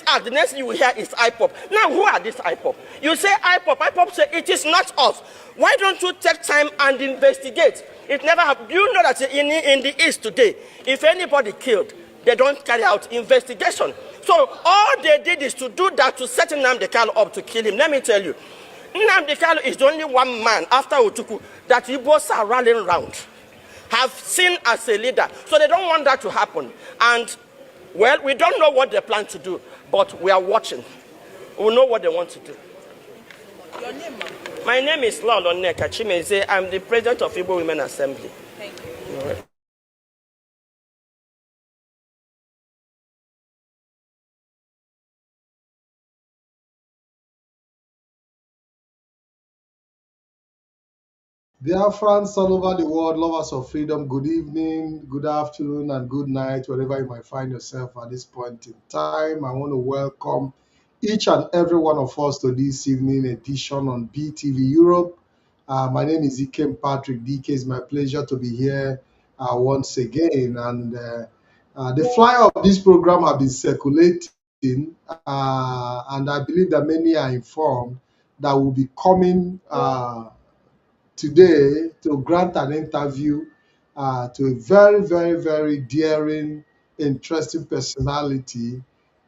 act, the next thing you will hear is IPOP. Now, who are these IPOP? You say IPOP. IPOP say it is not us. Why don't you take time and investigate? It never happened. You know that in the East today, if anybody killed, they don't carry out investigation. So all they did is to do that to set Nnamdi Kanu up to kill him. Let me tell you, Nnamdi Kanu is the only one man after Utuku that Igbos are rallying around, have seen as a leader. So they don't want that to happen. And, well, we don't know what they plan to do, but we are watching. We know what they want to do. Your name, ma'am? My name is Lolo Nneka Chimezie. I'm the president of Igbo Women Assembly. Thank you. Dear friends all over the world, lovers of freedom, good evening, good afternoon, and good night, wherever you might find yourself at this point in time. I want to welcome each and every one of us to this evening edition on BTV Europe. My name is Ikem Patrick DK. It's my pleasure to be here once again. And the flyer of this program have been circulating, and I believe that many are informed that will be coming today to grant an interview to a very, very, very daring, interesting personality,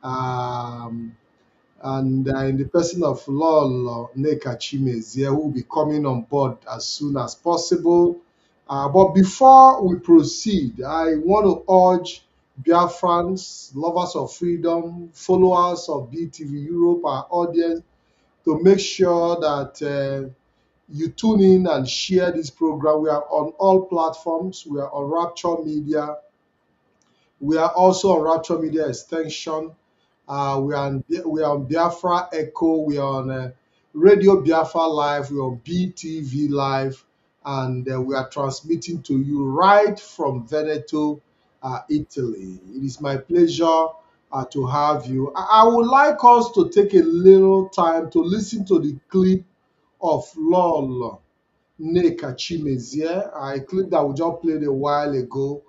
and in the person of Lolo Nneka Chimezie, who will be coming on board as soon as possible. But before we proceed, I want to urge Biafrans, lovers of freedom, followers of BTV Europe, our audience, to make sure that you tune in and share this program. We are on all platforms. We are on Rapture Media. We are also on Rapture Media Extension. We are on Biafra Echo. We are on Radio Biafra Live. We are on BTV Live. And we are transmitting to you right from Veneto, Italy. It is my pleasure to have you. I would like us to take a little time to listen to the clip of Lolo Nneka Chimezie, a clip that we just played a while ago.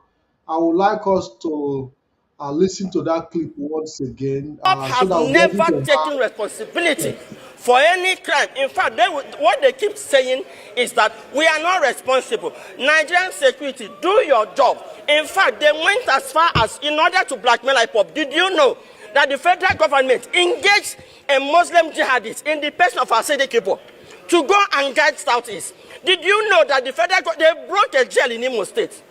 I would like us to listen to that clip once again so Have that we'll be never able to taken responsibility for any crime. In fact, what they keep saying is that we are not responsible. Nigerian security, do your job. In fact, they went as far as, in order to blackmail IPOP, did you know that the federal government engaged a Muslim jihadist in the person of Asedi Kibo to go and guide Southeast? Did you know that the federal they broke a jail in Imo State,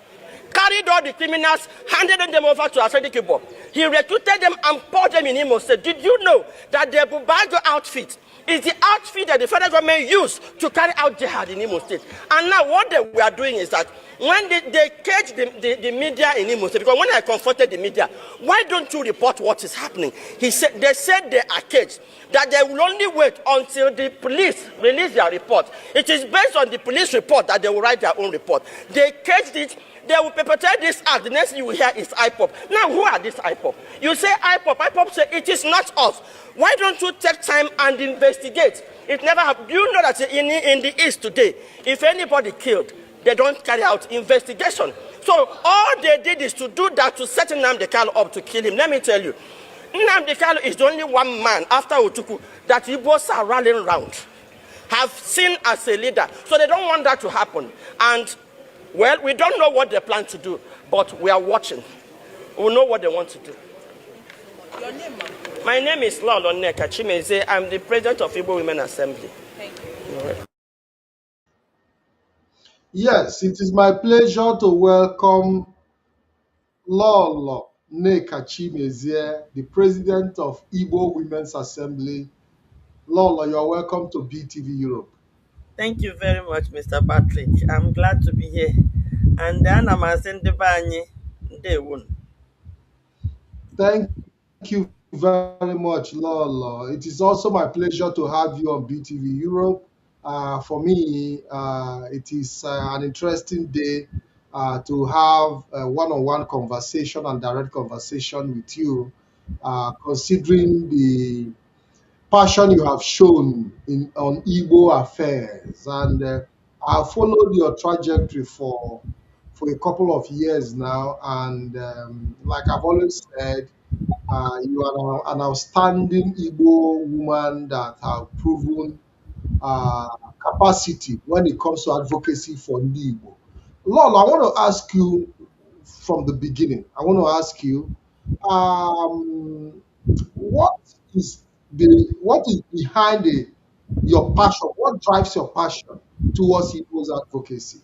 carried all the criminals, handed them over to Asedi Kibo? He recruited them and poured them in Imo State. Did you know that the Bubago outfit is the outfit that the federal government used to carry out jihad in Imo State? And now what they were doing is that when they caged the media in Imo State, because when I confronted the media, why don't you report what is happening? They said they are caged, that they will only wait until the police release their report. It is based on the police report that they will write their own report. They caged it. They will perpetrate this act. The next thing you will hear is IPOP. Now, who are these IPOP? You say IPOP. IPOP say it is not us. Why don't you take time and investigate? It never happened. You know that in the East today, if anybody killed, they don't carry out investigation. So all they did is to do that to set Nnamdi Kanu up to kill him. Let me tell you, Nnamdi Kanu is the only one man after Utuku that Igbos are rallying around, have seen as a leader. So they don't want that to happen. And, well, we don't know what they plan to do, but we are watching. We know what they want to do. Your name, ma'am? My name is Lolo Nneka Chimezie. I'm the president of Igbo Women Assembly. Thank you. Yes, it is my pleasure to welcome Lolo Nneka Chimezie, the president of Igbo Women's Assembly. Lolo, you're welcome to BTV Europe. Thank you very much, Mr. Patrick. I'm glad to be here. And I'm Thank you very much, Lolo. It is also my pleasure to have you on BTV Europe. For me, it is an interesting day to have a one-on-one conversation and direct conversation with you, considering the passion you have shown on Igbo affairs. And I followed your trajectory for for a couple of years now, and like I've always said, you are an outstanding Igbo woman that have proven uh, capacity when it comes to advocacy for Ndi Igbo. Lolo, I want to ask you from the beginning. I want to ask you, um, what is what is behind your passion? What drives your passion towards Igbo's advocacy?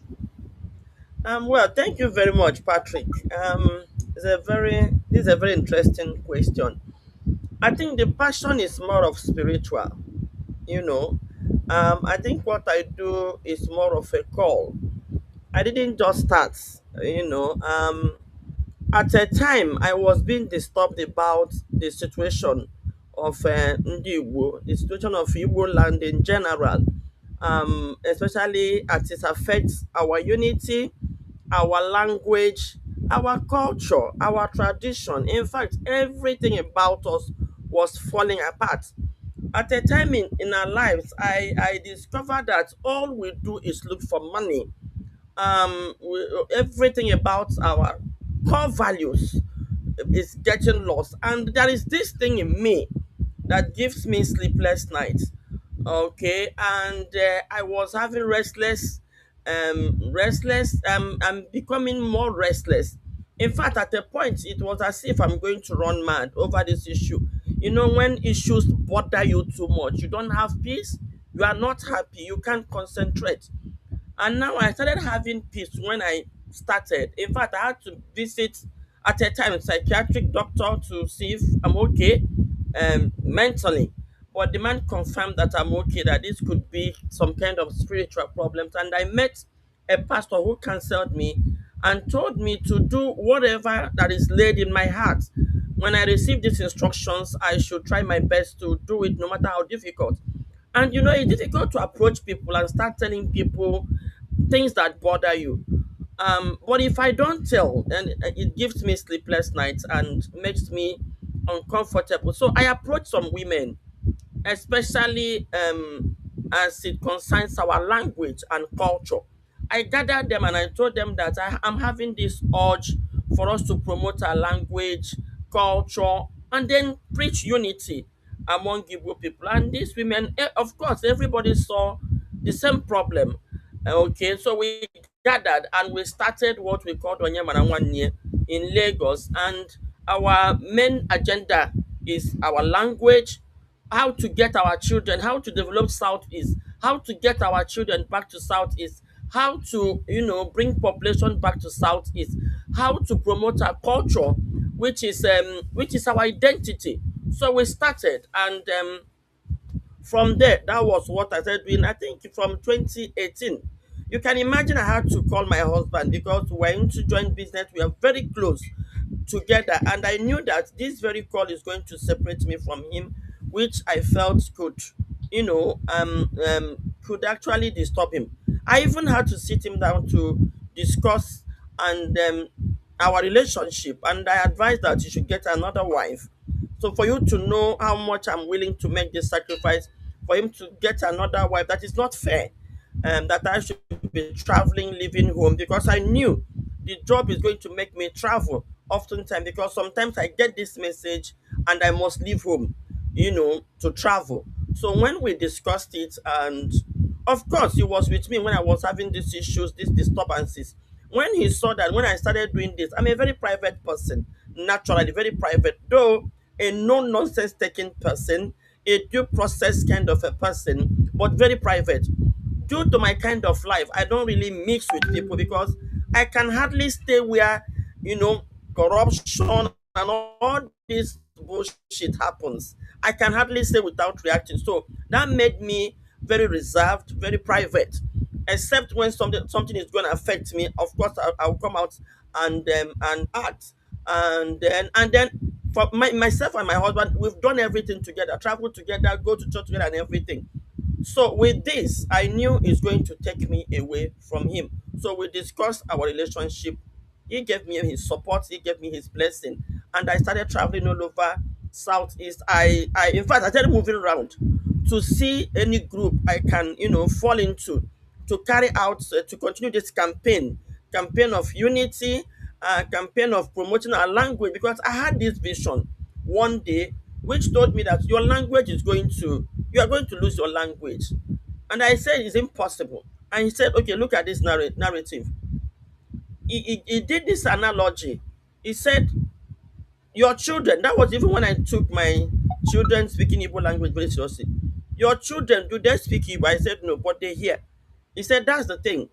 Well, thank you very much, Patrick. This is a very interesting question. I think the passion is more of spiritual. You know, I think what I do is more of a call. I didn't just start. You know, at a time I was being disturbed about the situation of Ndi Igbo, the situation of Igbo land in general, especially as it affects our unity, our language, our culture, our tradition. In fact, everything about us was falling apart. At a time in our lives, I discovered that all we do is look for money. Everything about our core values is getting lost, and there is this thing in me that gives me sleepless nights. Okay, and I was having I'm becoming more restless. In fact, at a point it was as if I'm going to run mad over this issue. You know, when issues bother you too much, you don't have peace, you are not happy, you can't concentrate. And now I started having peace when I started. In fact, I had to visit at a time a psychiatric doctor to see if I'm okay mentally. But the man confirmed that I'm okay, that this could be some kind of spiritual problems. And I met a pastor who counseled me and told me to do whatever that is laid in my heart. When I receive these instructions, I should try my best to do it no matter how difficult. And you know, it's difficult to approach people and start telling people things that bother you. But if I don't tell, then it gives me sleepless nights and makes me uncomfortable. So I approach some women, especially as it concerns our language and culture. I gathered them and I told them that I'm having this urge for us to promote our language, culture, and then preach unity among Igbo people. And these women, of course, everybody saw the same problem. Okay, so we gathered and we started what we called Onyemananwanye in Lagos. And our main agenda is our language, how to get our children, how to develop Southeast, how to get our children back to Southeast, how to, you know, bring population back to Southeast, how to promote our culture, which is our identity. So we started, and from there, that was what I started doing. I think from 2018. You can imagine I had to call my husband because we were into joint business. We are very close together, and I knew that this very call is going to separate me from him, which I felt could, you know, could actually disturb him. I even had to sit him down to discuss and our relationship, and I advised that he should get another wife. So for you to know how much I'm willing to make this sacrifice for him to get another wife, that is not fair. That I should be traveling, leaving home, because I knew the job is going to make me travel oftentimes, because sometimes I get this message and I must leave home, you know, to travel. So when we discussed it, and of course he was with me when I was having these issues, these disturbances. When he saw that when I started doing this, I'm a very private person, naturally very private, though a no nonsense taking person, a due process kind of a person, but very private. Due to my kind of life, I don't really mix with people because I can hardly stay where, you know, corruption and all this bullshit happens. I can hardly stay without reacting. So that made me very reserved, very private. Except when something is going to affect me, of course I'll come out and act. And then for myself and my husband, we've done everything together, travel together, go to church together, and everything. So with this, I knew it's going to take me away from him. So we discussed our relationship. He gave me his support, he gave me his blessing, and I started traveling all over Southeast. I in fact I started moving around to see any group I can, you know, fall into to carry out to continue this campaign campaign of unity, campaign of promoting our language, because I had this vision one day which told me that your language is going to, you are going to lose your language. And I said it's impossible. And he said, okay, look at this narrative. He did this analogy. He said, your children, that was even when I took my children speaking Igbo language very seriously. Your children, do they speak Igbo? I said, no, but they hear. He said, that's the thing.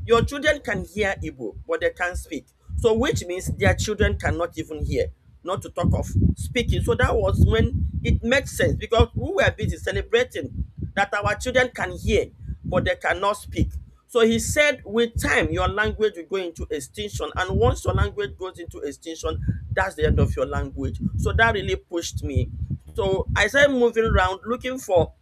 Your children can hear Igbo, but they can't speak. So, which means their children cannot even hear, not to talk of speaking. So, that was when it made sense, because we were busy celebrating that our children can hear, but they cannot speak. So he said, with time, your language will go into extinction. And once your language goes into extinction, that's the end of your language. So that really pushed me. So I started moving around looking for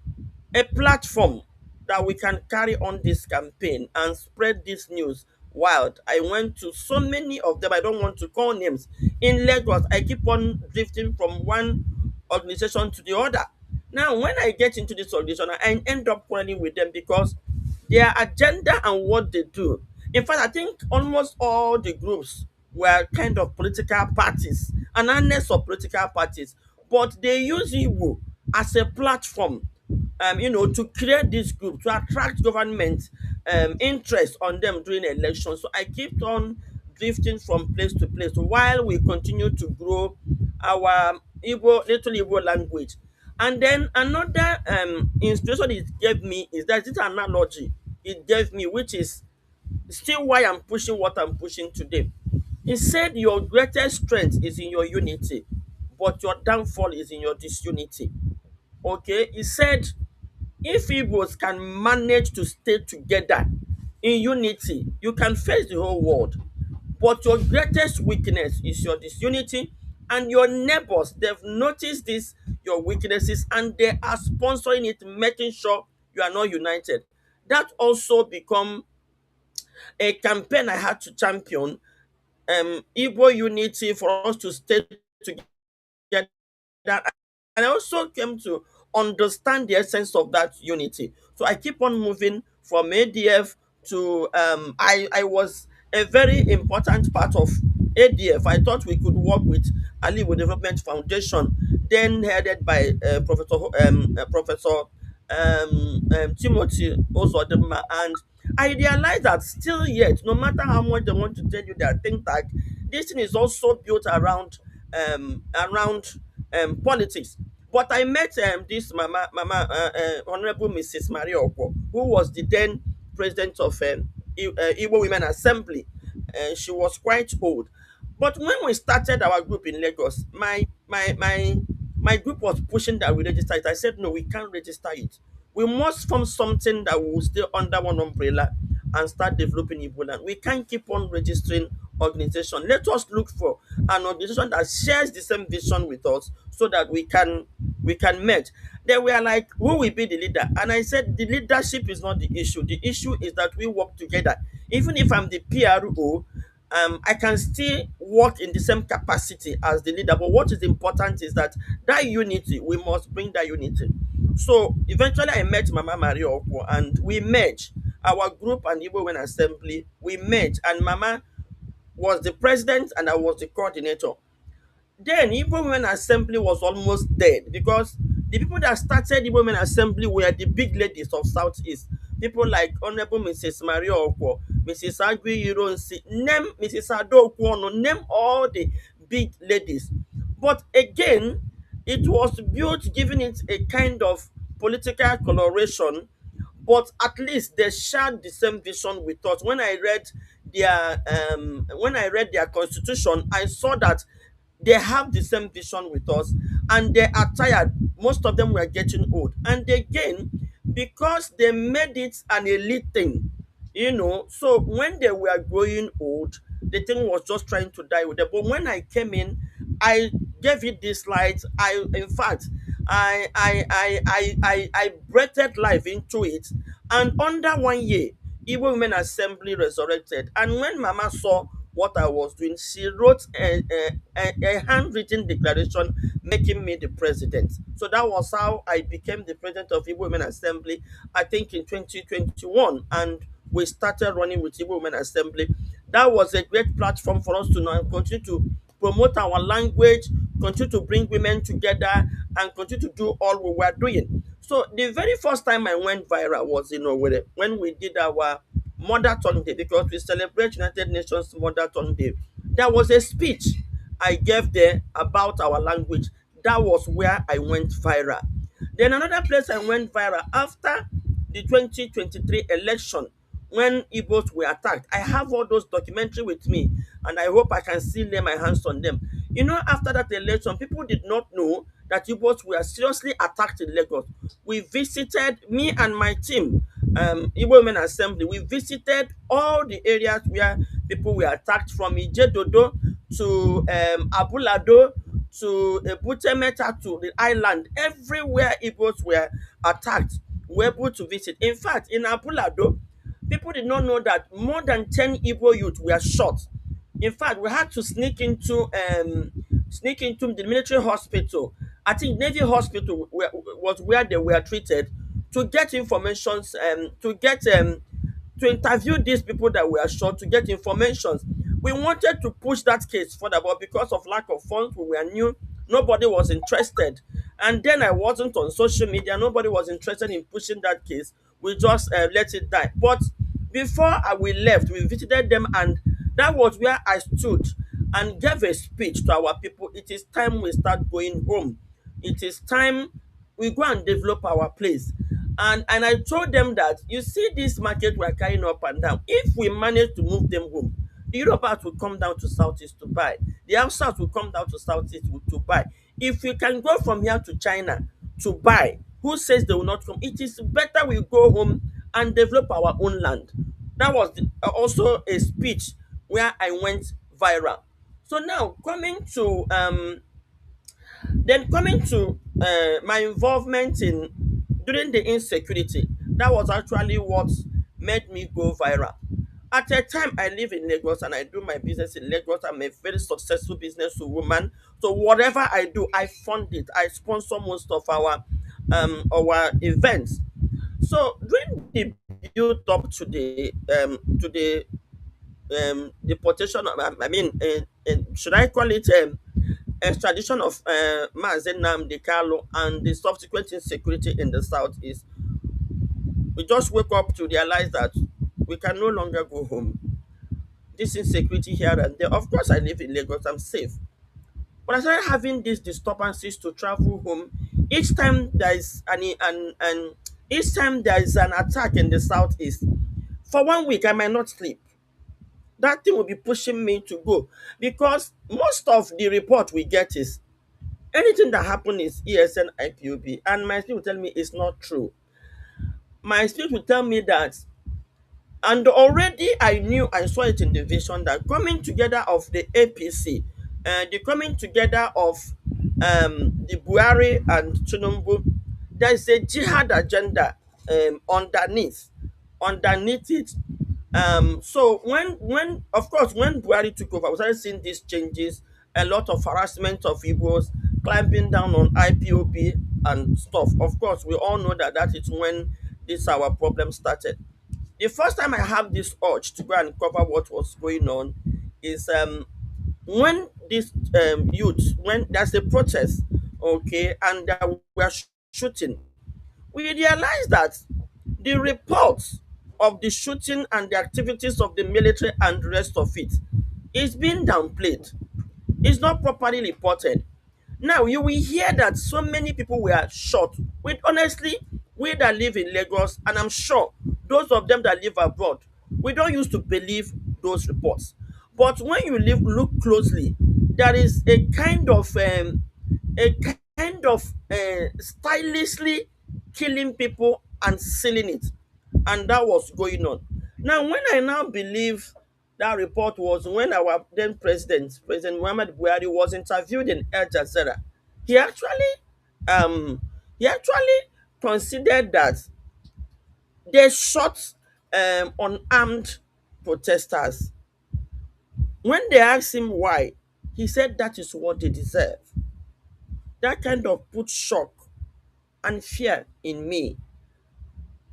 a platform that we can carry on this campaign and spread this news wild. I went to so many of them, I don't want to call names. In Lagos, I keep on drifting from one organization to the other. Now, when I get into this organization, I end up quarreling with them because their agenda and what they do. In fact, I think almost all the groups were kind of political parties, an harness of political parties, but they use Igbo as a platform, to create this group, to attract government interest on them during elections. So I kept on drifting from place to place while we continue to grow our little Igbo language. And then another inspiration it gave me is that this analogy it gave me, which is still why I'm pushing what I'm pushing today. He said, your greatest strength is in your unity, but your downfall is in your disunity. Okay, he said, if Igbos can manage to stay together in unity, you can face the whole world. But your greatest weakness is your disunity, and your neighbors, they've noticed this, your weaknesses, and they are sponsoring it, making sure you are not united. That also become a campaign I had to champion, Igbo unity, for us to stay together. And I also came to understand the essence of that unity. So I keep on moving from ADF to I was a very important part of ADF. I thought we could work with Aliwo Development Foundation, then headed by Professor Timothy Ozodema. And I realized that still yet, no matter how much they want to tell you their think tank, this thing is also built around politics. But I met this Honorable Mrs. Maria Okwo, who was the then president of Igbo Women Assembly. She was quite old. But when we started our group in Lagos, my group was pushing that we register it. I said, no, we can't register it. We must form something that will stay under one umbrella and start developing Igbo land. We can't keep on registering organization. Let us look for an organization that shares the same vision with us so that we can merge. They were like, who will be the leader? And I said, the leadership is not the issue. The issue is that we work together. Even if I'm the PRO, I can still work in the same capacity as the leader. But what is important is that unity, we must bring that unity. So eventually I met Mama Maria Okwo and we merged our group and Igbo Women Assembly. We merged and Mama was the president and I was the coordinator. Then Igbo Women Assembly was almost dead because the people that started Igbo Women Assembly were the big ladies of Southeast. People like Honorable Mrs. Maria Okwo, Mrs. Agui Ironsi, name Mrs. Ado Okwono, name all the big ladies. But again, it was built giving it a kind of political coloration, but at least they shared the same vision with us. When I read their constitution, I saw that they have the same vision with us and they are tired. Most of them were getting old. And again, because they made it an elite thing, so when they were growing old, the thing was just trying to die with them. But when I came in, I gave it this light. In fact, I breathed life into it. And under 1 year, Igbo Women Assembly resurrected. And when Mama saw what I was doing, she wrote a handwritten declaration making me the president. So that was how I became the president of Igbo Women Assembly, I think in 2021. And we started running with Igbo Women Assembly. That was a great platform for us to now continue to promote our language, continue to bring women together, and continue to do all we were doing. So the very first time I went viral was in Owerri when we did our Mother Tongue Day, because we celebrate United Nations Mother Tongue Day. There was a speech I gave there about our language. That was where I went viral. Then another place I went viral after the 2023 election, when Igbos were attacked. I have all those documentary with me, and I hope I can still lay my hands on them. You know, after that election, people did not know that Igbos were seriously attacked in Lagos. We visited, me and my team, Igbo Women Assembly, we visited all the areas where people were attacked, from Ijedodo to Abulado to Ebutemeta to the island. Everywhere Igbos were attacked, we were able to visit. In fact, in Abulado, people did not know that more than 10 Igbo youth were shot. In fact, we had to sneak into the military hospital. I think Navy Hospital was where they were treated, to get information, to interview these people that were shot, to get information. We wanted to push that case further, but because of lack of funds, we were new. Nobody was interested. And then I wasn't on social media. Nobody was interested in pushing that case. We just let it die. But before we left, we visited them, and that was where I stood and gave a speech to our people. It is time we start going home. It is time we go and develop our place. And I told them that, you see this market we're carrying up and down, if we manage to move them home, the Europeans will come down to Southeast to buy. The Hausas will come down to Southeast to buy. If we can go from here to China to buy, who says they will not come? It is better we go home and develop our own land. That was also a speech where I went viral. So now coming to my involvement in during the insecurity, that was actually what made me go viral. At a time, I live in Lagos and I do my business in Lagos. I'm a very successful businesswoman. So whatever I do, I fund it. I sponsor most of our events. So during the build up to the deportation, I mean, should I call it extradition of Mazen Nnamdi Kanu, and the subsequent insecurity in the southeast, we just wake up to realize that we can no longer go home. This insecurity here and there. Of course, I live in Lagos, I'm safe. But I started having these disturbances to travel home. Each time there is an each time there is an attack in the southeast, for 1 week I might not sleep. That thing will be pushing me to go, because most of the report we get is anything that happen is ESN IPOB, and my spirit will tell me it's not true. My spirit will tell me that, and already I knew, I saw it in the vision, that coming together of the APC, the coming together of the Buhari and Tinubu, there is a jihad agenda underneath it. So when of course when Buhari took over, we started seeing these changes, a lot of harassment of Igbos, clamping down on IPOB and stuff. Of course, we all know that that is when this our problem started. The first time I have this urge to go and cover what was going on is when this youth, when there's a protest, okay, and we are shooting, we realize that the reports of the shooting and the activities of the military and the rest of it is being downplayed. It's not properly reported. Now you will hear that so many people were shot. With honestly, we that live in Lagos, and I'm sure those of them that live abroad, we don't used to believe those reports. But when you look closely, there is a kind of stylishly killing people and sealing it, and that was going on. Now, when I now believe that report was when our then President Muhammad Buhari, was interviewed in Al Jazeera, he actually um he actually considered that they shot unarmed protesters. When they asked him why, he said that is what they deserve. That kind of put shock and fear in me.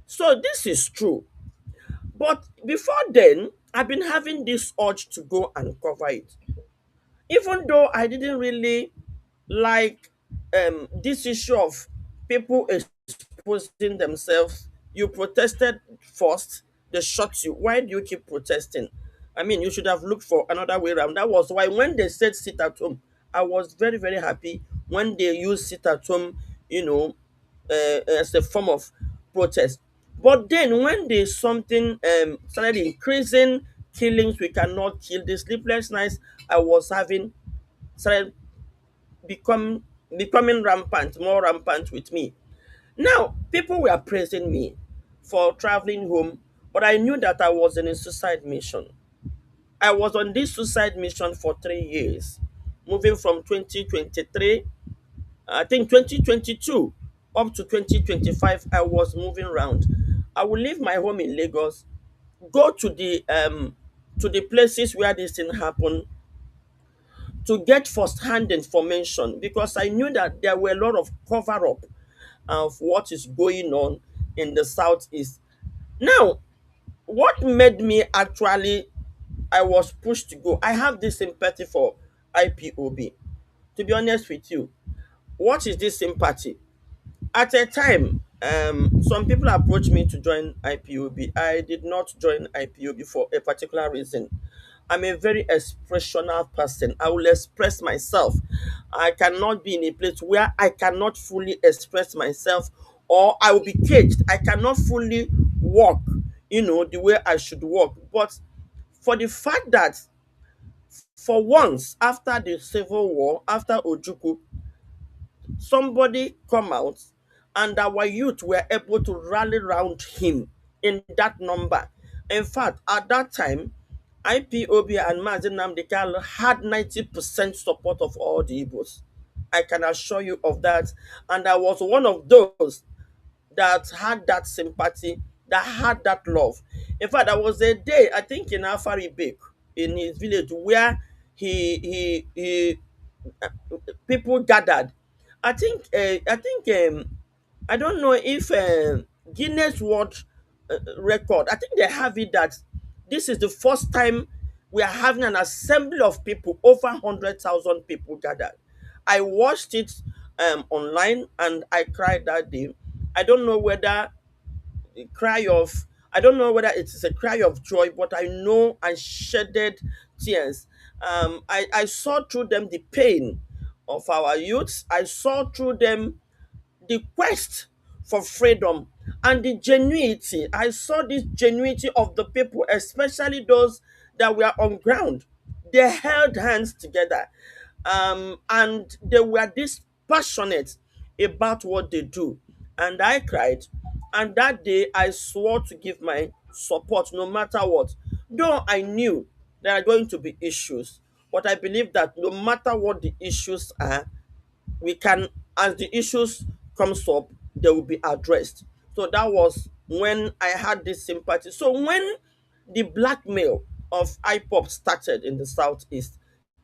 So this is true. But before then, I've been having this urge to go and cover it. Even though I didn't really like this issue of people exposing themselves. You protested first, they shot you. Why do you keep protesting? I mean, you should have looked for another way around. That was why when they said sit at home, I was very, very happy when they used sit at home, you know, as a form of protest. But then when there's something started increasing killings, we cannot kill the sleepless nights I was having started become becoming rampant, more rampant with me. Now, people were praising me for traveling home, but I knew that I was in a suicide mission. I was on this suicide mission for 3 years, moving from 2023, I think 2022, up to 2025. I was moving around. I would leave my home in Lagos, go to the places where this thing happened to get first-hand information because I knew that there were a lot of cover-up of what is going on in the southeast. Now, what made me actually I was pushed to go. I have this sympathy for IPOB. To be honest with you, what is this sympathy? At a time, some people approached me to join IPOB. I did not join IPOB for a particular reason. I'm a very expressional person. I will express myself. I cannot be in a place where I cannot fully express myself or I will be caged. I cannot fully walk, the way I should walk. But for the fact that for once after the civil war, after Ojuku, somebody come out and our youth were able to rally around him in that number. In fact, at that time, IPOB and Mazin Namdekal had 90% support of all the Igbos. I can assure you of that. And I was one of those that had that sympathy, that had that love. In fact, there was a day, I think in Afari Bek, in his village, where he people gathered. I don't know if Guinness World Record. I think they have it that this is the first time we are having an assembly of people, over 100,000 people gathered. I watched it online and I cried that day. I don't know whether a cry of I don't know whether it is a cry of joy, but I know I shedded tears. I saw through them the pain of our youths. I saw through them the quest for freedom and the genuinity. I saw this genuinity of the people, especially those that were on ground. They held hands together, and they were this passionate about what they do. And I cried. And that day, I swore to give my support no matter what. Though I knew there are going to be issues, but I believe that no matter what the issues are, we can as the issues comes up they will be addressed. So that was when I had this sympathy. So when the blackmail of IPOP started in the southeast,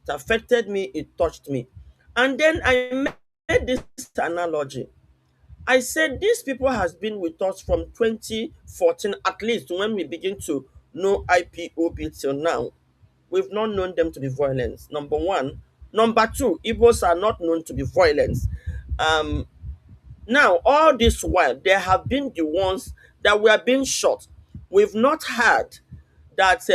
it affected me, it touched me. And then I made this analogy. I said these people has been with us from 2014, at least when we begin to know IPOB till now. We've not known them to be violent. Number one. Number two, Igbos are not known to be violent. Um, Now, all this while, there have been the ones that were being shot. We've not heard that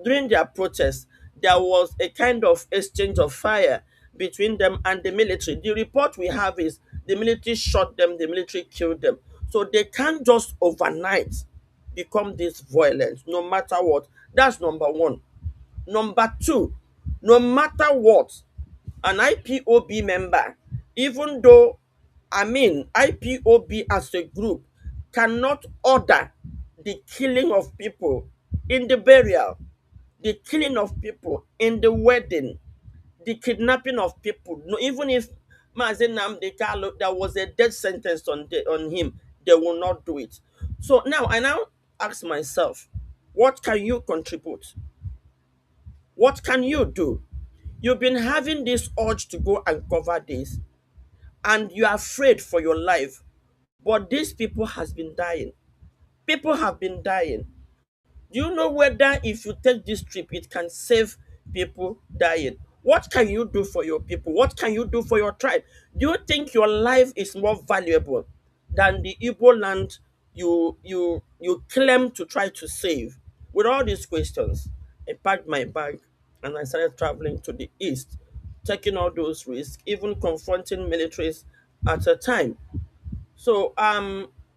during their protest, there was a kind of exchange of fire between them and the military. The report we have is the military shot them, the military killed them. So they can't just overnight become this violent, no matter what. That's number one. Number two, no matter what, an IPOB member, even though, IPOB as a group cannot order the killing of people in the burial, the killing of people in the wedding, the kidnapping of people. No, even if Mazen Nnamdi Kanu, there was a death sentence on him, they will not do it. So now I now ask myself, what can you contribute? What can you do? You've been having this urge to go and cover this, and you're afraid for your life. But these people has been dying. People have been dying. Do you know whether if you take this trip, it can save people dying? What can you do for your people? What can you do for your tribe? Do you think your life is more valuable than the Igbo land you claim to try to save? With all these questions, I packed my bag and I started traveling to the east, taking all those risks, even confronting militaries at a time. So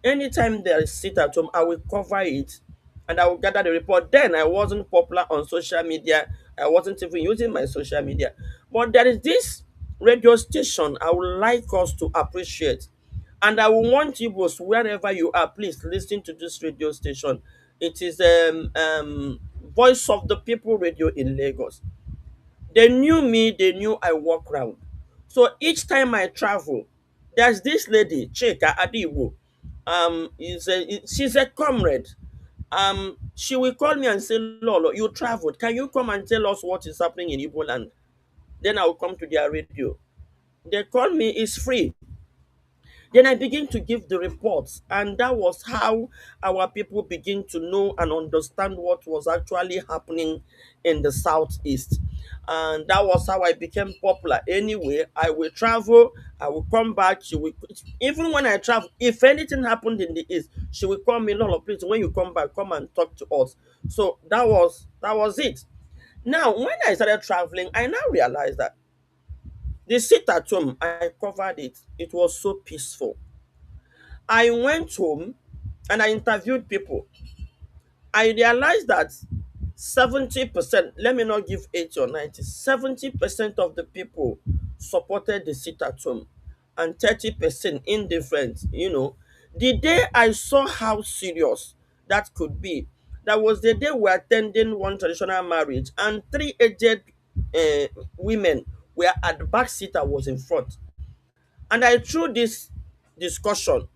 anytime there is sit at home, I will cover it and I will gather the report. Then I wasn't popular on social media. I wasn't even using my social media. But there is this radio station I would like us to appreciate. And I will want you both, wherever you are, please listen to this radio station. It is Voice of the People Radio in Lagos. They knew me, they knew I walk around. So each time I travel, there's this lady, Chika Adiwo. She's a comrade. She will call me and say, Lolo, you traveled. Can you come and tell us what is happening in Igbo land? Then I will come to their radio. They call me, it's free. Then I begin to give the reports, and that was how our people begin to know and understand what was actually happening in the southeast. And that was how I became popular. Anyway, I will travel, I will come back. She will, even when I travel, if anything happened in the east, she will call me, Lolo, please, when you come back, come and talk to us. So that was it. Now, when I started traveling, I now realized that the sit at home, I covered it. It was so peaceful. I went home and I interviewed people. I realized that 70%, let me not give 80 or 90, 70% of the people supported the sit at home and 30% indifferent. The day I saw how serious that could be, that was the day we were attending one traditional marriage and three aged women were at the back seat, I was in front. And I threw this discussion.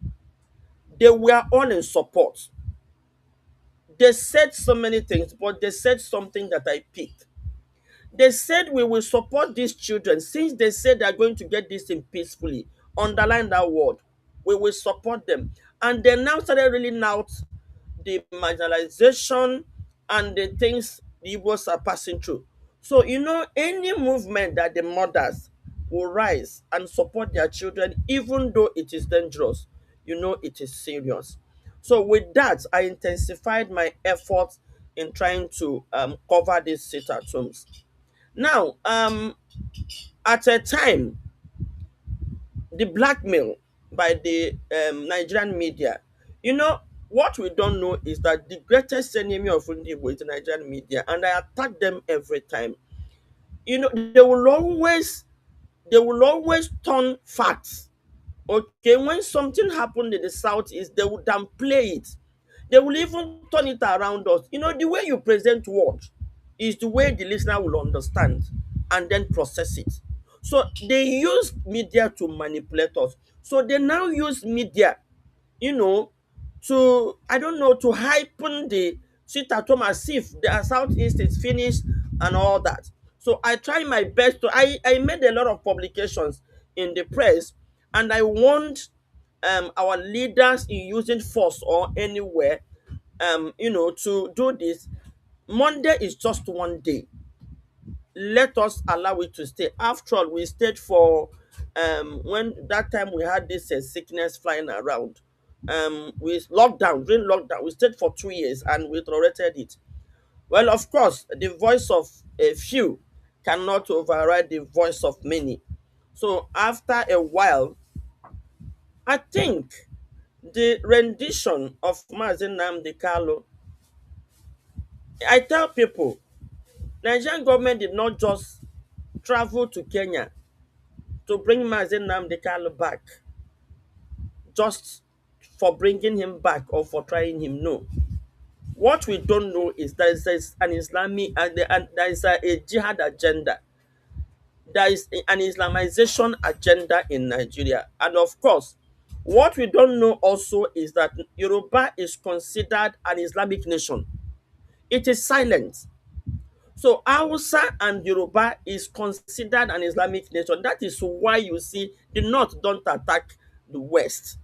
They were all in support. They said so many things, but they said something that I picked. They said we will support these children since they said they are going to get this thing peacefully. Underline that word. We will support them. And they now started reeling out the marginalization and the things the Igbos are passing through. So, any movement that the mothers will rise and support their children, even though it is dangerous, it is serious. So, with that, I intensified my efforts in trying to cover these sit at homes. Now, at a time, the blackmail by the Nigerian media. What we don't know is that the greatest enemy of Igbo is the Nigerian media, and I attack them every time. They will always turn facts. Okay, when something happened in the southeast, they would downplay it. They will even turn it around us. The way you present words is the way the listener will understand and then process it. So they use media to manipulate us. So they now use media, you know, to, I don't know, to hypen the sit at home as if the southeast is finished and all that. So I try my best to, I made a lot of publications in the press, and I warned our leaders in using force or anywhere, to do this. Monday is just one day. Let us allow it to stay. After all, we stayed for when that time we had this sickness flying around. We lockdown during lockdown. We stayed for 2 years and we tolerated it. Well, of course, the voice of a few cannot override the voice of many. So after a while, I think the rendition of Mazen Nnamdi Kanu, I tell people, Nigerian government did not just travel to Kenya to bring Mazen Nnamdi Kanu back just for bringing him back or for trying him. No. What we don't know is there is an Islamic and there is a jihad agenda. There is an Islamization agenda in Nigeria. And of course, what we don't know also is that Yoruba is considered an Islamic nation. It is silent. So Hausa and Yoruba is considered an Islamic nation. That is why you see the North don't attack the West.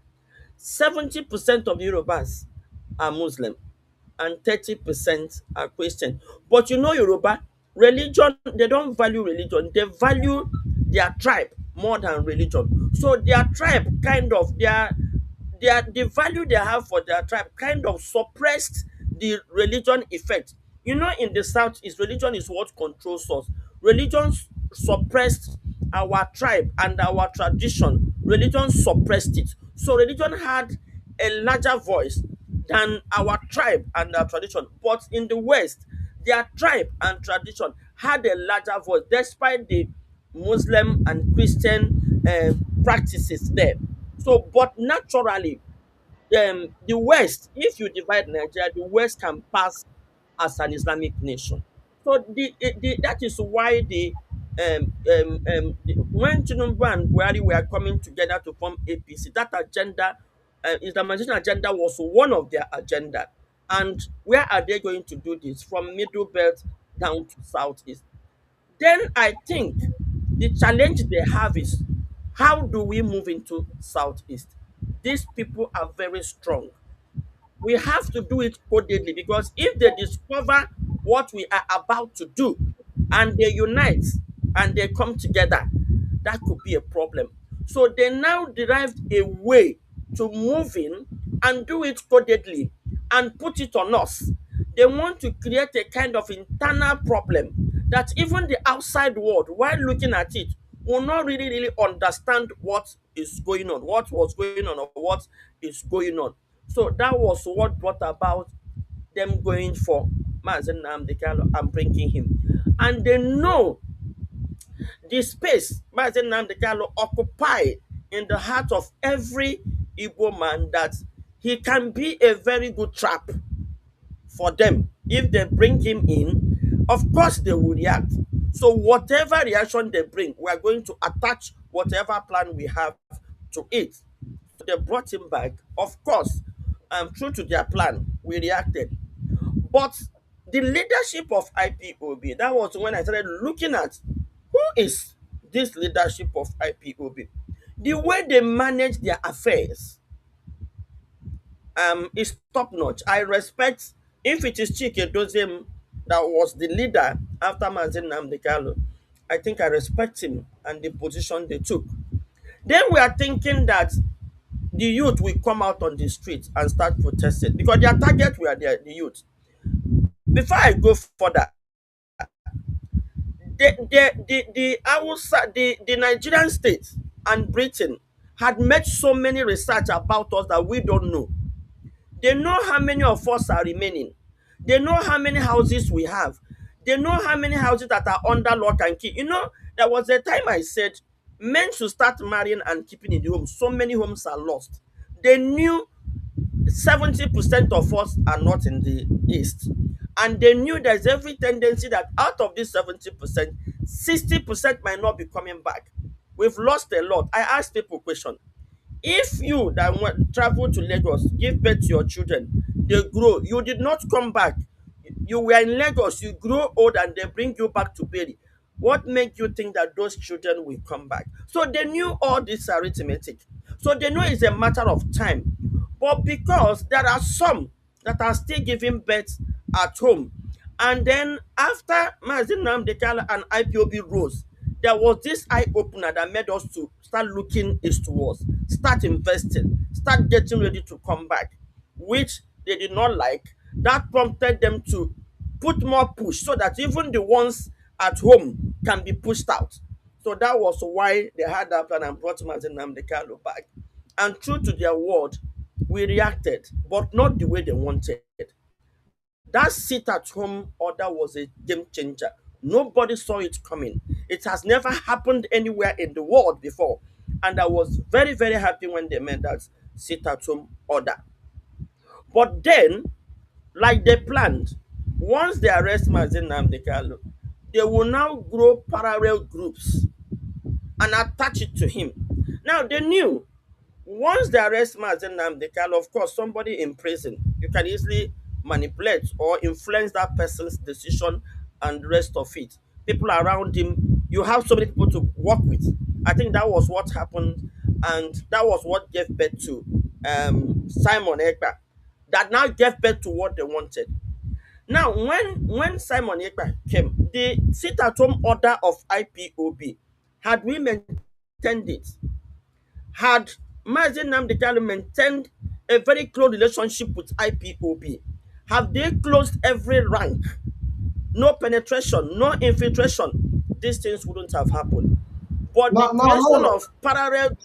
70% of Yorubas are Muslim. and 30% are Christian. But you know, Yoruba, religion, they don't value religion, they value their tribe more than religion. So their tribe kind of, the value they have for their tribe kind of suppressed the religion effect. You know, in the south, is religion is what controls us. Religion suppressed our tribe and our tradition. Religion suppressed it. So religion had a larger voice than our tribe and our tradition. But in the West, their tribe and tradition had a larger voice despite the Muslim and Christian practices there. So, but naturally, the West, if you divide Nigeria, the West can pass as an Islamic nation. So that is why when Tinubu and Buhari were coming together to form APC, that agenda, Islamization agenda, was one of their agenda. And where are they going to do this? From Middle Belt down to Southeast. Then I think the challenge they have is, how do we move into Southeast? These people are very strong. We have to do it codedly, because if they discover what we are about to do and they unite and they come together, that could be a problem. So they now derived a way to move in and do it codedly and put it on us. They want to create a kind of internal problem that even the outside world, while looking at it, will not really understand what is going on, what was going on, or what is going on. So that was what brought about them going for Mazen Nnamdi Kanu and bringing him. And they know the space Mazen Nnamdi Kanu occupied in the heart of every Igbo man, that he can be a very good trap for them. If they bring him in, of course they will react. So whatever reaction they bring, we are going to attach whatever plan we have to it. So they brought him back. Of course, true to their plan, we reacted. But the leadership of IPOB, that was when I started looking at who is this leadership of IPOB. The way they manage their affairs is top notch. I respect, if it is Chike Dozem that was the leader after Mazen Nnamdi Kanu, I think I respect him and the position they took. Then we are thinking that the youth will come out on the streets and start protesting, because their target were the youth. Before I go further, the Nigerian state and Britain had made so many research about us that we don't know. They know how many of us are remaining. They know how many houses we have. They know how many houses that are under lock and key. You know, there was a time I said men should start marrying and keeping in the home. So many homes are lost. They knew 70% of us are not in the East. And they knew there's every tendency that out of this 70%, 60% might not be coming back. We've lost a lot. I ask people question. If you that want travel to Lagos, give birth to your children, they grow, you did not come back. You were in Lagos, you grow old, and they bring you back to Berry. What make you think that those children will come back? So they knew all this arithmetic. So they know it's a matter of time. But because there are some that are still giving birth at home, and then after Mazin Nnamdi Kanu and IPOB rose, there was this eye opener that made us to start looking eastwards, start investing, start getting ready to come back, which they did not like. That prompted them to put more push so that even the ones at home can be pushed out. So that was why they had that plan and brought Mazin Nnamdi Kanu back. And true to their word, we reacted, but not the way they wanted. That sit at home order was a game changer. Nobody saw it coming. It has never happened anywhere in the world before. And I was very, very happy when they made that sit at home order. But then, like they planned, once they arrest Mazin Nnamdi Kanu, they will now grow parallel groups and attach it to him. Now they knew once they arrest Mazen Nnamdi Kanu, of course, somebody in prison, you can easily manipulate or influence that person's decision and the rest of it. People around him, you have so many people to work with. I think that was what happened, and that was what gave birth to Simon Ekpa. that now gave birth to what they wanted. Now, when Simon Ekpa came, the sit-at-home order of IPOB, had we maintained it, had Mazi Nnamdi Kanu maintained a very close relationship with IPOB, have they closed every rank, no penetration, no infiltration, these things wouldn't have happened. But the Now, creation Lolo, of parallel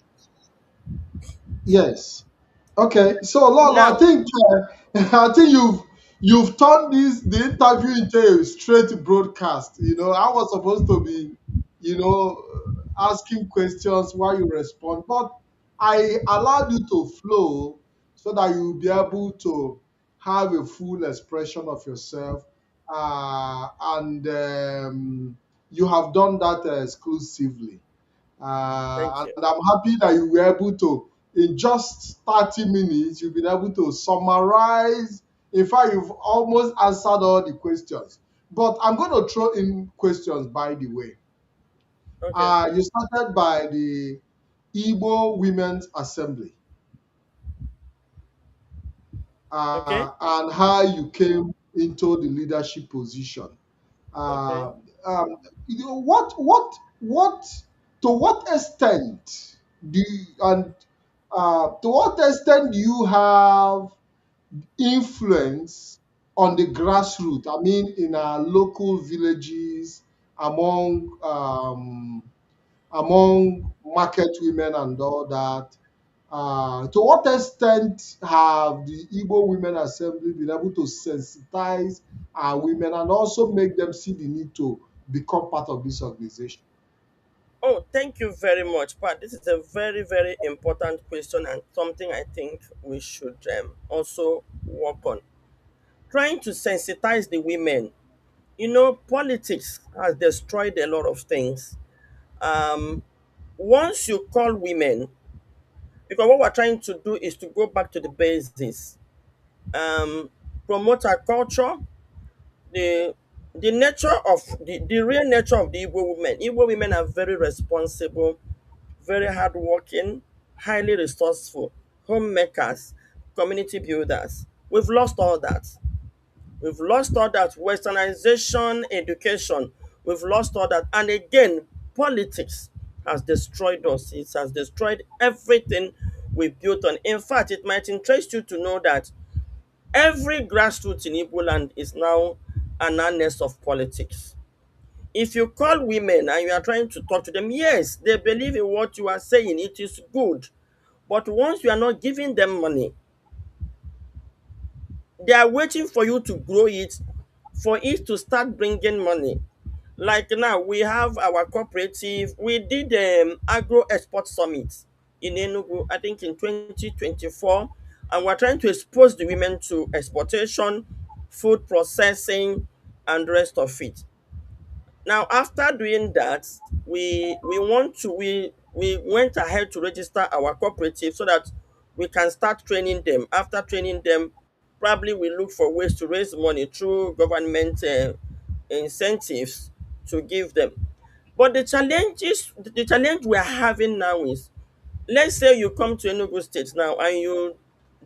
yes. Okay, so Lolo, I now, think I think you've turned this the interview into a straight broadcast. I was supposed to be, asking questions while you respond, but I allowed you to flow so that you'll be able to have a full expression of yourself, and you have done that exclusively. thank you. And I'm happy that you were able to, in just 30 minutes, you've been able to summarize. In fact, you've almost answered all the questions. But I'm going to throw in questions, by the way. Okay, You started by the Igbo Women's Assembly, okay, and how you came into the leadership position. okay, Uh, what, to what extent do you, and to what extent do you have influence on the grassroots? I mean, in our local villages, among market women and all that. To what extent have the Igbo Women Assembly been able to sensitize our women and also make them see the need to become part of this organization? oh, thank you very much, Pat. This is a very, very important question and something I think we should also work on. Trying to sensitize the women. Politics has destroyed a lot of things. Um, Once you call women, because what we're trying to do is to go back to the basics, um, promote our culture, the the real nature of the Igbo women. Igbo women are very responsible, very hardworking, highly resourceful, homemakers, community builders. We've lost all that. We've lost all that. Westernization, education, we've lost all that. And again, politics has destroyed us. It has destroyed everything we built on. In fact, it might interest you to know that every grassroots in Igbo land is now an harness of politics. If you call women and you are trying to talk to them, yes, they believe in what you are saying. It is good. But once you are not giving them money, they are waiting for you to grow it, for it to start bringing money. Like now, we have our cooperative. We did agro export summit in Enugu, I think in 2024, and we're trying to expose the women to exportation, food processing, and the rest of it. Now, after doing that, we went ahead to register our cooperative so that we can start training them. After training them, probably we look for ways to raise money through government incentives to give them. But the challenge we are having now is, let's say you come to Enugu State now and you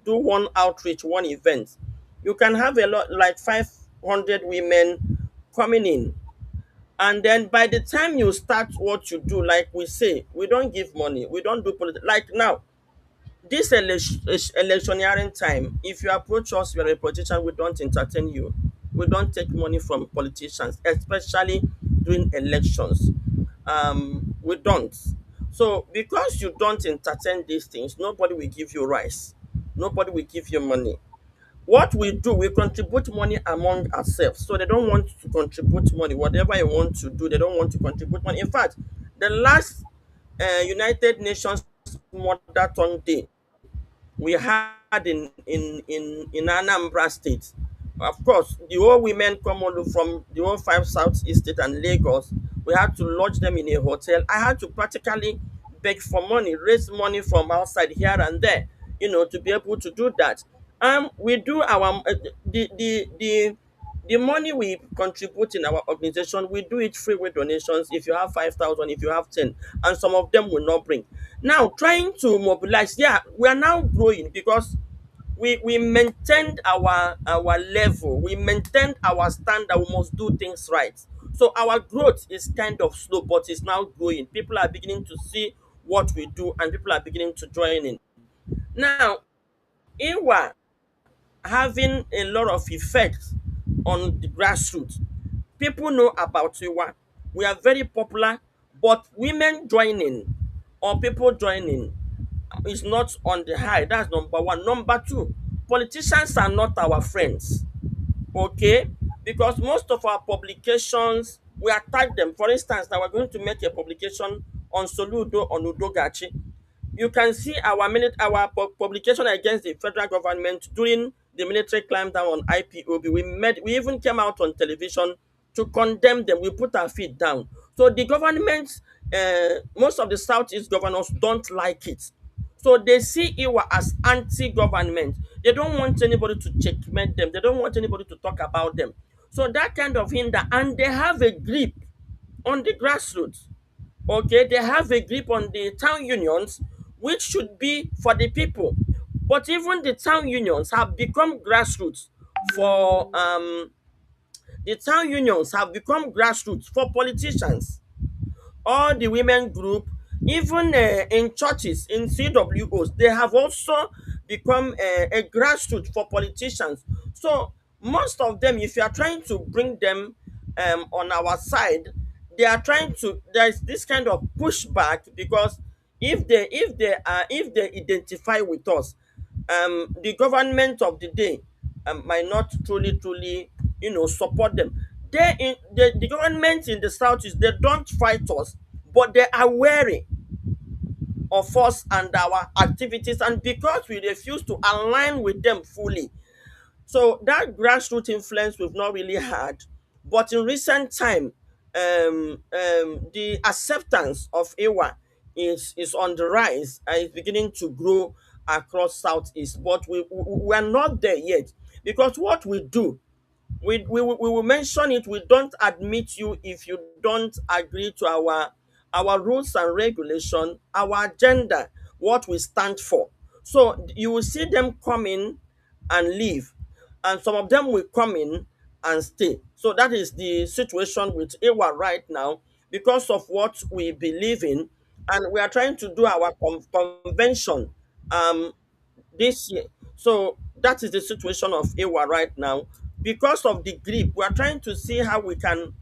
do one outreach, one event, you can have a lot like 500 women coming in, and then by the time you start what you do, like we say, we don't give money, we don't do politics. Like now, this electioneering time, if you approach us, you're a politician, we don't entertain you. We don't take money from politicians, especially during elections. We don't. So because you don't entertain these things, nobody will give you rice, nobody will give you money. What we do, we contribute money among ourselves. So they don't want to contribute money. Whatever you want to do, they don't want to contribute money. In fact, the last United Nations Mother Tongue Day we had in Anambra State. Of course, the whole women come all from the whole five southeast state and Lagos. We had to lodge them in a hotel. I had to practically beg for money, raise money from outside here and there, to be able to do that. We do our the money we contribute in our organization, we do it free with donations. If you have 5,000, if you have 10, and some of them will not bring. Now, trying to mobilize, yeah, we are now growing because we maintained our level, we maintained our standard, we must do things right. So our growth is kind of slow, but it's now growing. People are beginning to see what we do, and people are beginning to join in. Now, Iwa having a lot of effect on the grassroots. People know about Iwa. We are very popular, but women joining or people joining is not on the high. That's number one. Number two, politicians are not our friends. Okay? Because most of our publications, we attack them. For instance, now we're going to make a publication on Soludo on Udogachi. You can see our publication against the federal government during the military climb down on IPOB. We even came out on television to condemn them. We put our feet down. So the government, most of the Southeast governors don't like it. So they see Iwa as anti-government. They don't want anybody to checkmate them. They don't want anybody to talk about them. So that kind of hinder, and they have a grip on the grassroots. Okay, they have a grip on the town unions, which should be for the people. But even the town unions have become grassroots for politicians. All the women group, even in churches, in CWOs, they have also become a grassroots for politicians. So most of them, if you are trying to bring them on our side, there is this kind of pushback, because if they identify with us, the government of the day might not truly support them. The government in the south is, they don't fight us, but they are wary of us and our activities, and because we refuse to align with them fully, so that grassroots influence we've not really had. But in recent time, the acceptance of Iwa is on the rise and is beginning to grow across Southeast. But we are not there yet, because what we do, we will mention it. We don't admit you if you don't agree to our rules and regulation, our agenda, what we stand for. So you will see them come in and leave, and some of them will come in and stay. So that is the situation with Iwa right now, because of what we believe in, and we are trying to do our convention um this year. So that is the situation of Ewa right now. Because of the grip, we are trying to see how we can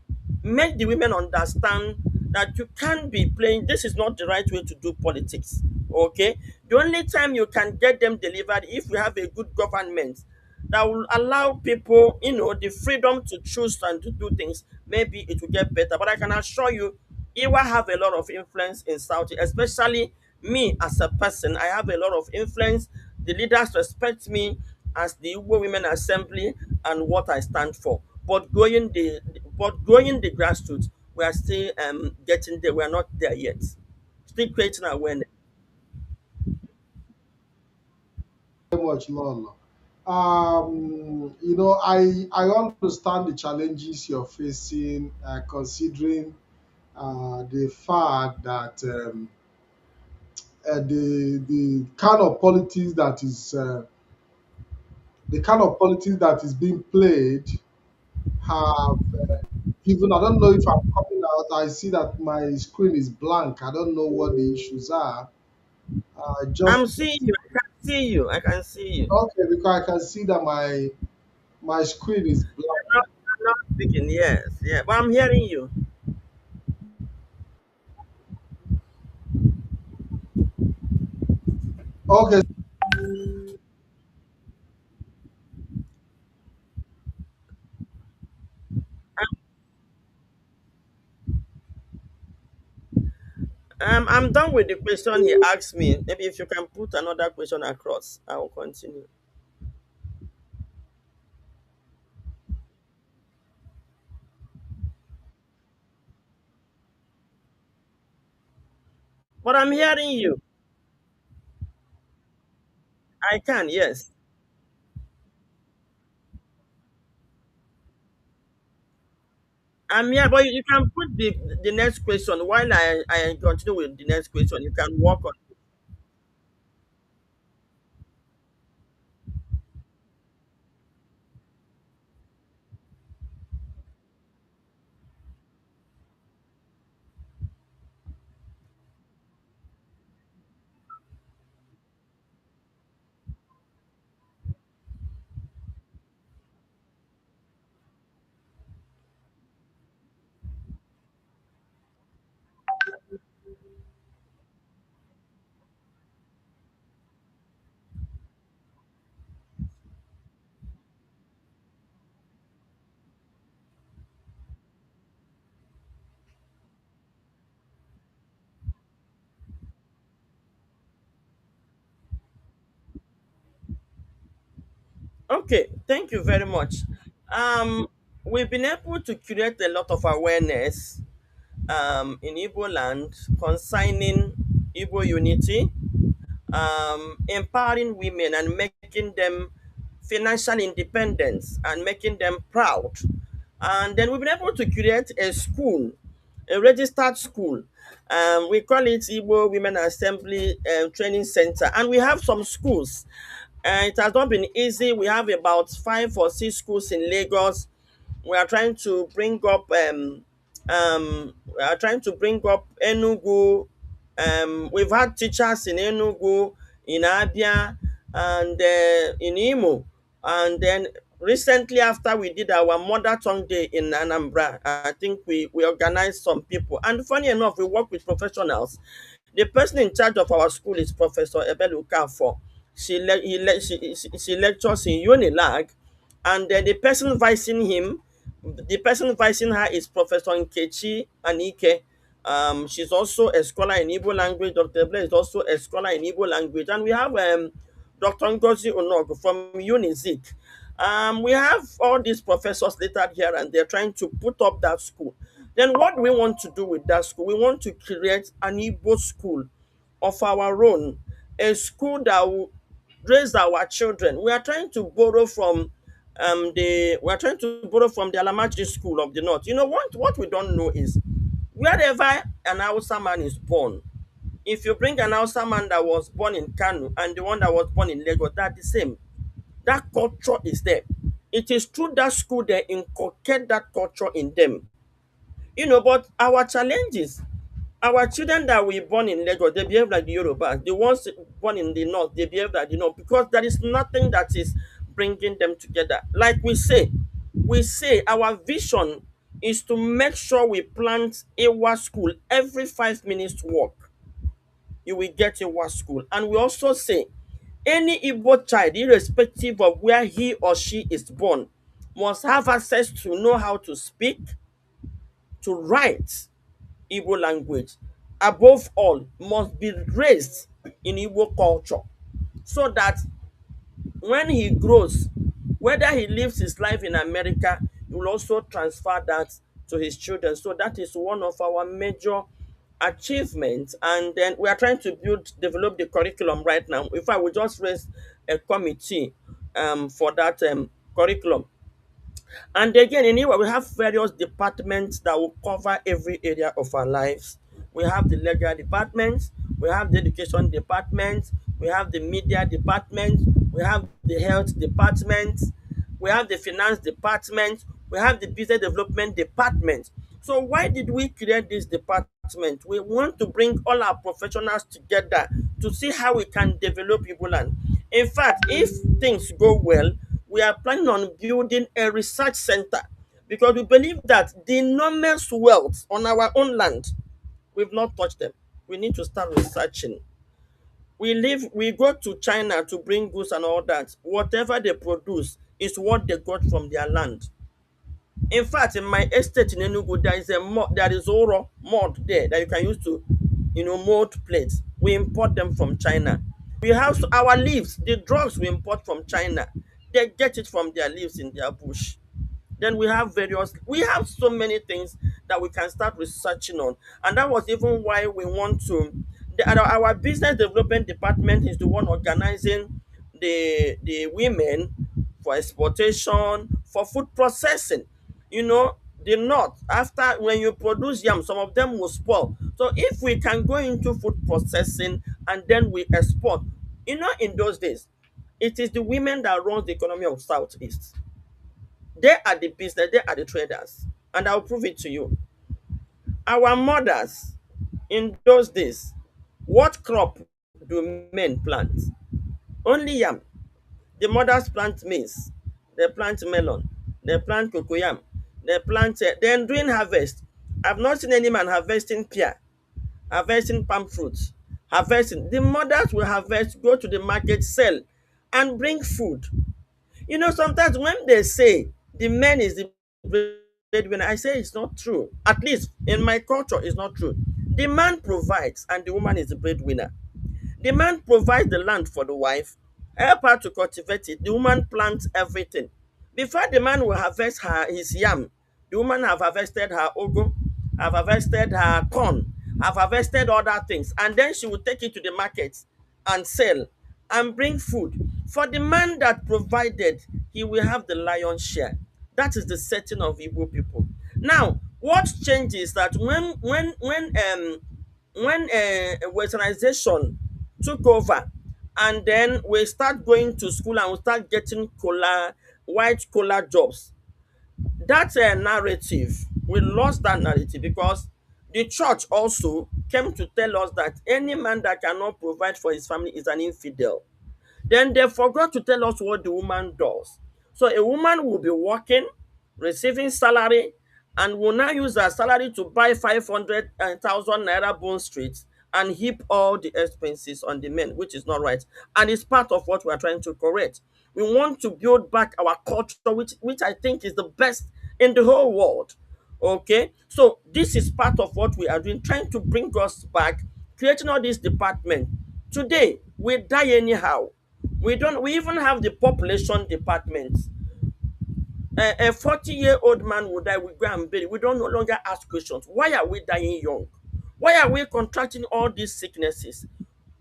make the women understand that you can't be playing. This is not the right way to do politics. Okay, the only time you can get them delivered, if we have a good government that will allow people, the freedom to choose and to do things, maybe it will get better. But I can assure you, Iwa have a lot of influence in Saudi, especially me as a person. I have a lot of influence. The leaders respect me as the Igbo Women Assembly and what I stand for. But going the grassroots, we are still getting there. We are not there yet. Still creating awareness. Very much, Lolo. I understand the challenges you're facing, considering the fact that the kind of politics that is being played have given. I don't know if I'm coming out. I see that my screen is blank. I don't know what the issues are. Just I'm seeing you. I can see you. I can see you. okay, because I can see that my screen is blank. I'm not speaking. Yes, yeah, but I'm hearing you. Okay, I'm done with the question he asked me. Maybe if you can put another question across, I will continue. But I'm hearing you. I can, yes. I'm here, but you can put the next question while I continue with the next question. You can work on. Okay, thank you very much. Um, we've been able to create a lot of awareness in Igbo land concerning Igbo unity, empowering women and making them financial independence and making them proud. And then we've been able to create a school, a registered school. We call it Igbo Women Assembly Training Center. And we have some schools. It has not been easy. We have about 5 or 6 schools in Lagos. We are trying to bring up we are trying to bring up Enugu. We've had teachers in Enugu, in Abia, and in Imo. And then recently, after we did our Mother Tongue Day in Anambra, I think we organized some people. And funny enough, we work with professionals. The person in charge of our school is Professor Ebelu Kafo. She lectures in Unilag, and the person vicing him, the person vicing her is Professor Nkechi Anike. She's also a scholar in Igbo language. Dr. Blair is also a scholar in Igbo language, and we have Dr. Ngozi Onog from Unizik. We have all these professors littered here, and they're trying to put up that school. Then what do we want to do with that school? We want to create an Igbo school of our own, a school that will raise our children. We are trying to borrow from the elementary school of the north. You know what we don't know is wherever an Hausa man is born, if you bring an Hausa man that was born in Kano and the one that was born in Lagos, they're the same. That culture is there. It is through that school they inculcate that culture in them. But our challenges, our children that we born in Lagos, they behave like the Yorubas. The ones born in the north, they behave like because there is nothing that is bringing them together. Like we say our vision is to make sure we plant a school every 5 minutes walk. You will get a school. And we also say any Igbo child, irrespective of where he or she is born, must have access to know how to speak, to write Igbo language. Above all, must be raised in Igbo culture so that when he grows, whether he lives his life in America, he will also transfer that to his children. So that is one of our major achievements. And then we are trying to develop the curriculum right now. In fact, we just raised a committee for that curriculum. And again, in Iwa, we have various departments that will cover every area of our lives. We have the legal department, we have the education department, we have the media department, we have the health department, we have the finance department, we have the business development department. So why did we create this department? We want to bring all our professionals together to see how we can develop Igbo land. In fact, if things go well, we are planning on building a research center because we believe that the enormous wealth on our own land, we've not touched them. We need to start researching. We go to China to bring goods and all that. Whatever they produce is what they got from their land. In fact, in my estate in Enugu, there is oro mud there that you can use to, mold plates. We import them from China. We have our leaves, the drugs we import from China. They get it from their leaves in their bush. Then we have so many things that we can start researching on. And that was even why we want to, our business development department is the one organizing the women for exportation, for food processing. The north, after when you produce yam, some of them will spoil. So if we can go into food processing and then we export, in those days, it is the women that runs the economy of Southeast. They are the business, they are the traders. And I'll prove it to you. Our mothers in those days, what crop do men plant? Only yam. The mothers plant maize, they plant melon, they plant cocoyam, they plant, then during harvest, I've not seen any man harvesting pear, harvesting palm fruits, harvesting. The mothers will harvest, go to the market, sell, and bring food. Sometimes when they say the man is the breadwinner, I say it's not true. At least in my culture, it's not true. The man provides and the woman is the breadwinner. The man provides the land for the wife help her to cultivate it. The woman plants everything. Before the man will harvest his yam, the woman have harvested her ugu, have harvested her corn, have harvested other things, and then she will take it to the market and sell and bring food. For the man that provided, he will have the lion's share. That is the setting of Igbo people. Now, what changes that when westernization took over, and then we start going to school and we start getting white collar jobs, that narrative, we lost that narrative because the church also came to tell us that any man that cannot provide for his family is an infidel. Then they forgot to tell us what the woman does. So a woman will be working, receiving salary, and will now use her salary to buy 500,000 naira bone streets and heap all the expenses on the men, which is not right. And it's part of what we are trying to correct. We want to build back our culture, which I think is the best in the whole world. Okay, so this is part of what we are doing, trying to bring us back, creating all these departments. Today, we die anyhow. We even have the population department. A 40-year-old man will die, we go and bury. We don't no longer ask questions. Why are we dying young? Why are we contracting all these sicknesses?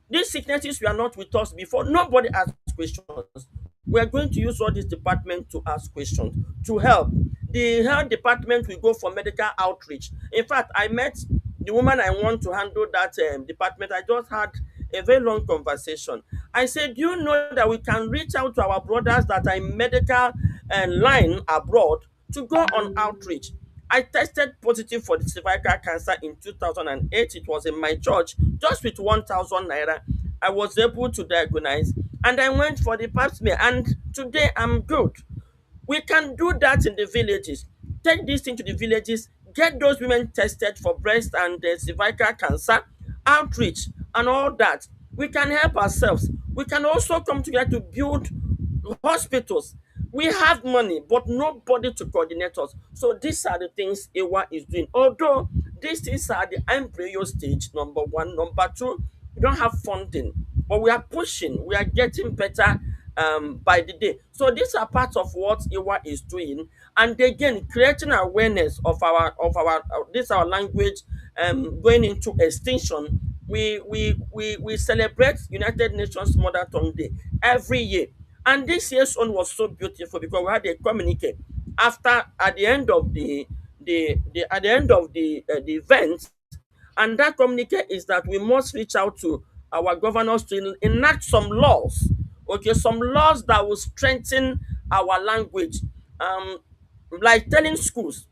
These sicknesses were not with us before. Nobody asked questions. We are going to use all this department to ask questions, to help. The health department will go for medical outreach. In fact, I met the woman I want to handle that department. I just had a very long conversation. I said, do you know that we can reach out to our brothers that are in medical line abroad to go on outreach? I tested positive for the cervical cancer in 2008. It was in my church, just with 1,000 naira. I was able to diagnose, and I went for the pap smear, and today I'm good. We can do that in the villages. Take this thing to the villages, get those women tested for breast and cervical cancer, outreach, and all that. We can help ourselves. We can also come together to build hospitals. We have money, but nobody to coordinate us. So these are the things Ewa is doing. Although these things are the embryo stage, number one. Number two, we don't have funding, but we are pushing. We are getting better by the day. So these are parts of what Ewa is doing, and again, creating awareness of our this our language going into extinction. We celebrate United Nations Mother Tongue Day every year. And this year's one was so beautiful because we had a communique after at the end of the event, and that communique is that we must reach out to our governors to enact some laws, okay, some laws that will strengthen our language, like telling schools.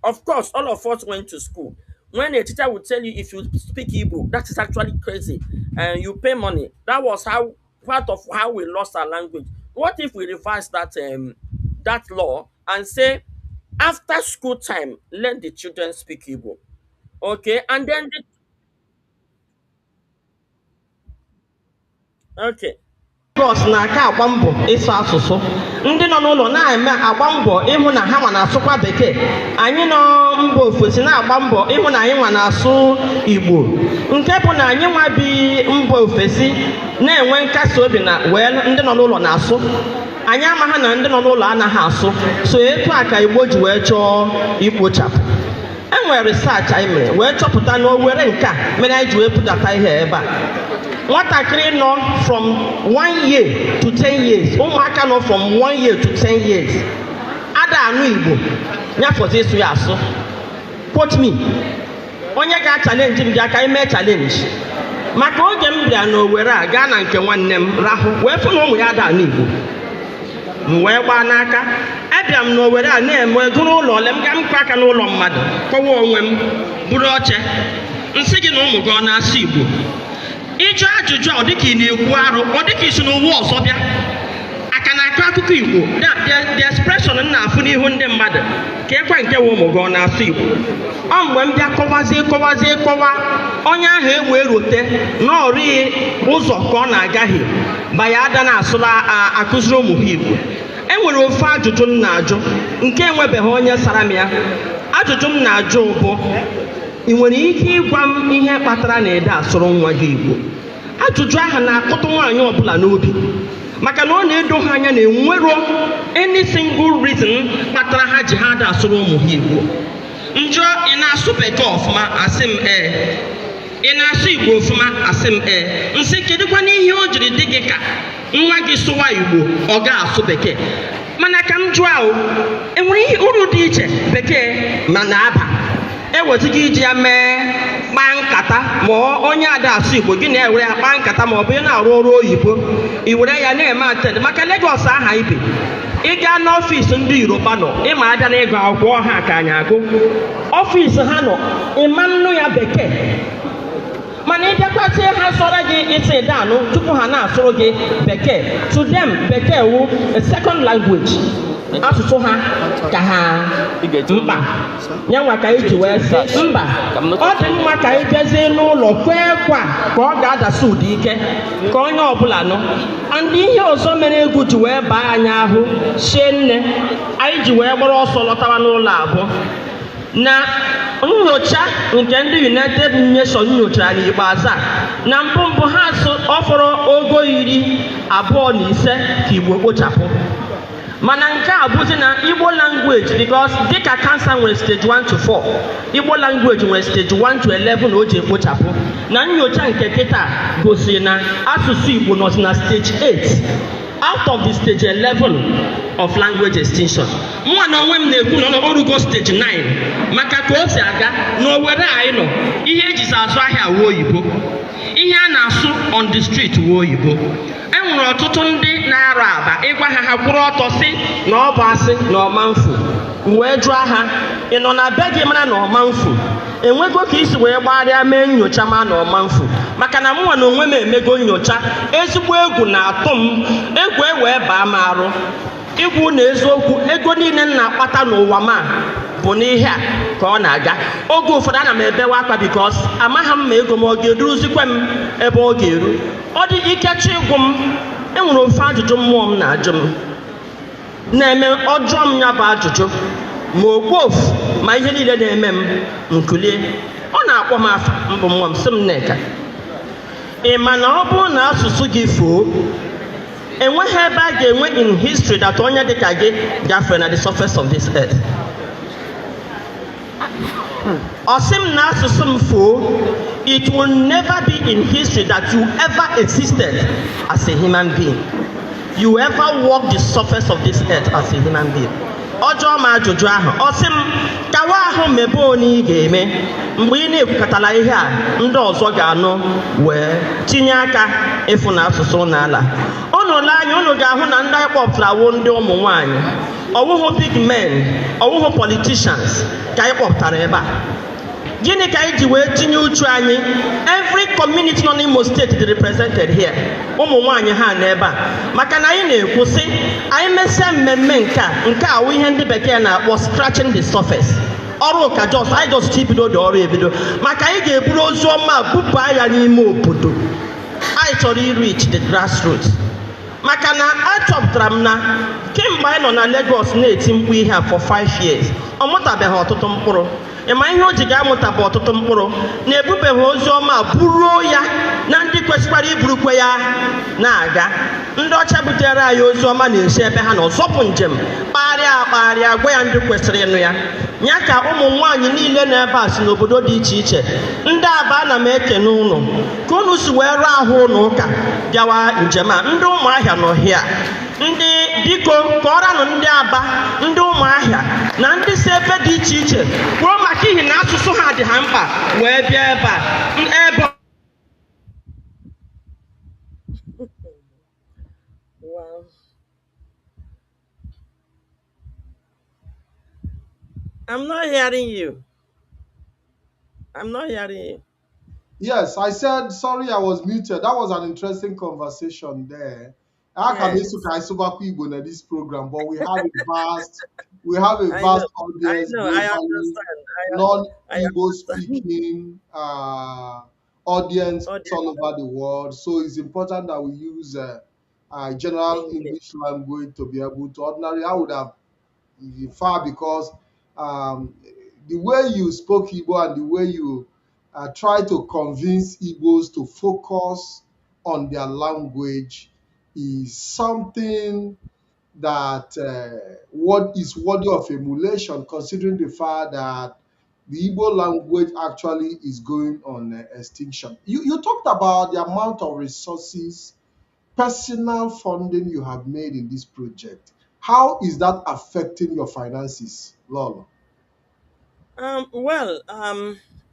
Of course, all of us went to school. When a teacher would tell you if you speak Igbo, that is actually crazy, and you pay money. That was how part of how we lost our language. What if we reverse that law and say after school time, let the children speak Igbo, okay, and then okay. Bọs na-aka agba mbọ ịsụ asụsụ, ndị nọ n'ụlọ na-eme agba mbọ ịhụ na ha nwa na-asụkwa bekee, anyị nọ mba ofesi na-agba mbọ ịhụ na anyị nwa na-asụ Igbo, nke bụ na anyị nwa bi mba ofesi na-enwe nkasi obi na wee ndị nọ n'ụlọ na-asụ, anyị amaghị na ndị nọ n'ụlọ anaghị asụ. So etu a ka Igbo ji wee chọọ ikpochapụ. Enwere research anyị mere wee chọpụta na Owerri nke a mere anyị ji wee pụtata ihe ebe a. Nwatakịrị nọ from 1 year to 10 years, ụmụaka nọ from 1 year to 10 years, ada anụ Igbo nyafọzi ịsụ ya asụ. Quote me, onye ga-challenge m bịa ka anyị mee challenge. Maka oge m bịa n'Owerri a gaa na nke nwanne m rahụ wee fụ na ụmụ ya ada anụ Igbo, m wee gbaa n'aka. Abịa m n'Owerri a na-eme duru ụlọ ole m ga mkpa aka n'ụlọ mmadụ kọwa onwe m buru oche nsị gị na ụmụ gị ọ na-asụ Igbo. Ịjụ ajụjụ ọ dịka ị na-ekwu arụ, ọ dịka isi n'ụwa ọzọ bịa aka na-akọ akụkọ Igbo. The expression m na-afụ n'ihu ndị mmadụ ka ekwe nke nwe ụmụ gị ọ na-asụ Igbo. Ọ mgbe m bịa kọwa onye ahụ ewe erote n'ọrịghị ụzọ ka ọ na-agaghị ma ya ada na-asụla akụziri ụmụ ha Igbo. Enwere ofe ajụjụ m na-ajụ nke enwebeghị onye sara m ya. Ajụjụ m na-ajụ bụ, ị nwere ike ịgwa m ihe kpatara na ede asụrụ nwa gị Igbo? Ajụjụ ahụ na-akụtụ nwaanyị ọbụla n'obi. maka na ọ na-edo ha anya na enwero any single reason kpatara ha ji ha da asụrụ ụmụ ha Igbo. Njọ ị na-asụ Bekee ọfụma asị m ị na-asụ Igbo ọfụma asị m nsị kedụkwa n'ihe o jiri dị gị ka nwa gị sụwa Igbo ọ ga-asụ Bekee. Mana ka m jụọ ahụ enwere ihe uru dị iche Bekee ma na-aba ewezụga iji ya mee kpaa nkata ma onye ada asụ Igbo gị na-ewere ya kpaa nkata ma ọ bụ ị na-arụ ọrụ oyibo i were ya na-eme atend maka Lagos aha ibe ị gaa n'ọfịs ndị Yoruba nọ ịma abịa na ịgụ akwụkwọ ha ka anyị agụ ọfịs ha nọ ịma nnụ ya Bekee mana ịbịakwasị ha sọrọ gị isi danụ tupu ha na-asụrụ gị Bekee. To them Bekee wụ a second language. Asụsụ ha ka ha mkpa nyanwa ka iji wee sị mba ọ dị mma ka anyị jezie n'ụlọ kwee kwa ka ọ ga-adasi ụdị ike ka onye ọbụla nọ. Ndị ihe ọzọ mere egwu ji wee baa anyị ahụ shie nne anyị ji wee gbara ọsọ lọtawa n'ụlọ abụọ na nyocha nke ndị United Nations nyochara n'ikpeazụ a na mbụ ha ọ fọrọ ogo 25 ka Igbo kpochapụ. Mana nke a bụzi na Igbo language because dịka cancer nwere stage 1 to 4 Igbo language nwere stage 1 to 11 o ji ekpochapụ. Na nyocha nke kịta gosiri na asụsụ Igbo nọzi na stage 8 out of the stage 11 of language extinction. Mwa na onwe m na-ekwu na orugo stage 9 maka ka o si aga n'Owere anyị nọ ihe ejizi azụ ahịa wuo oyibo, ihe a na-asụ on the street wuo oyibo. Enwere ọtụtụ ndị na-arụ aba ịgwa ha kwụrụ ọtọ si na ọ bụ asị na ọmanfu wee jụọ ha ị nọ na be gị mara na ọmanfu enwego ka isi wee gbagharịa mee nyocha ma na ọmanfu maka na mụnwa na onwe m emego nyocha ezigbo egwu na-atụ m egwu ewee baa m arụ igwu na eziokwu ego niile m na-akpata n'ụwa ma bụ n'ihe a ka ọ na-aga. Oge ụfọdụ ana m ebewa akwa bikos amaghị m ma ego m ọ ga-eduruzikwe m ebe ọ ga-eru. Ọ dị ikechi ịgwụ m enwere ofe ajụjụ mmụọ m na-ajụ m na-eme ọjọọ m ya bụ ajụjụ ma okpofu ma ihe niile na-eme m nkulie ọ na-akpọ m afa mbụ mmụọ m sị m Nneka ị ma na ọ bụrụ na asụsụ gị foo enweghị ebe a ga-enwe in history that onye dịka gị gafere na the surface of this earth. Ọ sị m na asụsụ m foo it will never be in history that you ever existed as a human being. You ever walk the surface of this earth as a human being. Ọjọọ ma ajụjụ ahụ ọ sị m kawa ahụ mebe onye ị ga-eme mgbe ị na-ekwukọtala ihe a ndị ọzọ ga-anụ wee tinye aka ịfụ na asụsụ n'ala. Unu lee anya unu ga-ahụ na ndị anyị kpọpụtara wo ndị ụmụ nwaanyị ọwụhụ big men ọwụhụ politicians ka anyị kpọpụtara ebe a. Gịnị ka anyị ji wee tinye uchu anyị? Every community nọ n'Imo State dị represented here. Ụmụ nwaanyị ha n'ebe a maka na anyị na-ekwu sị anyị mesịa mmemme nke a wụ ihe ndị Bekee na-akpọ scratching the surface. Ọrụ ka anyị just ibido dị ọrụ ebido maka anyị ga-eburu ozu ọma bupụ ya n'ime obodo. Anyị chọrọ reach the grassroots maka na achọpụtara m na kemgbe anyị nọ na Lagos na-eti mkpu ihe a for 5 years ọ mụtabeghị ọtụtụ mkpụrụ. Ịma ihe o ji ga-amụta bụ ọtụtụ mkpụrụ na-ebubeghị ozi ọma buruo ya na ndị kwesịkwara iburukwe ya na-aga. Ndị ọcha butere anyị ozi ọma na-esi ebe ha nọ zọpụ njem kpagharịa gwa ya ndị kwesịrị ịnụ ya. Ya ka ụmụ nwaanyị niile na-ebe a si n'obodo dị iche iche ndị Aba ana m ekene ụnụ ka unu si wee rụọ ahụ ụnụ ụka bịawa njem a. Ndị Ụmụahịa nọ hịa ndị biko kọọranụ ndị Aba ndị Ụmụahịa na ndị si ebe dị iche iche kwuo maka ihi na asụsụ ha dị ha mkpa wee bịa ebe a. Wow. I'm not hearing you. I'm not hearing you. Yes, I said sorry I was muted. That was an interesting conversation there. I can Yes. Igbo in this program, but we have a I vast know. I audience know. I globally, understand. I non-Igbo understand. speaking audience Audience. all over the world. So it's important that we use general English. English language to be able to. Ordinarily, I would have far because the way you spoke Igbo and the way you try to convince Igbos to focus on their language is something that what is worthy of emulation, considering the fact that the Igbo language actually is going on extinction. You talked about the amount of resources, personal funding you have made in this project. How is that affecting your finances, Lolo? Well,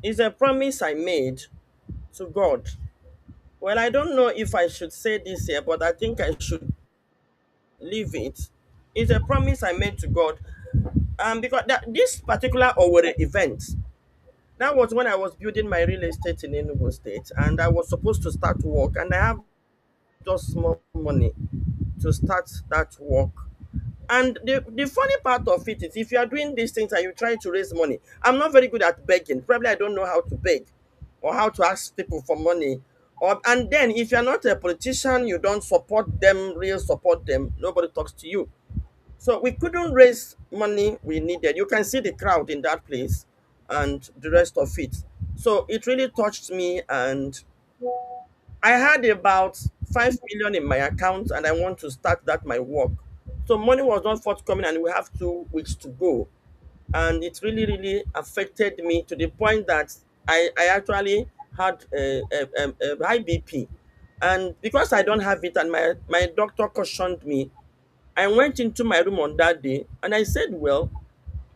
it's a promise I made to God. Well, I don't know if I should say this here, but I think I should leave it. It's a promise I made to God. Because this particular Owerri event, that was when I was building my real estate in Enugu State, and I was supposed to start work, and I have just small money to start that work. And the funny part of it is, if you are doing these things and you try to raise money, I'm not very good at begging. Probably I don't know how to beg or how to ask people for money. And then if you're not a politician, you don't support them, real support them, nobody talks to you. So we couldn't raise money we needed. You can see the crowd in that place and the rest of it. So it really touched me, and I had about 5 million in my account, and I want to start that my work. So money was not forthcoming, and we have 2 weeks to go. And it really, really affected me to the point that I actually had a high BP. And because I don't have it, and my doctor cautioned me, I went into my room on that day and I said, well,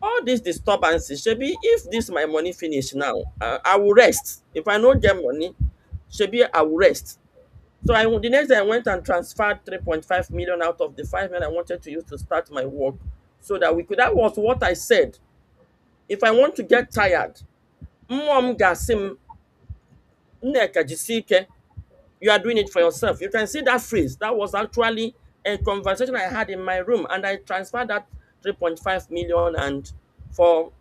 all these disturbances, Shebi, if this my money finish now, I will rest. If I don't get money, Shebi, I will rest. So the next day I went and transferred 3.5 million out of the 5 million I wanted to use to start my work, so that we could. That was what I said. If I want to get tired, Mom Gasim Nneka Jisike, you are doing it for yourself. You can see that phrase. That was actually a conversation I had in my room, and I transferred that 3.5 million and for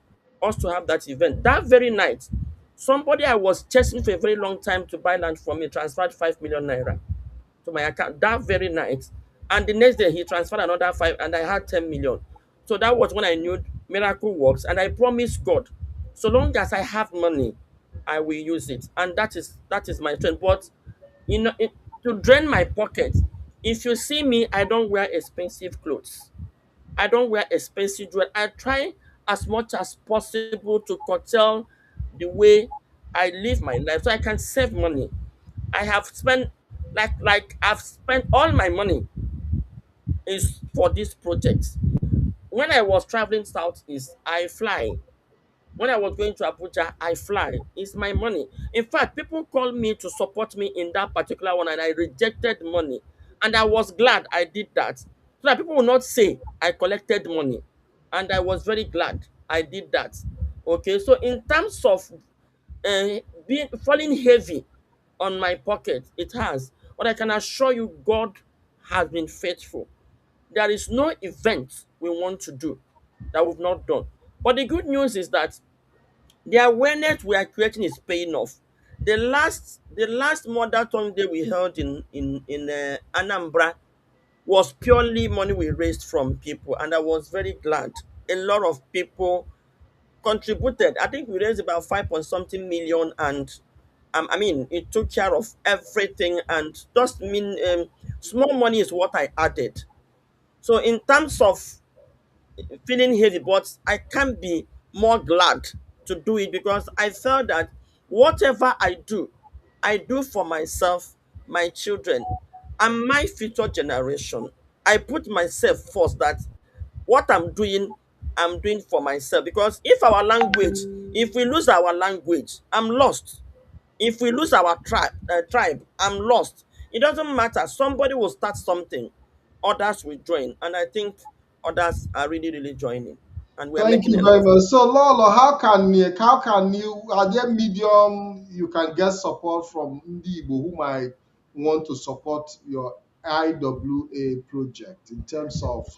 us to have that event. That very night, somebody I was chasing for a very long time to buy land for me transferred 5 million naira to my account that very night. And the next day he transferred another five, and I had 10 million. So that was when I knew miracle works. And I promised God, so long as I have money, I will use it. And that is my trend. But to drain my pocket, if you see me, I don't wear expensive clothes. I don't wear expensive jewelry. I try as much as possible to curtail the way I live my life so I can save money. I have spent I've spent all my money is for this project. When I was traveling southeast, I fly. When I was going to Abuja, I fly. It's my money. In fact, people called me to support me in that particular one, and I rejected money. And I was glad I did that. So that people will not say I collected money. And I was very glad I did that. Okay, so in terms of being falling heavy on my pocket, it has. But I can assure you, God has been faithful. There is no event we want to do that we've not done. But the good news is that the awareness we are creating is paying off. The last Mother Tongue Day we held in Anambra was purely money we raised from people, and I was very glad. A lot of people contributed. I think we raised about 5 point something million, and I mean, it took care of everything. And just small money is what I added. So in terms of feeling heavy, but I can't be more glad to do it, because I felt that whatever I do for myself, my children, and my future generation. I put myself first, that what I'm doing for myself. Because if we lose our language, I'm lost. If we lose our tribe, I'm lost. It doesn't matter. Somebody will start something, others will join, and I think others are really, really joining, and we're Thank making you a lot very of. much. So, Lolo, how can you are there medium you can get support from Ndi Igbo who might want to support your IWA project in terms of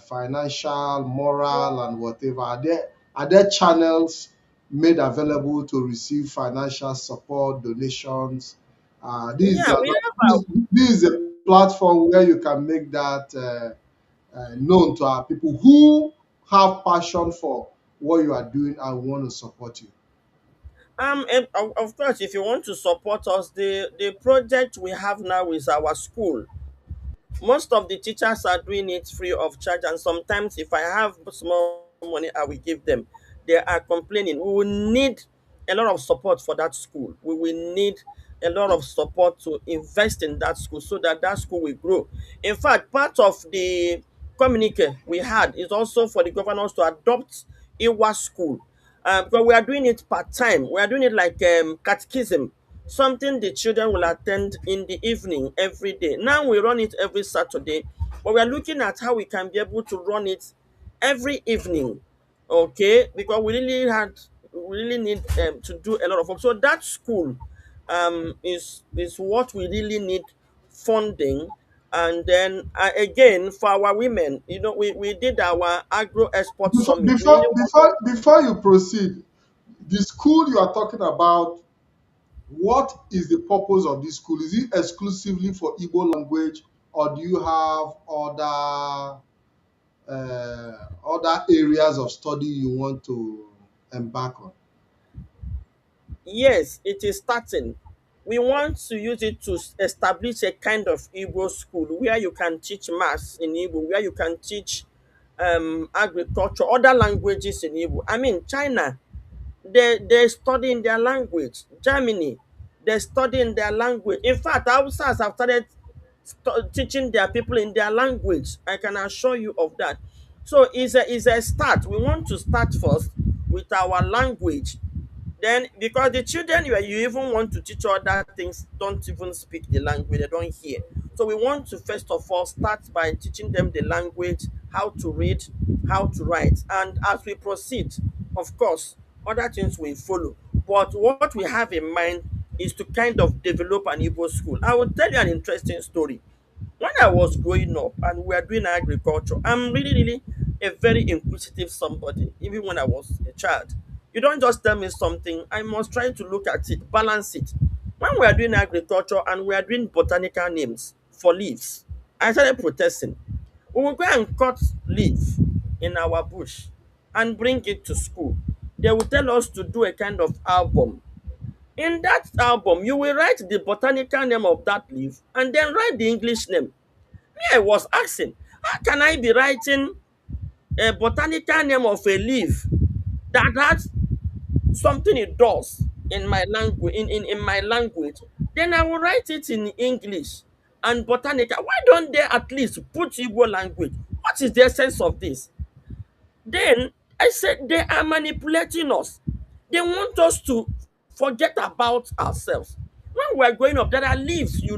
financial, moral, and whatever? Are there channels made available to receive financial support, donations? This is Yeah, a, we have this, our. this is a platform where you can make that known to our people who have passion for what you are doing and want to support you. And of course, if you want to support us, the project we have now is our school. Most of the teachers are doing it free of charge, and sometimes if I have small money I will give them. They are complaining. We will need a lot of support for that school. We will need a lot of support to invest in that school so that that school will grow. In fact, part of the communique we had is also for the governors to adopt Iwa school, because we are doing it part time. We are doing it like catechism, something the children will attend in the evening every day. Now we run it every Saturday, but we are looking at how we can be able to run it every evening. Okay, because we really need to do a lot of work. So that school is what we really need funding. And then again, for our women, we did our agro export summit. We really want. Before you proceed, the school you are talking about, what is the purpose of this school? Is it exclusively for Igbo language, or do you have other areas of study you want to embark on? Yes, it is starting. We want to use it to establish a kind of Igbo school where you can teach maths in Igbo, where you can teach agriculture, other languages in Igbo. I mean, China, they study in their language. Germany, they study in their language. In fact, Hausas have started teaching their people in their language. I can assure you of that. So it's a start. We want to start first with our language. Then, because the children you even want to teach other things don't even speak the language, they don't hear. So we want to first of all start by teaching them the language, how to read, how to write. And as we proceed, of course, other things will follow. But what we have in mind is to kind of develop an Igbo school. I will tell you an interesting story. When I was growing up and we were doing agriculture, I'm really, really a very inquisitive somebody, even when I was a child. You don't just tell me something, I must try to look at it, balance it. When we are doing agriculture and we are doing botanical names for leaves, I started protesting. We will go and cut leaf in our bush and bring it to school. They will tell us to do a kind of album. In that album, you will write the botanical name of that leaf and then write the English name. Me, I was asking, how can I be writing a botanical name of a leaf that has something it does in my language in my language? Then I will write it in English and botanical. Why don't they at least put Igbo language? What is the essence of this? Then I said they are manipulating us. They want us to forget about ourselves. When we are growing up, there are leaves you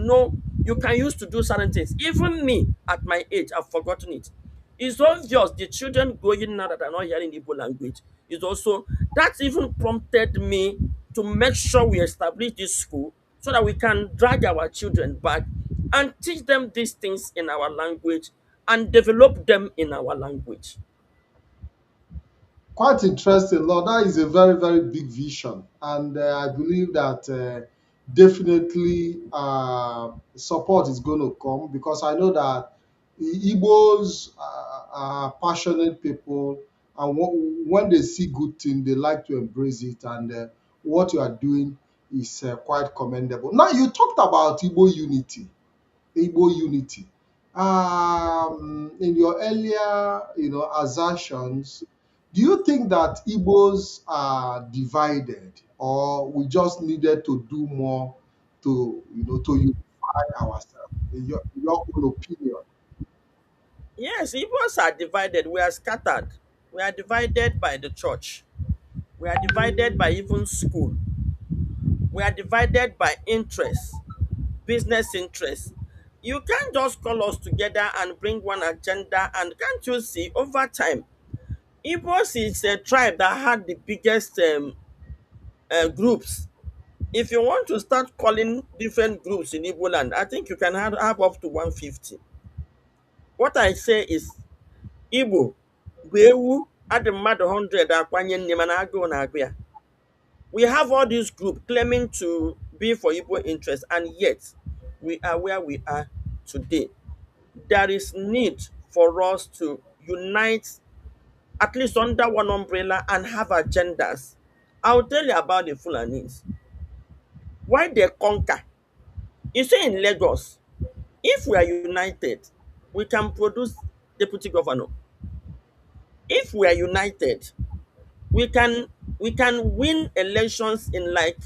can use to do certain things. Even me at my age, I've forgotten it. It's obvious the children growing now that are not hearing Igbo language is also that even prompted me to make sure we establish this school so that we can drag our children back and teach them these things in our language and develop them in our language. Quite interesting, Lord. That is a very, very big vision. And I believe that definitely support is going to come, because I know that Igbos are passionate people. And when they see good thing, they like to embrace it. And what you are doing is quite commendable. Now, you talked about Igbo unity. In your earlier, assertions, do you think that Igbos are divided, or we just needed to do more to unify ourselves? In your own opinion. Yes, Igbos are divided. We are scattered. We are divided by the church. We are divided by even school. We are divided by interests, business interests. You can't just call us together and bring one agenda. And can't you see, over time, Igbos is a tribe that had the biggest groups. If you want to start calling different groups in Igbo land, I think you can have up to 150. What I say is Igbo bụ ewu adị mmadụ 100 akwanye nne mana agụụ na-agụ ya. We have all these groups claiming to be for Igbo interest, and yet we are where we are today. There is need for us to unite at least under one umbrella and have agendas. I'll tell you about the Fulanis. Why they conquer. You see in Lagos, if we are united, we can produce deputy governor. If we are united, we can we can win elections in like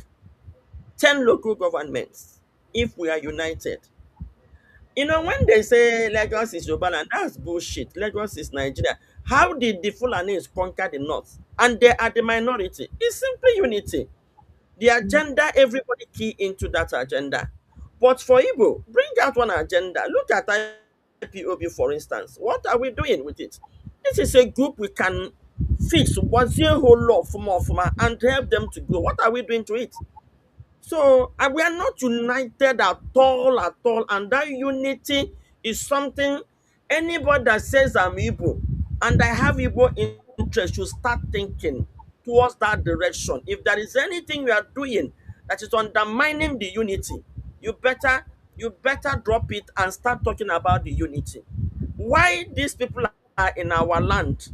10 local governments if we are united. You know, when they say Lagos is Yorubaland, that's bullshit. Lagos is Nigeria. How did the Fulanis conquer the North? And they are the minority. It's simply unity. The agenda, everybody key into that agenda. But for Igbo, bring out one agenda. Look at IPOB, for instance. What are we doing with it? This is a group we can fix, what's a whole lot from and help them to grow. What are we doing to it? So we are not united at all, and that unity is something anybody that says I'm Igbo and I have Igbo interest should start thinking towards that direction. If there is anything you are doing that is undermining the unity, you better drop it and start talking about the unity. Why these people are in our land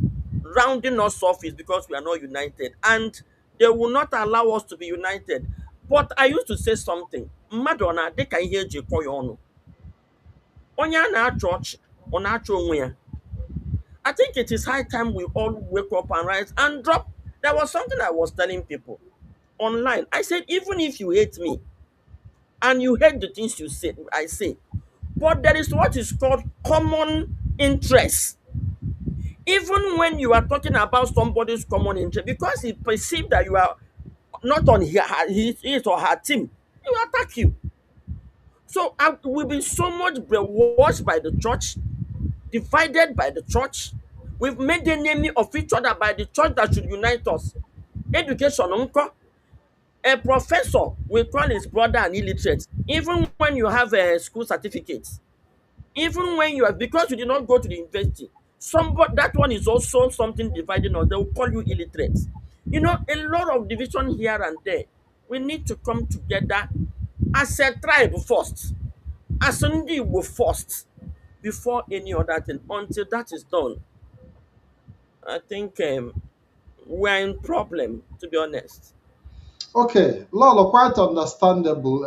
rounding us off is because we are not united, and they will not allow us to be united. But I used to say something. Mmadụ ọ na-adị ka ihe eji kọ ya ọnụ. Onye a na-achọ ọchị, ọ na-achọ onwe ya. I think it is high time we all wake up and rise and drop. There was something I was telling people online. I said, even if you hate me and you hate the things I say, but there is what is called common interest. Even when you are talking about somebody's common interest, because he perceives that you are not on his or her team, he will attack you. So we've been so much brainwashed by the church, divided by the church. We've made the enemy of each other by the church that should unite us. Education, unko. A professor will call his brother an illiterate, even when you have a school certificate. Even when you are, because you did not go to the university, somebody that one is also something dividing us. They will call you illiterate. You know, a lot of division here and there. We need to come together as a tribe first, as a Igbo first, before any other thing. Until that is done, I think we're in problem, to be honest. Okay, Lolo, quite understandable.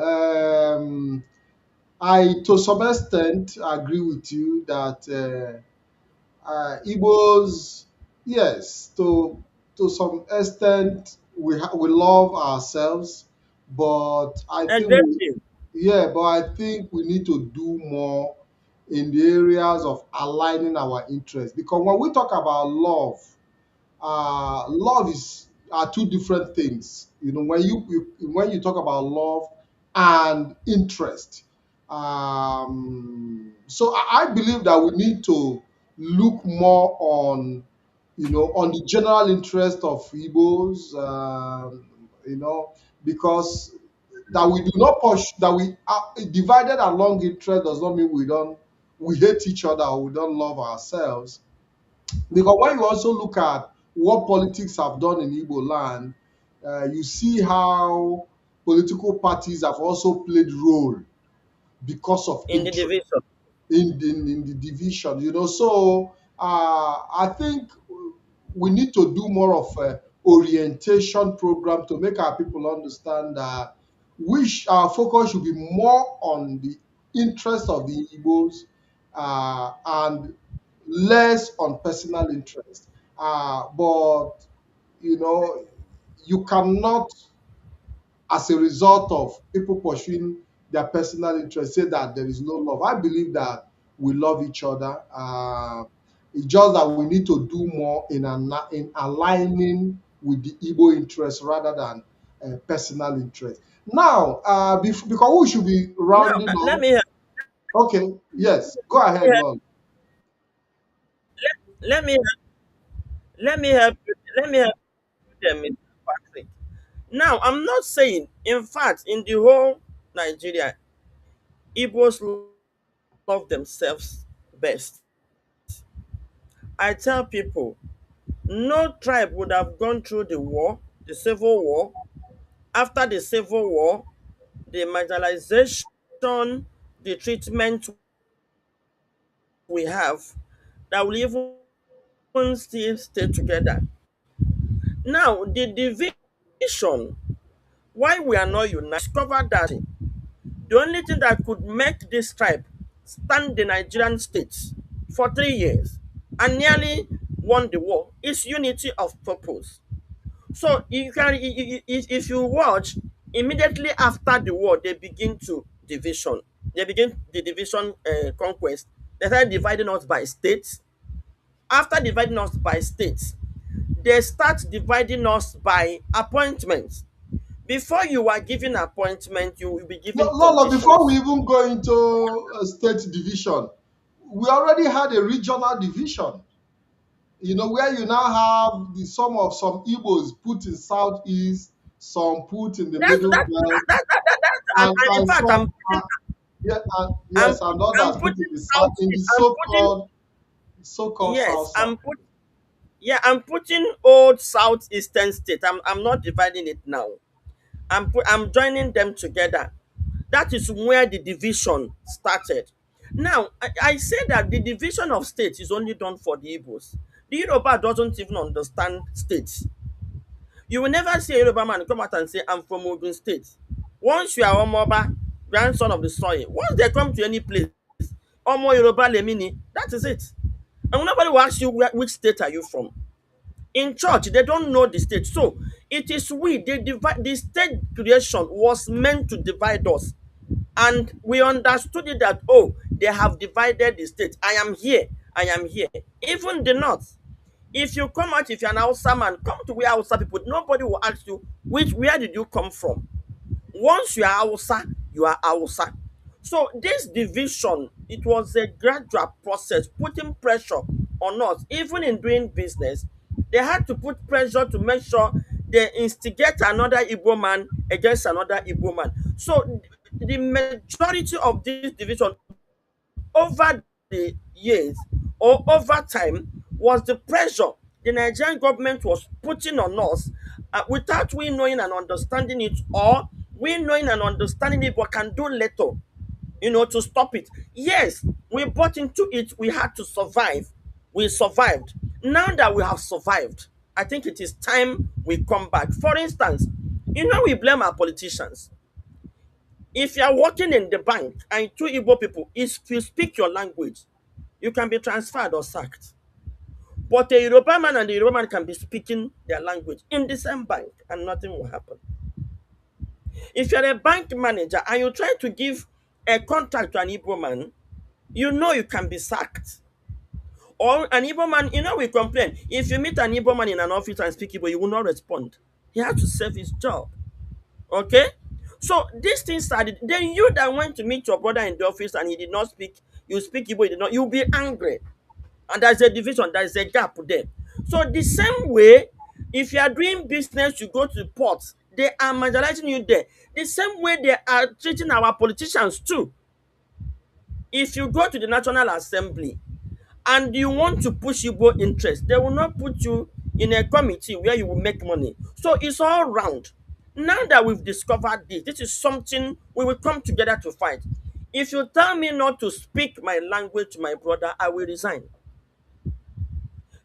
I, to some extent, agree with you that Igbos, yes, to some extent, we love ourselves, but I think we, Exactly. yeah, but I think we need to do more in the areas of aligning our interests. Because when we talk about love, love is are two different things. You know, when you talk about love and interest, so I believe that we need to look more on, on the general interest of Igbos, because that we do not push that we are divided along interest does not mean we hate each other or we don't love ourselves, because when you also look at what politics have done in Igbo land, you see how political parties have also played role because of In the interest division. in the division. So I think we need to do more of a orientation program to make our people understand that our focus should be more on the interest of the Igbos, and less on personal interest. But you know, you cannot, as a result of people pursuing their personal interest, say that there is no love. I believe that we love each other. It's just that we need to do more in aligning with the Igbo interest rather than personal interest. Now, because we should be Now, rounding let up. me help, Okay, yes, go ahead, Lord. let me let me help you. Let me help you, Mr. Patrick. Now, I'm not saying, in fact, in the whole Nigeria, Igbos love themselves best. I tell people, no tribe would have gone through the war, the civil war. After the civil war, the marginalization, the treatment we have, that will even still stay together. Now, the division division. Why we are not united? Discovered that the only thing that could make this tribe stand the Nigerian state for 3 years and nearly won the war is unity of purpose. So you can, if you watch, immediately after the war, they begin to division. They begin the division conquest. They started dividing us by states. After dividing us by states, they start dividing us by appointments. Before you are given appointment, you will be given Lolo, before we conditions. even go into a state division, we already had a regional division. Where you now have the sum of some Igbos put in southeast, some put in the That's middle that, belt, and in and fact, some yeah, I'm yes, and I'm others put putting in the southeast. I'm putting so-called yes. south south. I'm putting old southeastern state. I'm not dividing it now. I'm joining them together. That is where the division started. Now I say that the division of states is only done for the Igbos. The Yoruba doesn't even understand states. You will never see a Yoruba man come out and say, I'm from Ogun State. Once you are Omoba, grandson of the soil, once they come to any place, Omo Yoruba Lemini, that is it. And nobody will ask you which state are you from. In church, they don't know the state. So it is they divide the state creation was meant to divide us. And we understood it that, oh, they have divided the state. I am here. I am here. Even the north. If you come out, if you're an Hausa man, come to where Hausa people, nobody will ask you, where did you come from? Once you are Hausa, you are Hausa. So this division, it was a gradual process, putting pressure on us. Even in doing business, they had to put pressure to make sure they instigate another Igbo man against another Igbo man. So the majority of this division over the years or over time was the pressure the Nigerian government was putting on us without we knowing and understanding it, or we knowing and understanding it but can do little, to stop it. Yes, we bought into it, we had to survive. We survived. Now that we have survived, I think it is time we come back. For instance, we blame our politicians. If you are working in the bank and two Igbo people, if you speak your language, you can be transferred or sacked. But a Yoruba man and a Yoruba man can be speaking their language in the same bank and nothing will happen. If you're a bank manager and you try to give a contract to an Igbo man, you can be sacked. Or an Igbo man, we complain. If you meet an Igbo man in an office and speak Igbo, you will not respond. He has to save his job. Okay? So these things started. Then you that went to meet your brother in the office and he did not speak, you speak Igbo, he did not, you'll be angry. And there's a division, there's a gap there. So the same way, if you are doing business, you go to the port, they are marginalizing you there. The same way they are treating our politicians too. If you go to the National Assembly and you want to push Igbo interest, they will not put you in a committee where you will make money. So it's all round. Now that we've discovered this is something we will come together to fight. If you tell me not to speak my language to my brother, I will resign.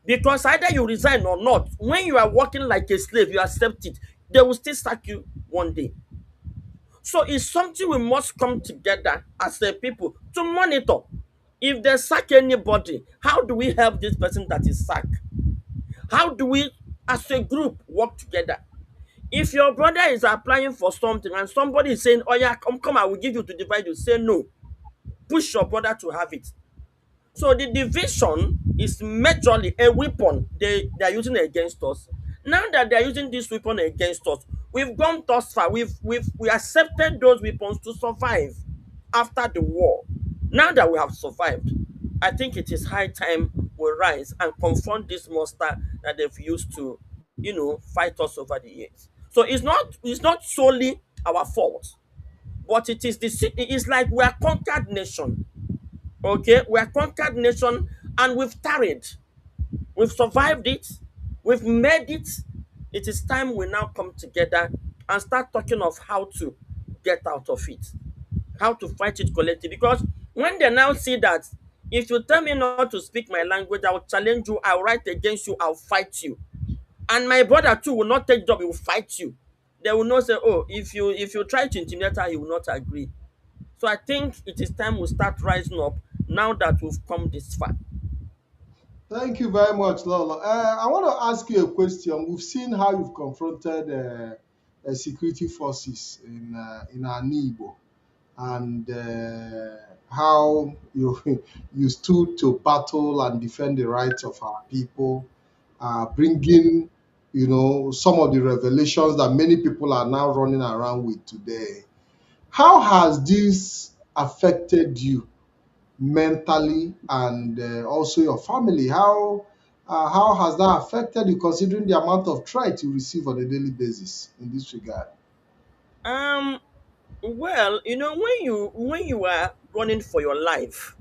Because either you resign or not, when you are working like a slave, you accept it. They will still sack you one day. So it's something we must come together as a people to monitor. If they sack anybody, how do we help this person that is sacked? How do we, as a group, work together? If your brother is applying for something and somebody is saying, oh yeah, come, I will give you to divide, you say no. Push your brother to have it. So the division is majorly a weapon they are using against us. Now that they are using this weapon against us, we've gone thus far. We accepted those weapons to survive after the war. Now that we have survived, I think it is high time we rise and confront this monster that they've used to, fight us over the years. So it's not solely our fault, but it is like we are conquered nation. Okay, we are conquered nation and we've tarried. We've survived it. We've made it. It is time we now come together and start talking of how to get out of it, how to fight it collectively. Because when they now see that if you tell me not to speak my language, I will challenge you, I'll write against you, I'll fight you. And my brother too will not take job, he will fight you. They will not say, oh, if you try to intimidate her, he will not agree. So I think it is time we start rising up now that we've come this far. Thank you very much, Lolo. I want to ask you a question. We've seen how you've confronted security forces in Anibo, and how you you stood to battle and defend the rights of our people, bringing some of the revelations that many people are now running around with today. How has this affected you mentally and also your family? How has that affected you, considering the amount of threat you receive on a daily basis in this regard? Um, well, when you are running for your life,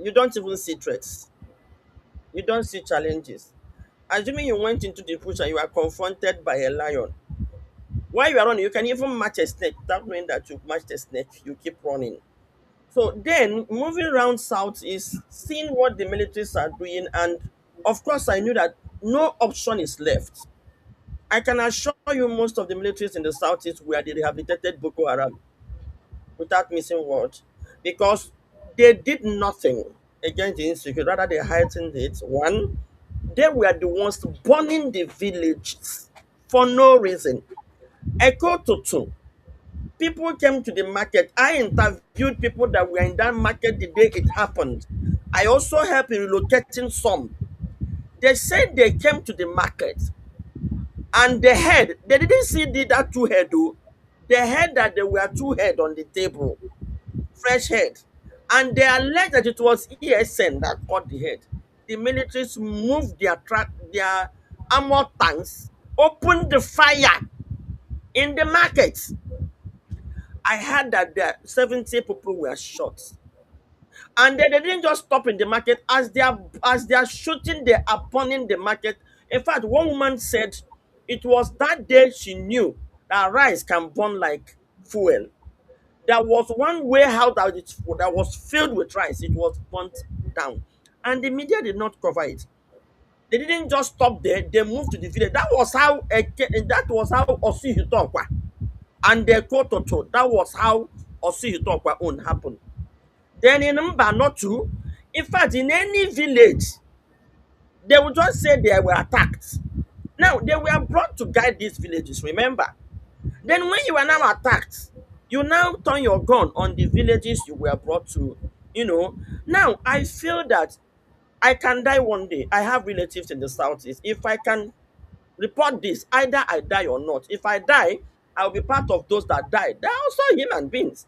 you don't even see threats. You don't see challenges. Assuming you went into the bush and you are confronted by a lion, while you are running, you can even match a snake without knowing that you've matched a snake. You keep running. So then, moving around south is seeing what the militaries are doing, and of course, I knew that no option is left. I can assure you, most of the militaries in the southeast were the rehabilitated Boko Haram, without missing word, because they did nothing against the insecurity. Rather, they heightened it. One, they were the ones burning the villages for no reason. Echo to two. People came to the market. I interviewed people that were in that market the day it happened. I also helped in relocating some. They said they came to the market and they didn't see that two head though. They heard that there were two head on the table, fresh head. And they alleged that it was ESN that caught the head. The militaries moved their armor tanks, opened the fire in the market. I heard that there 70 people were shot. And then they didn't just stop in the market. As they are shooting, they are burning the market. In fact, one woman said it was that day she knew that rice can burn like fuel. There was one warehouse that was filled with rice. It was burnt down. And the media did not cover it. They didn't just stop there, they moved to the village. That was how Osi Hitokwa and the Kototo. That was how Osi Hitokwa own happened. Then in Mbanotu, in fact, in any village, they would just say they were attacked. Now, they were brought to guide these villages, remember? Then, when you are now attacked, you now turn your gun on the villages you were brought to, you know. Now, I feel that I can die one day. I have relatives in the southeast. If I can report this, either I die or not. If I die, I'll be part of those that died. They're also human beings.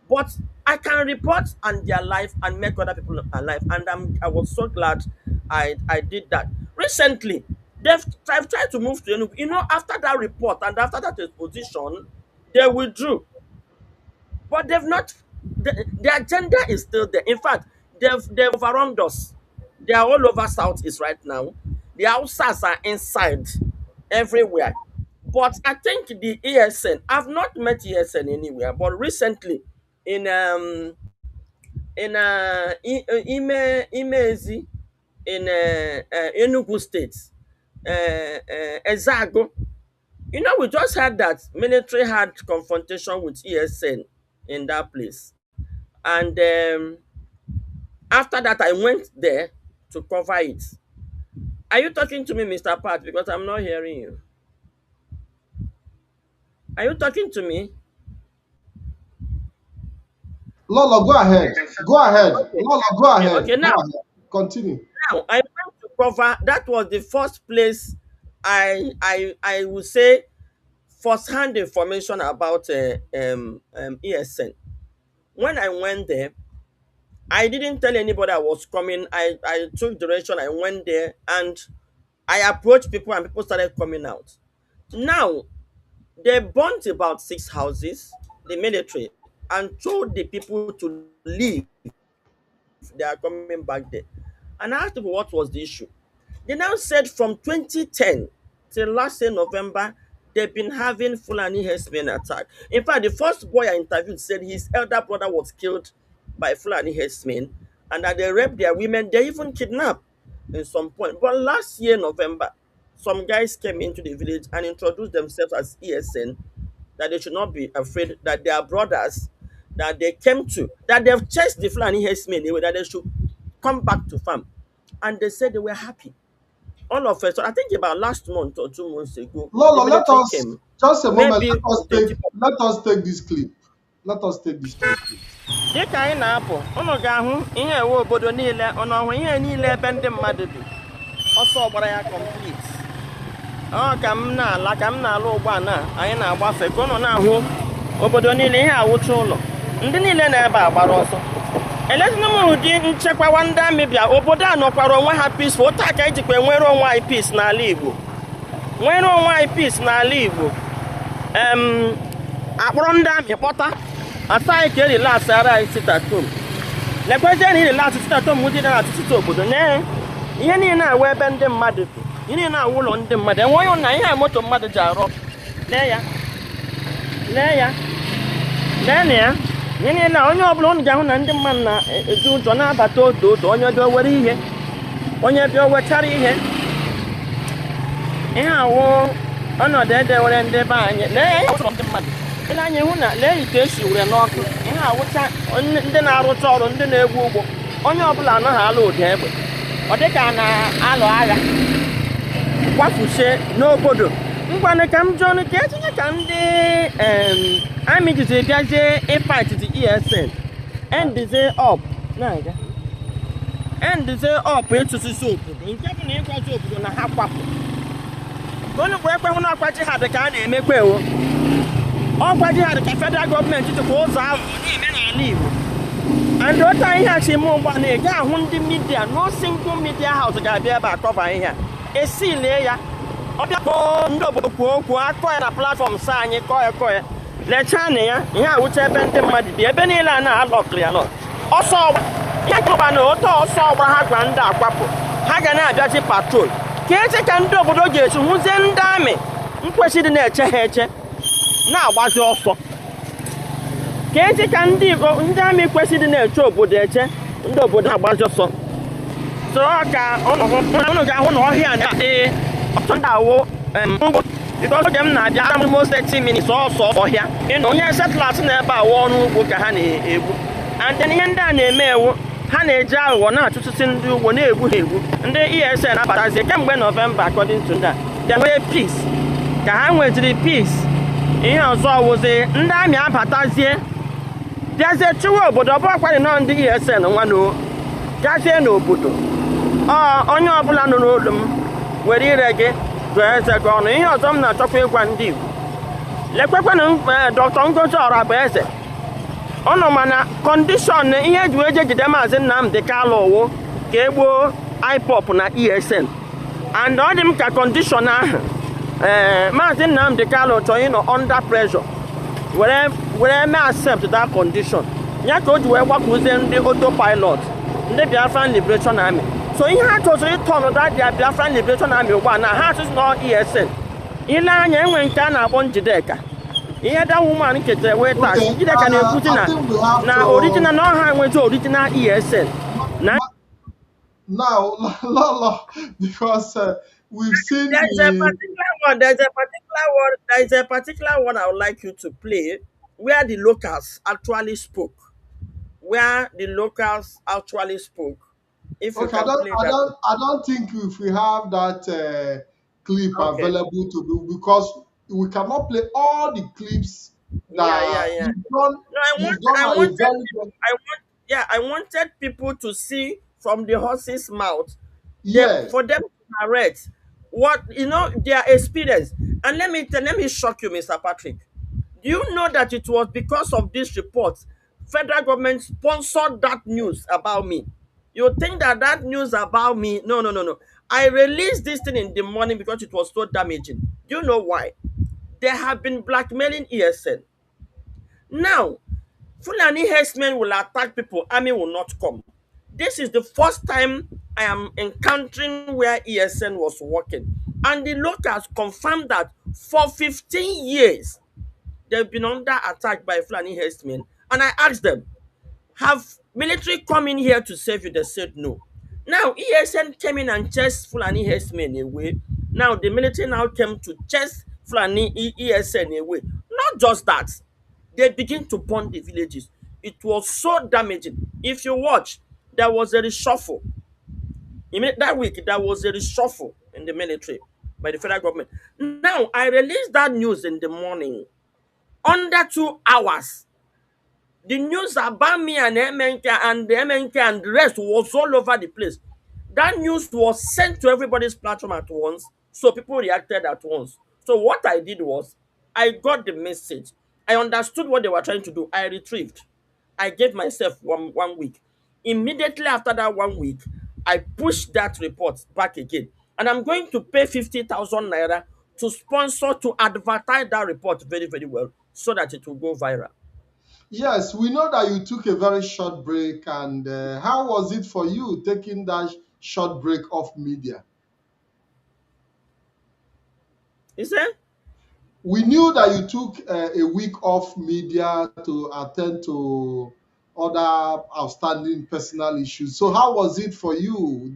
But I can report on their life and make other people alive. And I was so glad I did that. Recently, they've tried to move to Enugu. After that report and after that exposition, they withdrew. But they've not, the agenda is still there. In fact, they've overrun us. They are all over Southeast right now. The outsiders are inside everywhere. But I think the ESN, I've not met ESN anywhere, but recently in Imezi in Enugu State, Ezago. We just heard that military had confrontation with ESN in that place. And after that, I went there to cover it. Are you talking to me, Mr. Pat? Because I'm not hearing you. Are you talking to me? Lolo, go ahead. Go ahead. Okay. Lolo, go Okay. ahead. Okay. Go Now, ahead. Continue. I went to cover. That was the first place I would say first-hand information about ESN. When I went there, I didn't tell anybody I was coming. I took direction. I went there and I approached people and people started coming out. Now, they burnt about 6 houses, the military, and told the people to leave. They are coming back there. And I asked people what was the issue. They now said from 2010 till last year November, they've been having Fulani herdsmen attack. In fact, the first boy I interviewed said his elder brother was killed by Fulani herdsmen and that they raped their women. They even kidnapped in some point. But last year November, some guys came into the village and introduced themselves as ESN, that they should not be afraid, that they are brothers, that they came to, that they've chased the Fulani herdsmen away, that they should come back to farm. And they said they were happy. All of us, so I think about last month or 2 months ago, the Lolo, let military us came. just a moment. Maybe the tip of Let us take this clip. Let us take this clip, please. dịka anyị na-apụ, unu ga-ahụ ihe ewe obodo niile, ọnụ ọhụ ihe niile ebe ndị mmadụ bi. Ọsọ gbara ya complete. Ọ ka m na-ala ka m na-alụ ụgbọala anyị na-agbafe ka unu na-ahụ obodo niile ihe awụcha ụlọ. Ndị niile na-ebe a gbara ọsọ. Elezighị m ụdị nchekwawa ndị amị bịa, obodo a nọkwara onwe ha peaceful. Otu aka ejikwa nwere onwe anyị peace n'ala Igbo. Nwere onwe anyị peace n'ala Igbo. Akpọrọ ndị amị kpọta asa anyị ka relax ara anyị sit at home. Lekwezie na relax sit at home dị na atụtụ obodo na ihe niile awụ ebe ndị mmadụ bi. Ihe niile awụ ụlọ ndị mmadụ. Enweghị na ihe moto mmadụ ji arụ. Lee ya. Lee ya. Lee na ya. Ihe niile onye ọbụla unu ga-ahụ na ndị mmadụ na-eji ụjọ na-abata otu onye bịa were ihe. Onye bịa wechara ihe. Ihe awụ ọnọdụ edewere ndị be anyị. Lee ya ihe ụlọ ndị mmadụ. Ile anyị hụ na lee ite esi were n'ọkụ. Ihe awụcha ndị na-arụcha ọrụ, ndị na-egbu ugbo. Onye ọbụla anaghị alụ ụda egbe. Ọ dị ka na-alụ agha. Gbafusie n'obodo. Ngwanụ ka m jụọ ọnụ ka etinye ka ndị amị jizi bịazie ịfight the ESN. Endize up na-aga. Endize up ịtụsịsị obodo. Nke bụ na ịgwazi obodo na ha kwapụ. Onye bụ ekwe hụ na ọkwa jihad ka a na-emekwa ewo. Ọkwa jihad ka federal gọọmenti tụkwa ụzọ ahụ na-eme n'ala Igbo. And otu ihe a si mụ ụgbọ na ị ga-ahụ ndị midia, no single media house ga-abịa ebe a kọva ihe a. Esilie ya. Ọ bịa kpọọ ndị obodo kwuo okwu, akọ ya na platform sa anyị kọọ ya. Lechaa na ya, ihe awụcha ebe ndị mmadụ bi, ebe niile a na-alọkụ ya nọ. Ọsọ ihe kụba na otu ọsọ ọgbara ha gwa ndị akwapụ. Ha ga na-abịazi patrol. Ka eche ka ndị obodo ga-esi hụzie ndị amị mkpechi dị na-eche ha eche na-agbazi ọsọ. Ka eche ka ndị amị kwesịrị na-eche obodo eche, ndị obodo agbazi ọsọ. So ka unu ga-ahụ na ọhịa na-adị ọtọ ndị awụ ngwụ. Because oge m na-abịa almost 30 minutes ọsọ ọhịa. Onye settlers na-ebe awụ ọnụ ugbo ka ha na-egbu. And then ihe ndị a na-eme ewu, ha na-eji aghụghọ na-achụtụsị ndị ugbo na-egbu ha egbu. Ndị ESN abatazie kemgbe November according to that. They nwere peace. Ka ha nweziri peace. Ihe ọzọ wụzi ndị amị abatazie bịazie chụwa obodo. Ọ bụrụkwa nọ ndị ESN nwanụ gazie n'obodo. Onye ọbụla nọ n'olu m were ire gị dụọ eze gị ọnụ. Ihe ọzọ m na-achọkwa ịgwa ndị Igbo, lekwekwanụ Dr. Ngozi Orabueze. Ọ nọ mana kọndishọn ihe eji wee jide Maazị Nnamdi Kanu owo ka egbuo IPOB na ESN. And ọ dị m ka kọndishọn ahụ Maazị Nnamdi Kanu chọrọ ịnọ under pressure were mee accept that condition. Ya ka o ji wee gbakwuzie ndị autopilot, ndị Biafran Liberation Army. So ihe ha chọziri ịtọ ọnọdụ dị Biafran Liberation Army ugbu a na ha asụsụ na ESN. Ile anya enwe nke a na-akpọ Njideka. Ihe da woman nketa wee taa Njideka na-ekwuzi na original na ọha nwezi original ESN. Now, Lolo, because we've seen There's a particular one I would like you to play where the locals actually spoke. If you okay, can play that. I don't think if we have that clip Okay. available to do, because we cannot play all the clips that Yeah. you've done. No, I You've done a wanted very people, I wanted people to see from the horse's mouth, yes. for them to narrate what their experience. And let me shock you, Mr. Patrick. Do you know that it was because of this report federal government sponsored that news about me? You think that news about me? No. I released this thing in the morning because it was so damaging. Do you know why? They have been blackmailing ESN. Now, Fulani herdsmen will attack people, army will not come. This is the first time I am encountering where ESN was working. And the locals confirmed that for 15 years, they've been under attack by Fulani herdsmen. And I asked them, have military come in here to save you? They said no. Now, ESN came in and chased Fulani herdsmen away. Now the military now came to chase Fulani ESN away. Not just that, they begin to burn the villages. It was so damaging. If you watch, there was a reshuffle. That week, there was a reshuffle in the military by the federal government. Now, I released that news in the morning. Under 2 hours, the news about me and the MNK and the rest was all over the place. That news was sent to everybody's platform at once, so people reacted at once. So what I did was, I got the message. I understood what they were trying to do. I retrieved. I gave myself one week. Immediately after that 1 week, I pushed that report back again. And I'm going to pay 50,000 naira to sponsor, to advertise that report very, very well so that it will go viral. Yes, we know that you took a very short break, and how was it for you taking that short break off media? You see? We knew that you took a week off media to attend to other outstanding personal issues. So, how was it for you?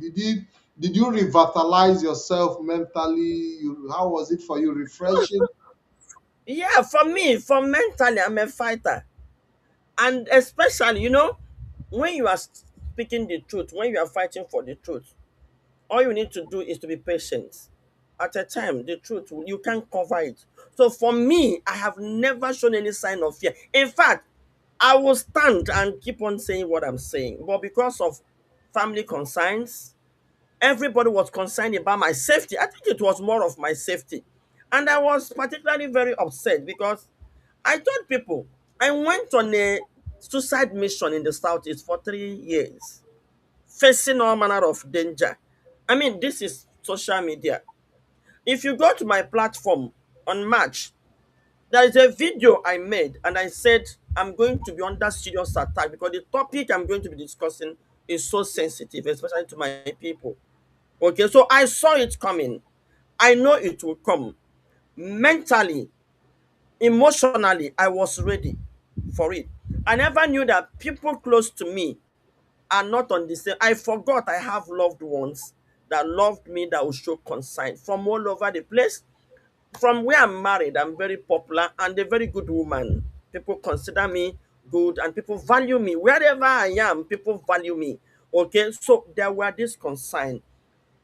Did you revitalize yourself mentally? How was it for you? Refreshing? Yeah, for me, for mentally, I'm a fighter. And especially, when you are speaking the truth, when you are fighting for the truth, all you need to do is to be patient. At a time, the truth, you can't cover it. So for me, I have never shown any sign of fear. In fact, I will stand and keep on saying what I'm saying. But because of family concerns, everybody was concerned about my safety. I think it was more of my safety. And I was particularly very upset because I told people I went on a suicide mission in the southeast for 3 years, facing all manner of danger. I mean, this is social media. If you go to my platform on March, there is a video I made and I said I'm going to be under serious attack because the topic I'm going to be discussing is so sensitive, especially to my people. Okay, so I saw it coming. I know it will come. Mentally, emotionally, I was ready for it. I never knew that people close to me are not on the same. I forgot I have loved ones that loved me, that will show concern from all over the place. From where I'm married, I'm very popular and a very good woman. People consider me good and people value me. Wherever I am, people value me. Okay, so there were this concern.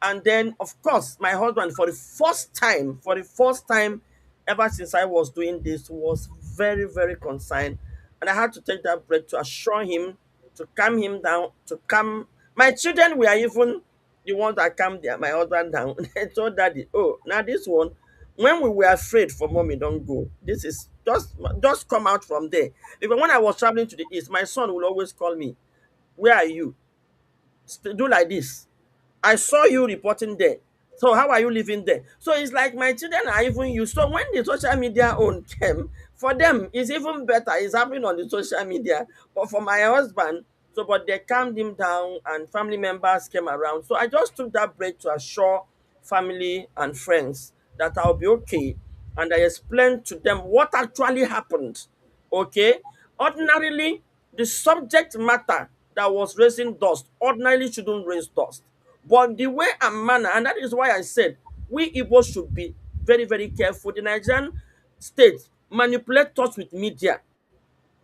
And then, of course, my husband, for the first time ever since I was doing this, was very, very concerned. And I had to take that break to assure him, to calm him down, to calm. My children were even the ones that calmed my husband down. They told daddy, oh, now this one, when we were afraid for mommy, don't go. This is just come out from there. Because when I was traveling to the east, my son will always call me, where are you? Do like this. I saw you reporting there. So how are you living there? So it's like my children are even used. So when the social media own came, for them it's even better. It's happening on the social media. But for my husband, so but they calmed him down and family members came around. So I just took that break to assure family and friends that I'll be okay. And I explained to them what actually happened. Okay? Ordinarily, the subject matter that was raising dust ordinarily shouldn't raise dust. But the way and manner, and that is why I said we Igbo should be very, very careful. The Nigerian state manipulate us with media.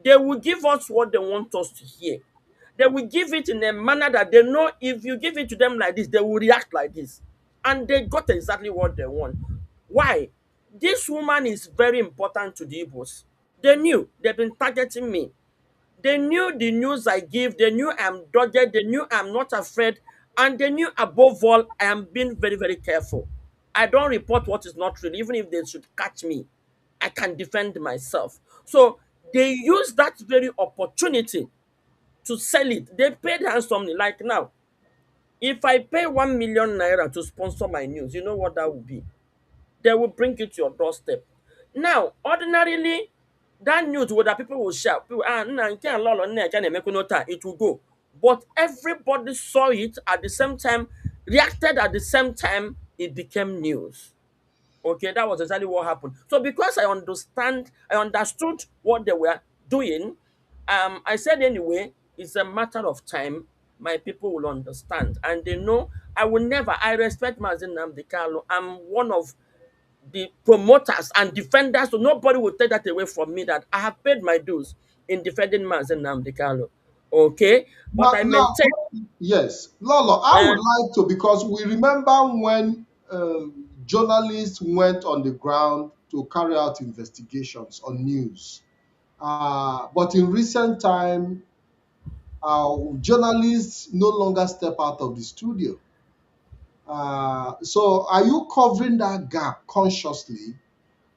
They will give us what they want us to hear. They will give it in a manner that they know if you give it to them like this, they will react like this. And they got exactly what they want. Why? This woman is very important to the Igbos. They knew they've been targeting me. They knew the news I give. They knew I'm dogged. They knew I'm not afraid. And they knew above all, I am being very, very careful. I don't report what is not real. Even if they should catch me, I can defend myself. So they use that very opportunity to sell it. They paid handsomely. Like now, if I pay 1 million naira to sponsor my news, you know what that would be? They will bring it to your doorstep. Now, ordinarily, that news where that people will share, people, nna nke a Lolo Nneka na-emekwa n'otu it will go. But everybody saw it at the same time, reacted at the same time, it became news. Okay, that was exactly what happened. So because I understood what they were doing, I said anyway, it's a matter of time. my people will understand. And they know I will never, I respect Mazin Namdekalo. I'm one of the promoters and defenders, so nobody will take that away from me that I have paid my dues in defending Mazin Namdekalo. Okay? But I Now, maintain. yes, Lolo, I uh, would like to, because we remember when journalists went on the ground to carry out investigations on news. But in recent time, journalists no longer step out of the studio. So, are you covering that gap consciously,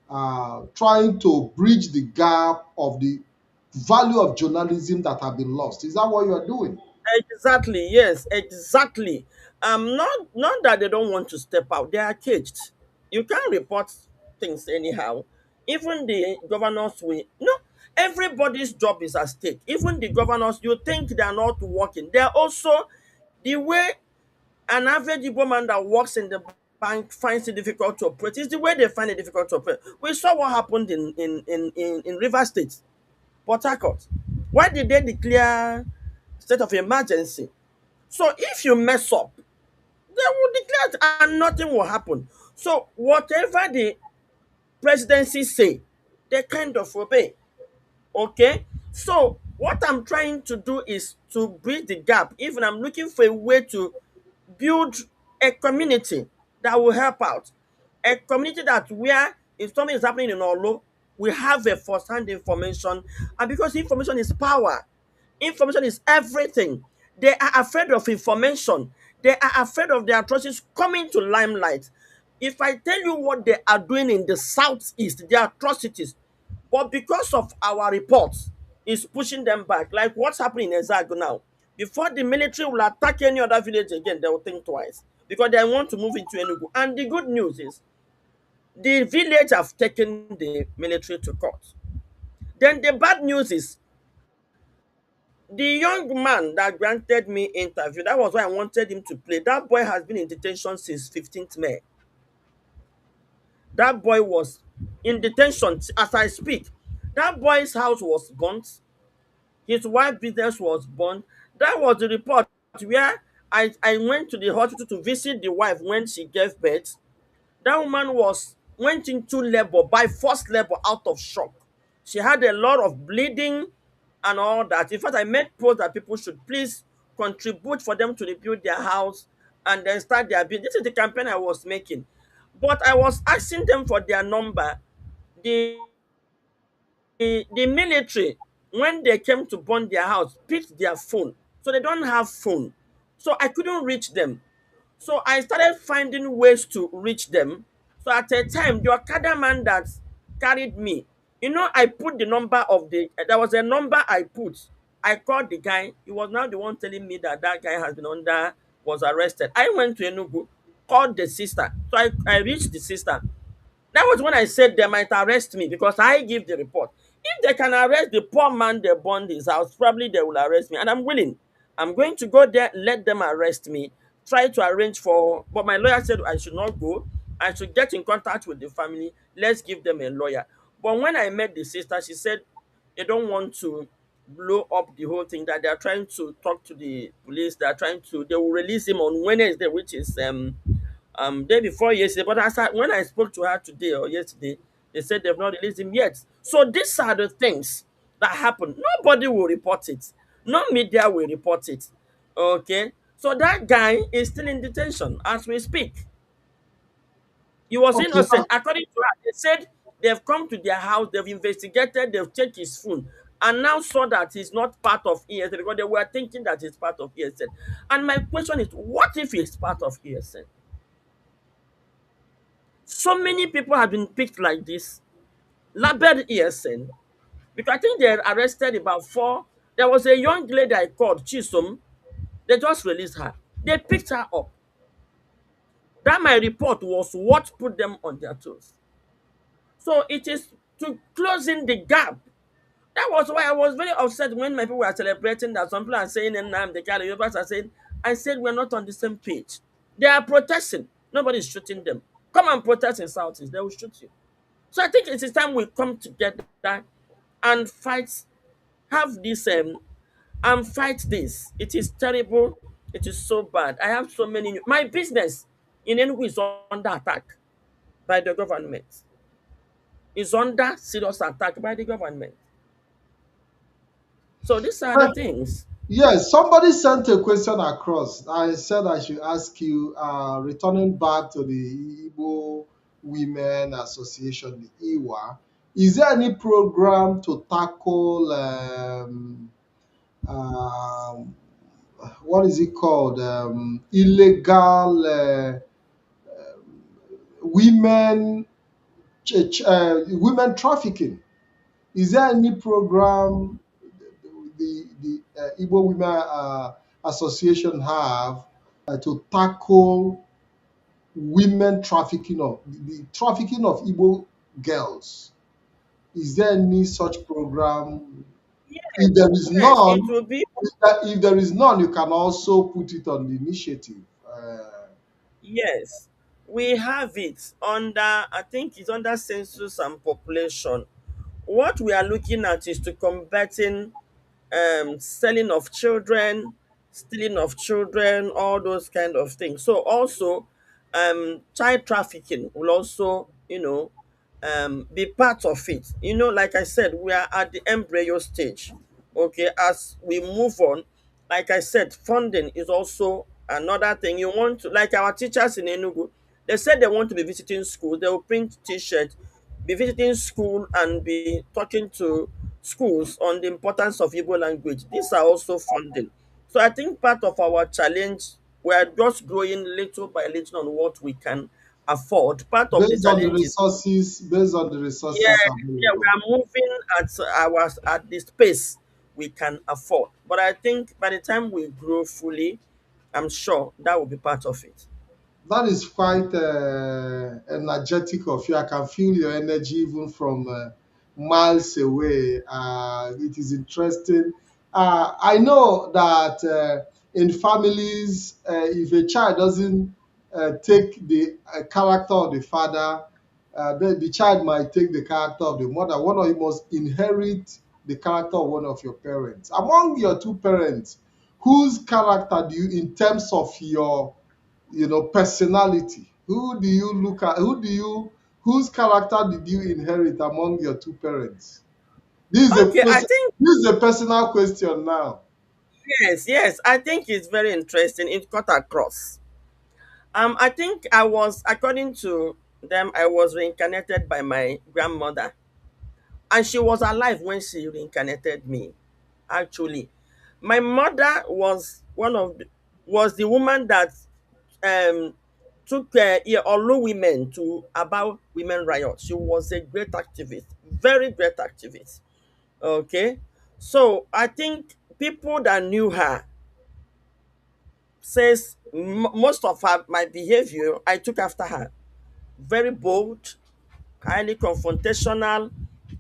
trying to bridge the gap of the value of journalism that have been lost? Is that what you are doing? Exactly, yes, exactly. Not that they don't want to step out, they are caged. You can't report things anyhow. Even the governors will no, everybody's job is at stake. Even the governors, you think they are not working. They are also the way an average Igbo man that works in the bank finds it difficult to operate. Is the way they find it difficult to operate. We saw what happened in River State, Port Harcourt. Why did they declare state of emergency? So if you mess up, they will declare it and nothing will happen. So whatever the presidency say, they kind of obey. Okay? So what I'm trying to do is to bridge the gap. Even I'm looking for a way to build a community that will help out. A community that where if something is happening in Olo, we have a first-hand information. And because information is power, information is everything. They are afraid of information. They are afraid of the atrocities coming to limelight. If I tell you what they are doing in the southeast, the atrocities, but because of our reports, is pushing them back. Like what's happening in Ezago now. Before the military will attack any other village again, they will think twice because they want to move into Enugu. And the good news is the village have taken the military to court. Then the bad news is the young man that granted me interview, that was why I wanted him to play. That boy has been in detention since 15th May. That boy was in detention as I speak. That boy's house was burnt. His wife's business was burned. That was the report where I went to the hospital to visit the wife when she gave birth. That woman went into labor by forced labor out of shock. She had a lot of bleeding and all that. In fact, I made posts that people should please contribute for them to rebuild their house and then start their business. This is the campaign I was making. But I was asking them for their number. The military, when they came to burn their house, picked their phone. So they don't have phone. So I couldn't reach them. So I started finding ways to reach them. So at a time, the Okada man that carried me, I put the number of there was a number I put. I called the guy. He was now the one telling me that that guy has been was arrested. I went to Enugu, called the sister. So I reached the sister. That was when I said they might arrest me because I give the report. If they can arrest the poor man they burned his house, probably they will arrest me. And I'm willing. I'm going to go there, let them arrest me, try to arrange for. But my lawyer said I should not go. I should get in contact with the family. Let's give them a lawyer. But when I met the sister, she said they don't want to blow up the whole thing, that they are trying to talk to the police. They will release him on Wednesday, which is day before yesterday. But when I spoke to her today or yesterday, they said they've not released him yet. So these are the things that happen. Nobody will report it. No media will report it. Okay. So that guy is still in detention as we speak. He was Okay. innocent. According to her, they said they've come to their house, they've investigated, they've checked his phone, and now saw that he's not part of ESN because they were thinking that he's part of ESN. And my question is, what if he's part of ESN? So many people have been picked like this, labeled ESN, because I think they arrested about four. There was a young lady I called, Chisom. They just released her. They picked her up. That my report was what put them on their toes. So it is to closing the gap. That was why I was very upset when my people were celebrating that some people are saying and now the kind of are saying, I said we're not on the same page. They are protesting. Nobody's shooting them. Come and protest in Southeast, they will shoot you. So I think it is time we come together and fight, have this and fight this. It is terrible. It is so bad. I have so many. My business in Enugu is under attack by the government. Is under serious attack by the government. So these are the things. Yes, somebody sent a question across. I said I should ask you, returning back to the Igbo Women Association, the IWA, is there any program to tackle, um, what is it called, illegal women, women trafficking? Is there any program the Igbo Women Association have to tackle women trafficking of the trafficking of Igbo girls? Is there any such program? If there is Yes, it none, will be. if there is none, you can also put it on the initiative. Yes, we have it under, I think it's under census and population. What we are looking at is to combating selling of children, stealing of children, all those kind of things. So also, child trafficking will also, be part of it. Like I said, we are at the embryo stage. Okay, as we move on, like I said, funding is also another thing. You want to, like our teachers in Enugu, they said they want to be visiting schools. They will print T-shirts, be visiting school and be talking to schools on the importance of Igbo language. These are also funding. So I think part of our challenge, we are just growing little by little on what we can afford. Part of the challenge is, Based on the yeah, resources yeah, we available. are moving at the pace we can afford. But I think by the time we grow fully, I'm sure that will be part of it. That is quite energetic of you. I can feel your energy even from miles away. It is interesting. I know that in families, if a child doesn't take the character of the father, then the child might take the character of the mother. One of you must inherit the character of one of your parents. Among your two parents, whose character do you, in terms of your personality, who do you look at, whose character did you inherit among your two parents? this is a Okay, I pers- think this is a personal question now. yes, yes, I think it's very interesting. It cut across. I think I was, according to them, I was reincarnated by my grandmother, and she was alive when she reincarnated me. Actually, my mother was was the woman that um took Olu women to about women riot. She was a great activist, very great activist. Okay, so I think people that knew her says most of her my behavior I took after her. Very bold, highly confrontational,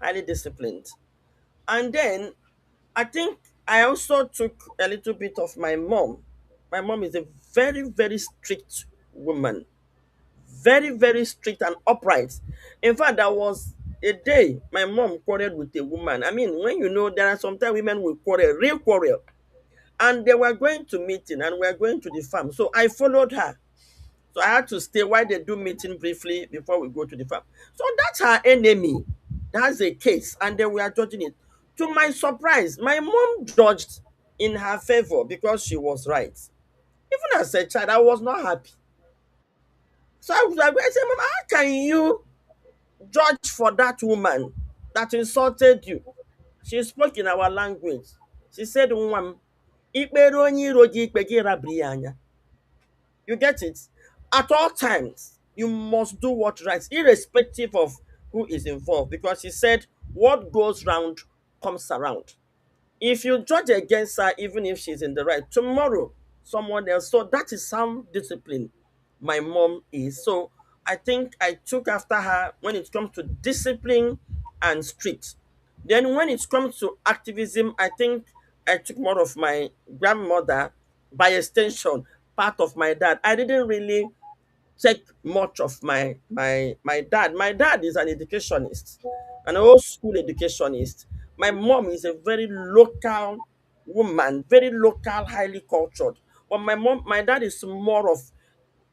highly disciplined. And then I think I also took a little bit of my mom. My mom is a very, very strict woman, very, very strict and upright. In fact, there was a day my mom quarreled with a woman. I mean, when you know there are sometimes women will quarrel, real quarrel. And they were going to meeting and we were going to the farm. So I followed her. So I had to stay while they do meeting briefly before we go to the farm. So that's her enemy. That's a case, and then we are judging it. To my surprise, my mom judged in her favor because she was right. Even as a child, I was not happy. So I was like, I said, Mom, how can you judge for that woman that insulted you? She spoke in our language. She said, "Nwam, ikpere onye iro gị ikpe gị rabiri ya anya." You get it? At all times, you must do what right, irrespective of who is involved. Because he said, what goes round comes around. If you judge against her, even if she's in the right, tomorrow, someone else. So that is some discipline my mom is. So I think I took after her when it comes to discipline and strict. Then when it comes to activism, I think I took more of my grandmother, by extension, part of my dad. I didn't really take much of my dad. My dad is an educationist, an old school educationist. My mom is a very local. woman, very local, highly cultured. But my dad is more of,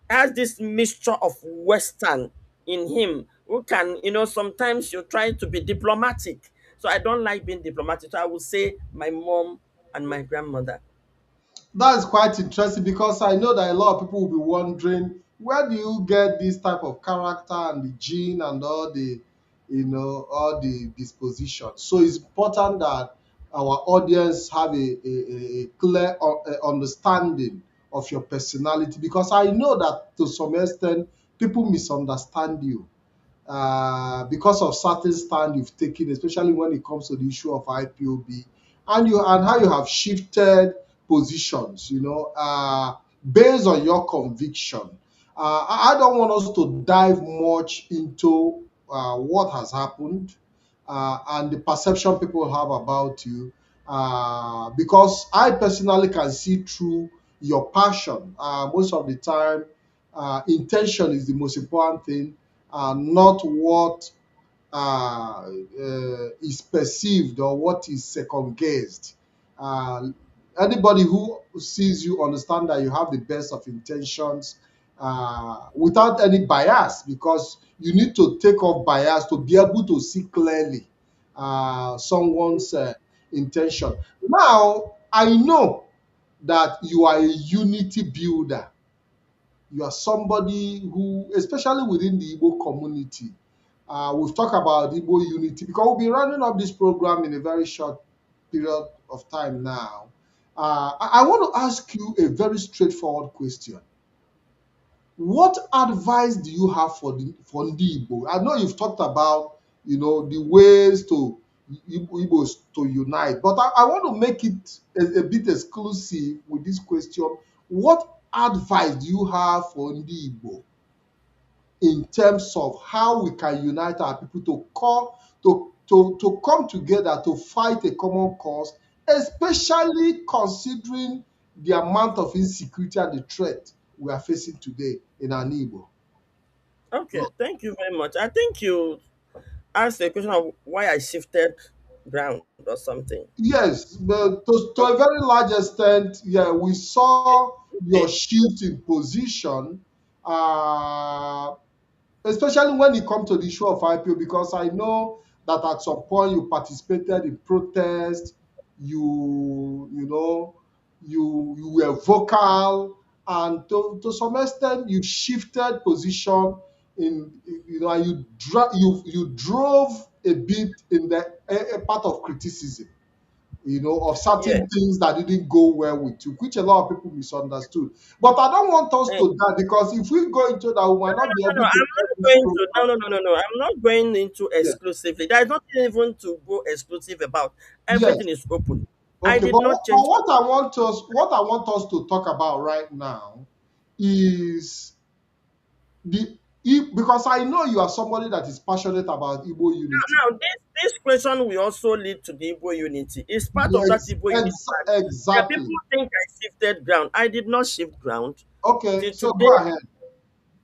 has this mixture of Western in him, who can, sometimes you try to be diplomatic. So I don't like being diplomatic. So I would say my mom and my grandmother. That's quite interesting because I know that a lot of people will be wondering where do you get this type of character and the gene and all the, all the disposition. So it's important that our audience have a clear understanding of your personality, because I know that to some extent people misunderstand you because of certain stand you've taken, especially when it comes to the issue of IPOB, and how you have shifted positions, based on your conviction. I don't want us to dive much into what has happened and the perception people have about you, because I personally can see through your passion. Most of the time, intention is the most important thing, not what is perceived or what is second guessed. Uh, Anybody who sees you understand that you have the best of intentions without any bias, because you need to take off bias to be able to see clearly someone's intention. Now, I know that you are a unity builder. You are somebody who, especially within the Igbo community, we've talked about Igbo unity because we'll be running up this program in a very short period of time now. I want to ask you a very straightforward question. What advice do you have for the Igbo? I know you've talked about the ways to Igbos to unite, but I want to make it a bit exclusive with this question. What advice do you have for the Igbo in terms of how we can unite our people to come together to fight a common cause, especially considering the amount of insecurity and the threat we are facing today in our neighbor. Okay, thank you very much. I think you asked the question of why I shifted ground or something. Yes, but to a Okay, very large extent, yeah, we saw your okay, shift in position, uh, especially when it comes to the issue of IPO, because I know that at some point you participated in protest, you were vocal, and to some extent you shifted position and you drove a bit in a part of criticism, of yeah. certain things that didn't go well with you, which a lot of people misunderstood. But I don't want us Eh, to that, because if we go into that, we no, might no, not be no, no, able no. to I'm get not this going to. No, program. no, no, no, no. I'm not going into Yeah. exclusively. There's nothing even to go exclusive about. Yes. Everything is open. I Okay. did But, not but change. what I want us to talk about right now is because I know you are somebody that is passionate about Igbo unity. Now, this question will also lead to the Igbo unity. It's part of that Yes, Igbo unity. That people exactly. think I shifted ground. I did not shift ground. Okay, Till so today, go ahead.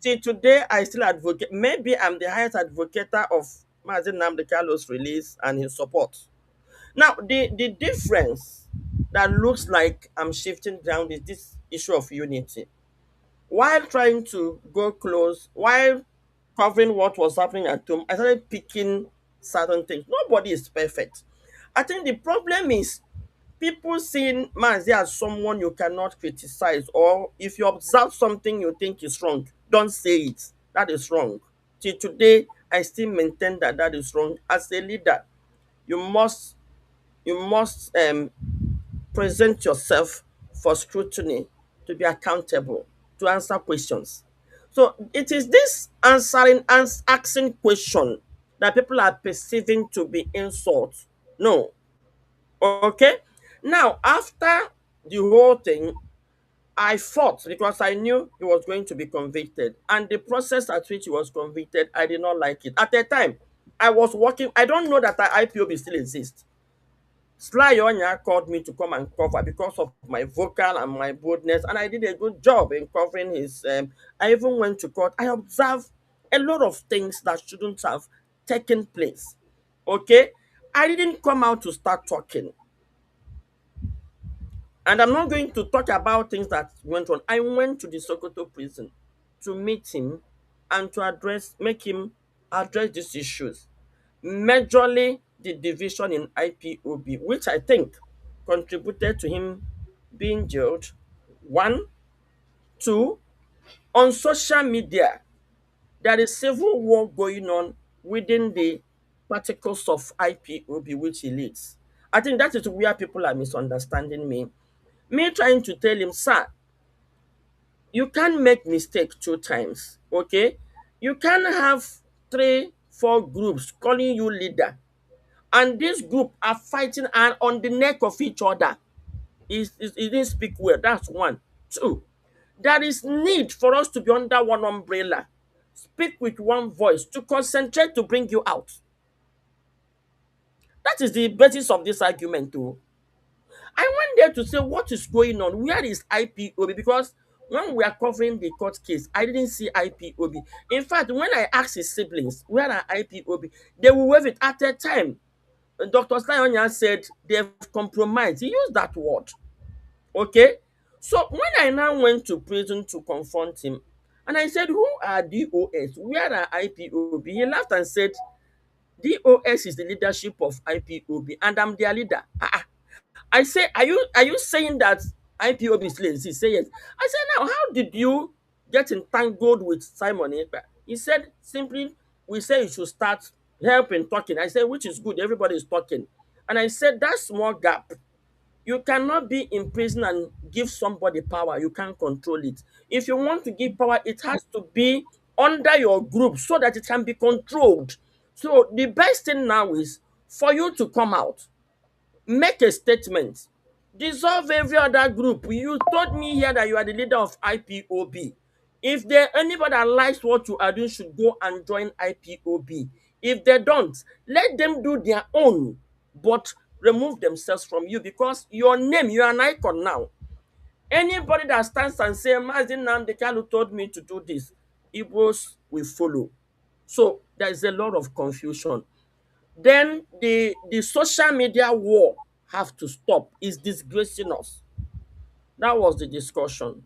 till today, I still advocate. Maybe I'm the highest advocator of Mazin Nnamdi Carlos' release and his support. Now, the difference that looks like I'm shifting ground is this issue of unity. While trying to go close, while covering what was happening at home, I started picking certain things. Nobody is perfect. I think the problem is people seeing Mazi as someone you cannot criticize, or if you observe something you think is wrong, don't say it. That is wrong. Till today, I still maintain that that is wrong. As a leader, you must you must present yourself for scrutiny, to be accountable, to answer questions. So it is this asking question that people are perceiving to be insult. No. Okay. Now, after the whole thing, I fought because I knew he was going to be convicted. And the process at which he was convicted, I did not like it. At the time, I was working, I don't know that the IPOB still exists. Sly Onya called me to come and cover because of my vocal and my boldness, and I did a good job in covering his. I even went to court. I observed a lot of things that shouldn't have taken place. Okay, I didn't come out to start talking. And I'm not going to talk about things that went on. I went to the Sokoto prison to meet him and to make him address these issues. Majorly the division in IPOB, which I think contributed to him being jailed. One, two, on social media, there is civil war going on within the particles of IPOB which he leads. I think that is where people are misunderstanding me. Me trying to tell him, sir, you can't make mistake two times, okay? You can have three, four groups calling you leader, and this group are fighting and on the neck of each other. He didn't speak well. That's one. Two, there is need for us to be under one umbrella, speak with one voice, to concentrate to bring you out. That is the basis of this argument, too. I went there to say what is going on. Where is IPOB? Because when we are covering the court case, I didn't see IPOB. In fact, when I asked his siblings, where are IPOB? They will wave it at a time. Dr. Slayonya said they have compromised. He used that word. Okay? So when I now went to prison to confront him, and I said, who are DOS? Where are IPOB? He laughed and said, DOS is the leadership of IPOB, and I'm their leader. I say, are you saying that IPOB is lazy? He said yes. I said, now how did you get entangled with Simon Ekpa? He said simply, we say you should start helping talking. I said, which is good, everybody is talking. And I said that small gap, you cannot be in prison and give somebody power. You can't control it. If you want to give power, it has to be under your group so that it can be controlled. So the best thing now is for you to come out, make a statement, dissolve every other group. You told me here that you are the leader of IPOB. If there anybody that likes what you are doing should go and join IPOB. If they don't, let them do their own, but remove themselves from you, because your name, you are an icon now. Anybody that stands and say, Mazin Namdekalu told me to do this, Igbos will follow. So there is a lot of confusion. Then the social media war have to stop. It's disgracing us. That was the discussion.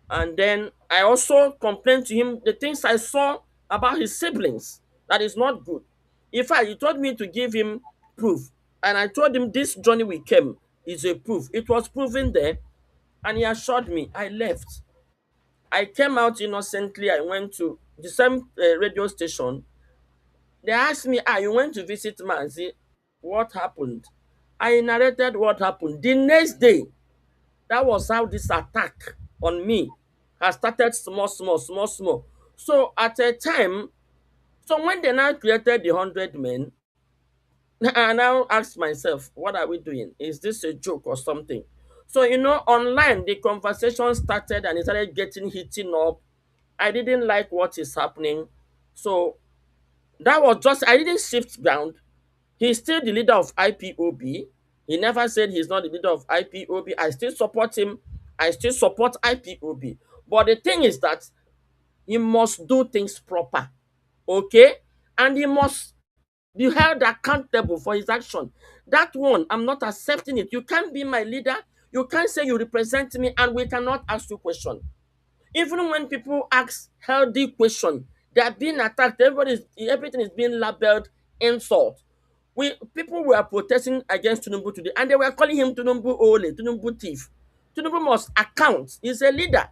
And then I also complained to him the things I saw about his siblings. That is not good. In fact, he told me to give him proof. And I told him this journey we came is a proof. It was proven there. And he assured me. I left. I came out innocently. I went to the same radio station. They asked me, you went to visit Manzi. What happened? I narrated what happened. The next day, that was how this attack on me has started small, small, small, small. So at a time, so when they now created the 100 men, I now asked myself, what are we doing? Is this a joke or something? So, online, the conversation started and it started getting heating up. I didn't like what is happening. So that was just, I didn't shift ground. He's still the leader of IPOB. He never said he's not the leader of IPOB. I still support him. I still support IPOB. But the thing is that he must do things proper. Okay? And he must be held accountable for his action. That one, I'm not accepting it. You can't be my leader. You can't say you represent me and we cannot ask you question. Even when people ask healthy question, they are being attacked. Everything is being labeled insult. People were protesting against Tinubu today, and they were calling him Tinubu Ole, Tinubu thief. Tinubu must account. He's a leader.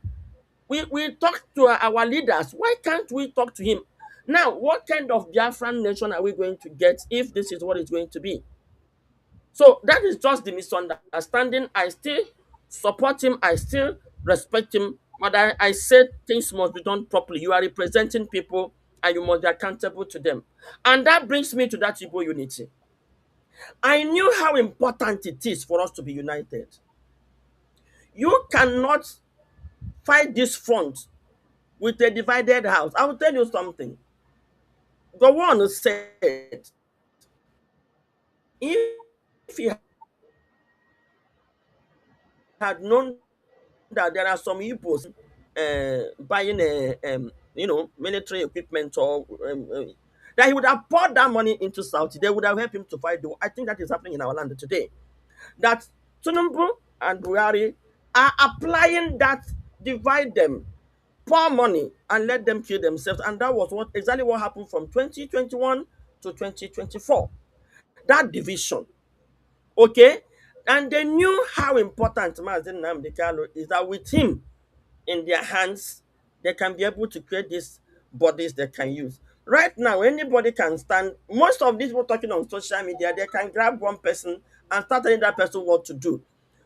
We talk to our leaders. Why can't we talk to him? Now, what kind of Biafran nation are we going to get if this is what it's going to be? So that is just the misunderstanding. I still support him. I still respect him. But I said things must be done properly. You are representing people and you must be accountable to them. And that brings me to that Igbo unity. I knew how important it is for us to be united. You cannot fight this front with a divided house. I will tell you something. The one said, if he had known that there are some Igbos buying military equipment or that he would have poured that money into Saudi, they would have helped him to fight the war. I think that is happening in our land today. That Tinubu and Buhari are applying that divide them, pour money, and let them kill themselves. And that was what exactly what happened from 2021 to 2024. That division. Okay? And they knew how important Mazi Nnamdi Kanu is, that with him in their hands, they can be able to create these bodies they can use. Right now, anybody can stand. Most of these people talking on social media, they can grab one person and start telling that person what to do.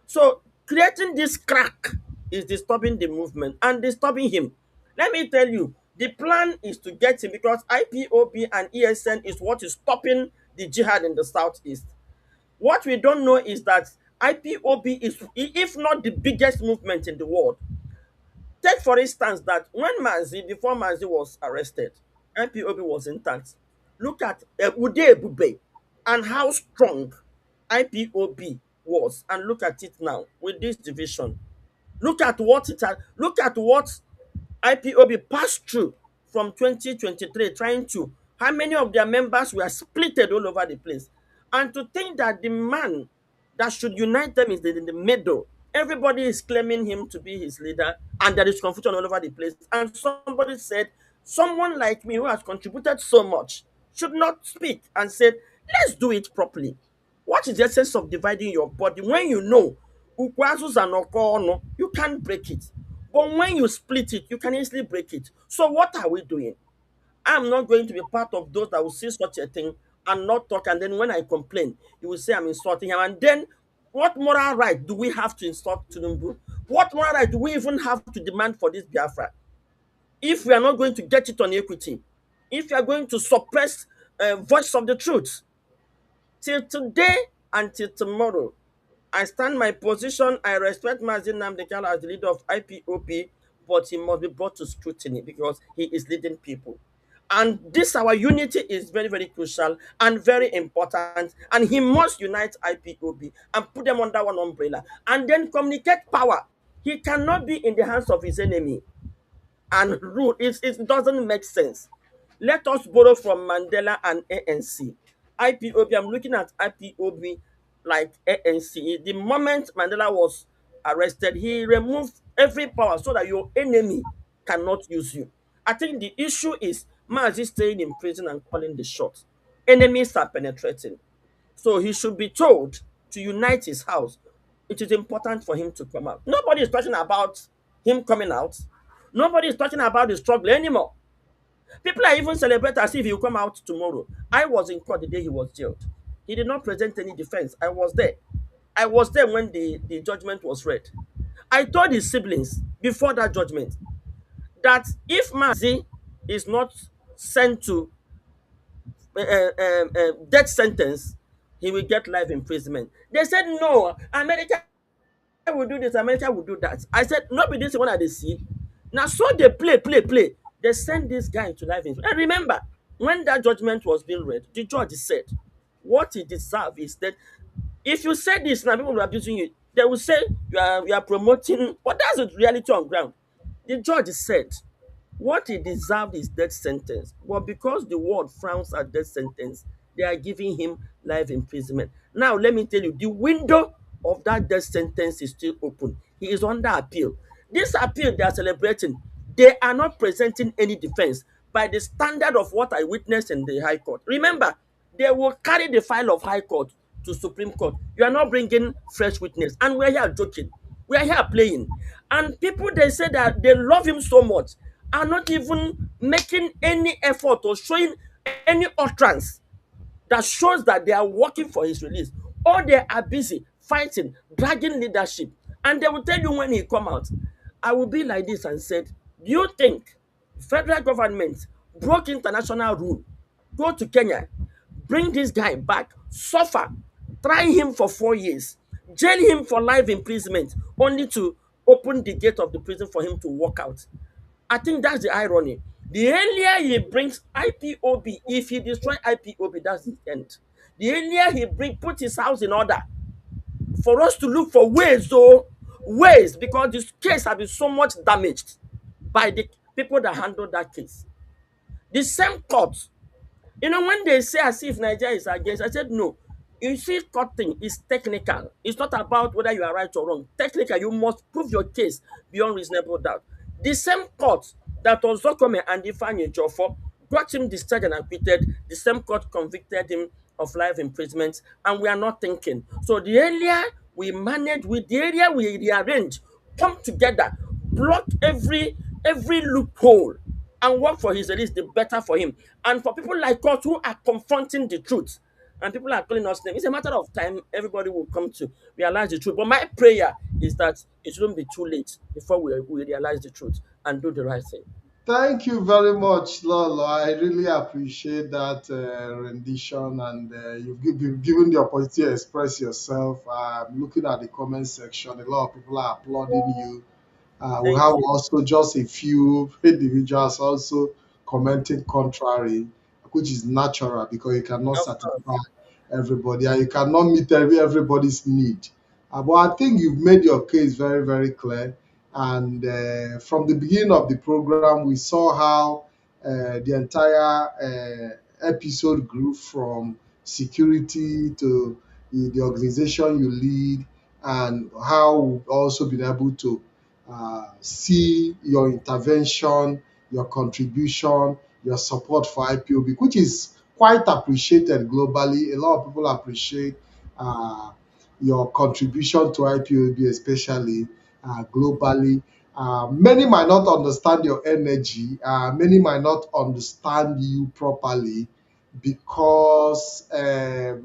So creating this crack is disturbing the movement and disturbing him. Let me tell you, the plan is to get him because IPOB and ESN is what is stopping the jihad in the southeast. What we don't know is that IPOB is, if not the biggest movement in the world. Take for instance that when before Mazi was arrested, IPOB was intact. Look at Ude Ebube and how strong IPOB was, and look at it now with this division. Look at what it had. Look at what IPOB passed through from 2023, trying to. How many of their members were splitted all over the place? And to think that the man that should unite them is in the middle. Everybody is claiming him to be his leader, and there is confusion all over the place. And somebody said, someone like me who has contributed so much should not speak, and said, let's do it properly. What is the essence of dividing your body when you know ukwazus and okono, you can't break it. But when you split it, you can easily break it. So what are we doing? I'm not going to be part of those that will see such a thing and not talk. And then when I complain, you will say I'm insulting him. And then what moral right do we have to insult Tinubu? What moral right do we even have to demand for this Biafra? If we are not going to get it on equity, if you are going to suppress voice of the truth, till today until tomorrow, I stand my position. I respect Mazi Nnamdi Kanu as the leader of IPOP, but he must be brought to scrutiny because he is leading people. And this, our unity is very, very crucial and very important. And he must unite IPOB and put them under one umbrella and then communicate power. He cannot be in the hands of his enemy and rule. It doesn't make sense. Let us borrow from Mandela and ANC. IPOB, I'm looking at IPOB like ANC. The moment Mandela was arrested, he removed every power so that your enemy cannot use you. I think the issue is Mazi staying in prison and calling the shots. Enemies are penetrating. So he should be told to unite his house. It is important for him to come out. Nobody is talking about him coming out. Nobody is talking about the struggle anymore. People are even celebrating as if he will come out tomorrow. I was in court the day he was jailed. He did not present any defense. I was there. I was there when the judgment was read. I told his siblings before that judgment that if Mazi is not sent to death sentence, he will get life imprisonment. They said, no, America will do this, America will do that. I said, no, be this one that they see. Now, so they play. They send this guy to life imprisonment. And remember, when that judgment was being read, the judge said, what he deserves is that if you say this now, people will be abusing you. They will say you are promoting, but that's the reality on ground. The judge said, what he deserved is death sentence. But because the world frowns at death sentence, they are giving him life imprisonment. Now, let me tell you, the window of that death sentence is still open. He is under appeal. This appeal they are celebrating, they are not presenting any defense by the standard of what I witnessed in the High Court. Remember, they will carry the file of High Court to Supreme Court. You are not bringing fresh witness. And we're here joking. We are here playing. And people, they say that they love him so much, are not even making any effort or showing any utterance that shows that they are working for his release. Or they are busy fighting, dragging leadership. And they will tell you when he come out. I will be like this and said, do you think federal government broke international rule, go to Kenya, bring this guy back, suffer, try him for 4 years, jail him for life imprisonment, only to open the gate of the prison for him to walk out? I think that's the irony. The earlier he brings IPOB, if he destroy IPOB, that's the end. The earlier he put his house in order for us to look for ways, though, ways, because this case has been so much damaged by the people that handled that case. The same court, when they say as if Nigeria is against, I said no. You see, court thing is technical. It's not about whether you are right or wrong. Technical, you must prove your case beyond reasonable doubt. The same court that Ozokome and Ifeanyi Ejiofor got him discharged and acquitted, the same court convicted him of life imprisonment, and we are not thinking. So the earlier we manage, with the area we rearrange, come together, block every loophole, and work for his release, the better for him. And for people like us who are confronting the truth, and people are calling us names, it's a matter of time. Everybody will come to realize the truth. But my prayer is that it shouldn't be too late before we realize the truth and do the right thing. Thank you very much, Lolo. I really appreciate that rendition, and you've given the opportunity to express yourself. I'm looking at the comment section. A lot of people are applauding you. We Thank have you. also just a few individuals also commenting contrary, which is natural because you cannot Of course. satisfy everybody and you cannot meet everybody's need. But I think you've made your case very, very clear. And from the beginning of the program, we saw how the entire episode grew from security to the organization you lead, and how we've also been able to see your intervention, your contribution, your support for IPOB, which is quite appreciated globally. A lot of people appreciate uh, your contribution to IPOB, especially globally. Many might not understand your energy. Many might not understand you properly because a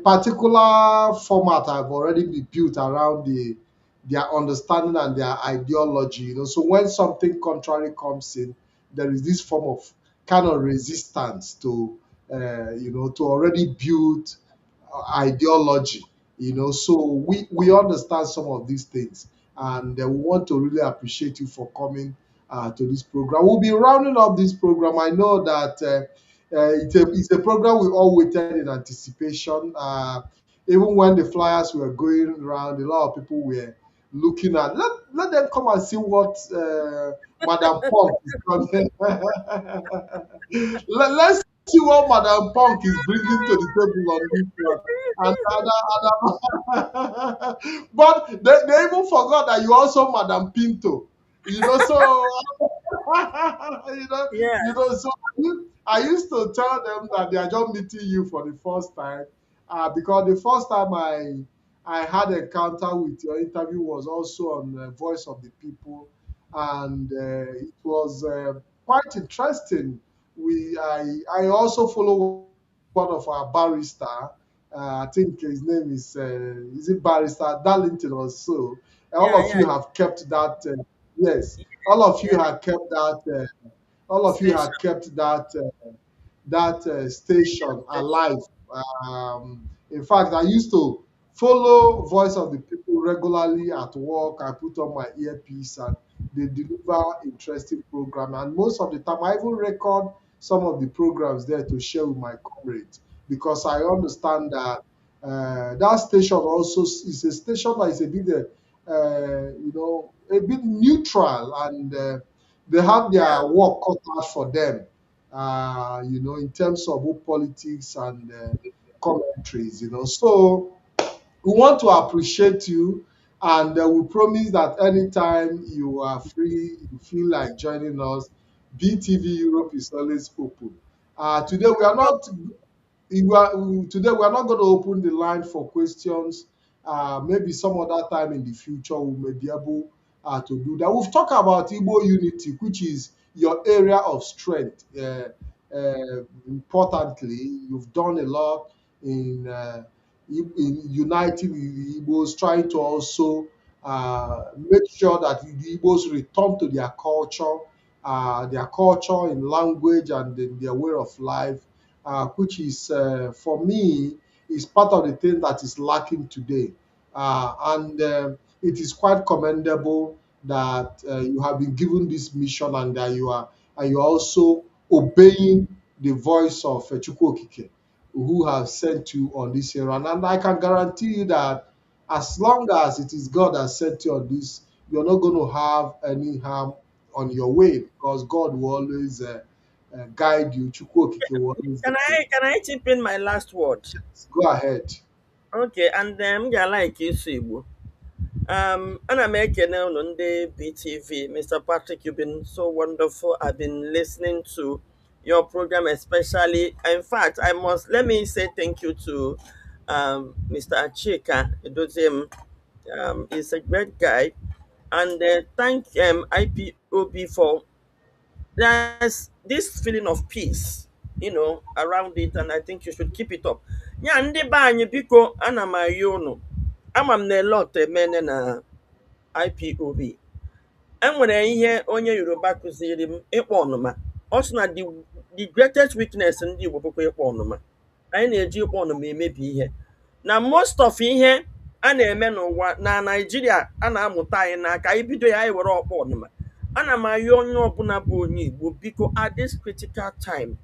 particular format have already been built around their understanding and their ideology. So when something contrary comes in, there is this form of kind of resistance to to already build ideology. So we understand some of these things, and we want to really appreciate you for coming to this program. We'll be rounding up this program. I know that it's a program we all waited in anticipation. Even when the flyers were going around, a lot of people were looking at, let them come and see what Madam Punk is coming. Let's see what Madam Punk is bringing to the table on this one. But they even forgot that you also Madam Pinto. So Yeah, so I used to tell them that they are just meeting you for the first time, because the first time I had encounter with your interview was also on Voice of the People, and it was quite interesting. I also follow one of our barrister. I think his name is it Barrister Darlington or so. All yeah, of yeah, you have kept that. Yes, all of you yeah. have kept that. All of you Station. have kept that station alive. In fact, I used to follow Voice of the People regularly at work. I put on my earpiece and they deliver interesting program. And most of the time, I even record some of the programs there to share with my comrades because I understand that that station also is a station that is a bit, a bit neutral, and they have Yeah. their work cut out for them, in terms of both politics and commentaries. So we want to appreciate you, and we promise that anytime you are free, you feel like joining us, BTV Europe is always open. Today we are not today we are not going to open the line for questions. Maybe some other time in the future we may be able to do that. We've talked about Igbo unity, which is your area of strength. Importantly, you've done a lot in uniting the Igbos, trying to also make sure that the Igbos return to their culture in language and in their way of life, which is, for me, is part of the thing that is lacking today. And it is quite commendable that you have been given this mission, and that you are also obeying the voice of Chukwu Okike, who have sent you on this errand. And I can guarantee you that as long as it is God that sent you on this, you're not going to have any harm on your way, because God will always guide you. Chukwu Okike will always Can guide I chip in my last word? you. Go ahead. Okay, and then I like Igbo. Ana m ekene unu ndị BTV. Mr. Patrick, you've been so wonderful. I've been listening to your program, especially. In fact, let me say thank you to Mr. Achika Edoziem. He's a great guy. And thank IPOB for there's this feeling of peace, around it, and I think you should keep it up. Yeah, ndị be anyị biko ana m ayọ unu. Ama m na lot emene na IPOB. Enwere ihe onye Yoruba kụziri m ịkpọ ọnụma. Ọ sị na the greatest weakness ndị Igbo bụkwa ịkpọ ọnụma. Anyị na-eji ịkpọ ọnụma emebi ihe. Na most of ihe a na-eme n'ụwa na Nigeria a na-amụta anyị n'aka anyị bido ya anyị were ọkpọ ọnụma. Ana m ayọ onye ọbụla bụ onye Igbo biko at this critical time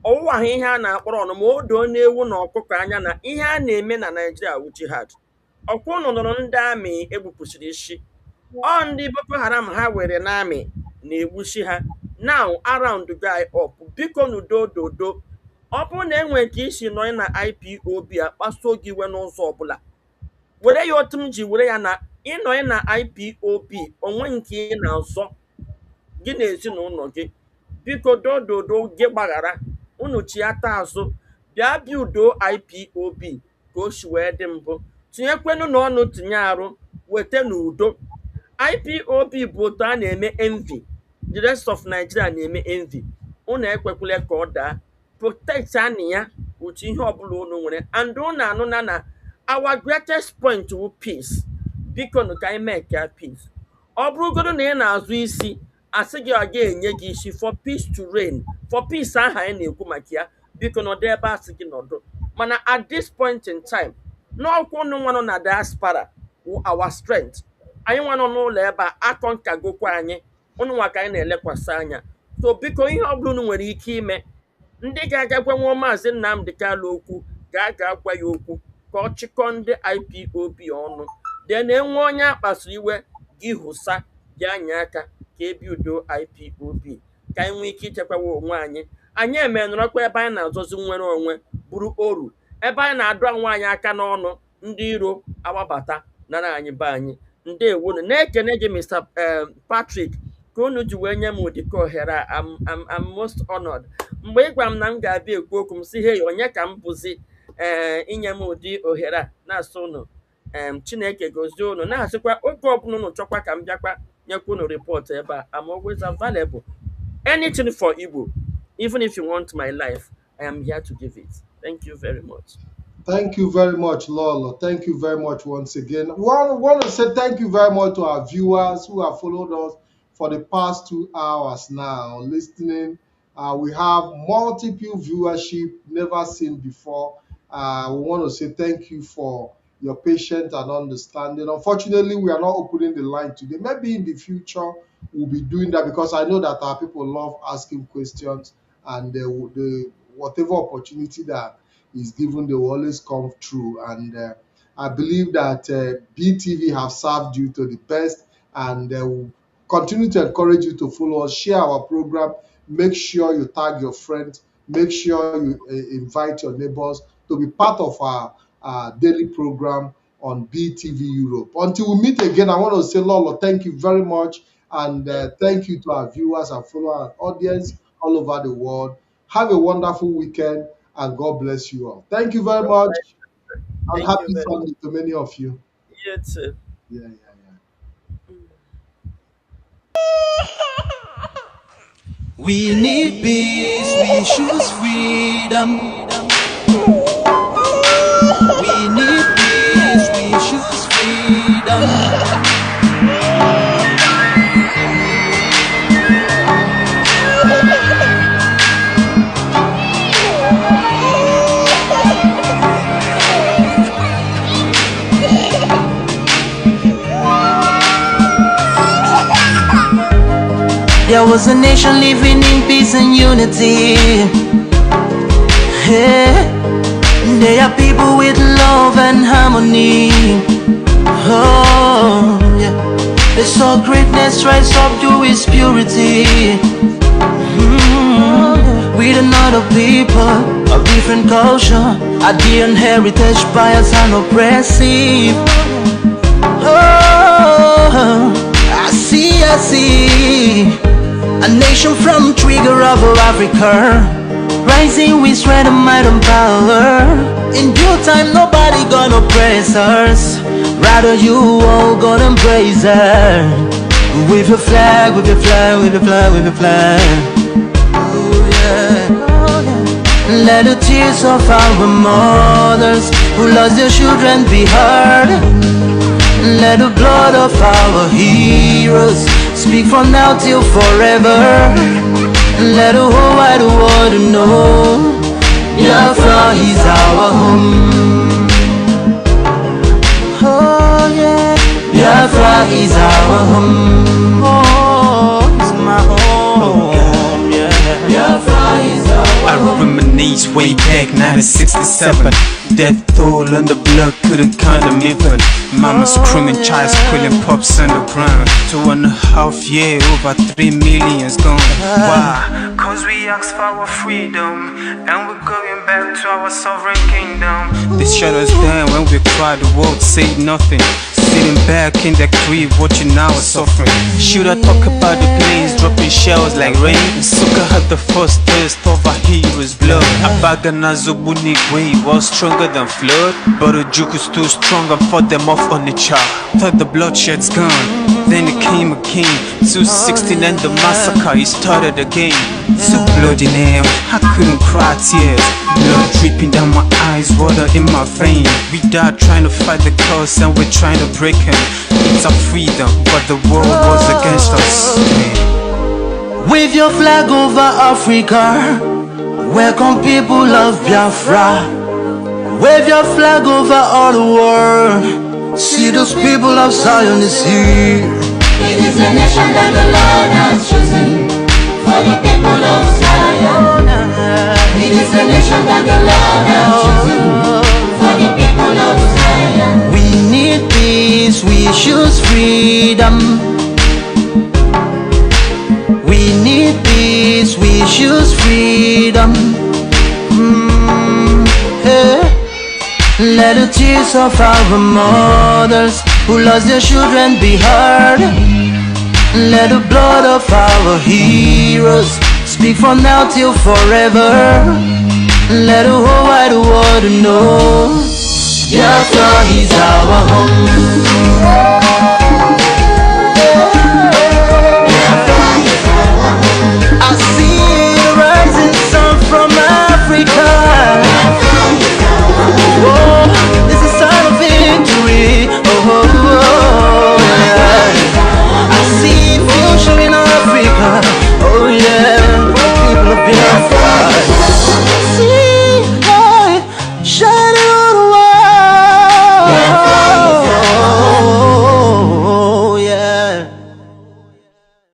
ọwụwa ha ihe a na-akpọrọ ọnụma o doo na-ewu na ọkụkọ anya na ihe a na-eme na Nigeria wu jihad. Ọkwa ụnụ nụrụ ndị amị egbupụsiri isi ọ ndị Boko Haram ha were n'amị na-egbuchi ha now around guy up biko n'udo dodo ọ bụrụ na enwere ka isi nọ na IPOB a kpasuo gị iwe n'ụzọ ọbụla were ya otu m ji were ya na ịnọ na IPOB onwe nke ị na-azọ gị na ezinụlọ gị biko dododo gị gbaghara unu chiata azụ bịa bịa udo IPOB ka o si wee dị mbụ tinyekwenu n'ọnụ tinye arụ weta n'udo. IPOB bụ otu a na-eme envy, the rest of Nigeria na-eme envy. Unu ekwekwele ka ọ daa, protect anyị ya otu ihe ọbụla unu nwere, and unu anụna na our greatest point wu peace. Biko nụ ka anyị mee ka peace. Ọ bụrụgodo na ị na-azụ isi asị gị ọ ga-enye gị isi for peace to reign, for peace aha anyị na-ekwu maka ya biko nọdụ ebe asị gị nọdụ. Mana at this point in time n'ọkwa unu nwa nọ na diaspora our strength. Anyị nwa nọ n'ụlọ ebe a akọ nkagokwa anyị unu nwa ka anyị na-elekwasị anya. So biko ihe ọ bụla unu nwere ike ime ndị ga-agagwa nwa Maazị Nnamdi Kanu okwu ga-aga agwa ya okwu ka ọ chịkọ ndị IPOB ọnụ then enwe onye akpasuru iwe gị hụsa gị anya aka ka ebi udo IPOB ka anyị nwee ike ichekwawa onwe anyị. Anyị emenụrọkwa ebe anyị na-azọzi nwere onwe bụrụ oru ebe anyị na-adụ nwa anyị aka n'ọnụ ndị iro agbabata nara anyị be anyị. Ndewonu na-ekene gị Mr. Patrick ka unu ji wee nye m ụdịka ohere a. I'm most honored. Mgbe ị gwa m na m ga-abịa ekwu okwu m si hey onye ka m bụzi inye m ụdị ohere a na-asụ unu Chineke gozie unu na-asịkwa oge ọbụla unu chọkwa ka m bịakwa nyekwa unu report ebe a. I'm always available. Anything for Igbo, even if you want my life, I am here to give it. Thank you very much. Thank you very much, Lolo. Thank you very much once again. We want to say thank you very much to our viewers who have followed us for the past 2 hours now, listening. We have multiple viewership never seen before. We want to say thank you for your patience and understanding. Unfortunately, we are not opening the line today. Maybe in the future, we'll be doing that because I know that our people love asking questions and the whatever opportunity that is given, they will always come through. And I believe that BTV have served you to the best, and will continue to encourage you to follow us, share our program, make sure you tag your friends, make sure you invite your neighbors to be part of our daily program on BTV Europe. Until we meet again, I want to say, Lolo, thank you very much, and thank you to our viewers and follower audience all over the world. Have a wonderful weekend, and God bless you all. Thank you very much, and happy Sunday to many of you. You too. Yeah. We need peace, we choose freedom. We need peace, we choose freedom. There was a nation living in peace and unity. Hey, they are people with love and harmony. Oh, yeah. They saw greatness rise up to its purity. lot of people of different culture. A different heritage, bias and oppressive. Oh, I see. A nation from trigger of Africa, rising with strength and might and power. In due time, nobody gonna praise us. Rather you all gonna embrace her. Wave your flag, wave your flag, wave your flag, wave your flag. Oh yeah. Let the tears of our mothers who lost their children be heard. Let the blood of our heroes speak from now till forever. Let the whole wide world know Biafra is our home. Oh yeah, Biafra is our home. Oh, it's my home. Yeah, Biafra is our home. I reminisce way back 1967. Death toll on the blood couldn't count them even. Mama screaming, child squealing, pops on the ground. 2.5 years, over 3 million's gone. Why? Cause we asked for our freedom, and we're going back to our sovereign kingdom. They shut us down when we cried, the world said nothing. Sitting back in the crib, watching our suffering. Should I talk about the planes dropping shells like rain? Suka had the first taste of our heroes' blood. Abagana Zobuni wave was stronger than flood, but the juke is too strong and fought them off on the chart. Thought the bloodshed's gone, then it came again. 216 and the massacre, it started again. So bloody nails, I couldn't cry tears. Blood dripping down my eyes, water in my vein. We died trying to fight the cause and we're trying to break him. It's our freedom, but the world was against us. Wave your flag over Africa. Welcome people of Biafra. Wave your flag over all the world. See those people of Zion is here. It is a nation that the Lord has chosen for the people of Zion. It is a nation that the Lord has chosen for the people of Zion. We need peace, we choose freedom. We need peace, we choose freedom. Yeah. Let the tears of our mothers who lost their children be heard. Let the blood of our heroes speak from now till forever. Let the whole wide world know Biafra is our home.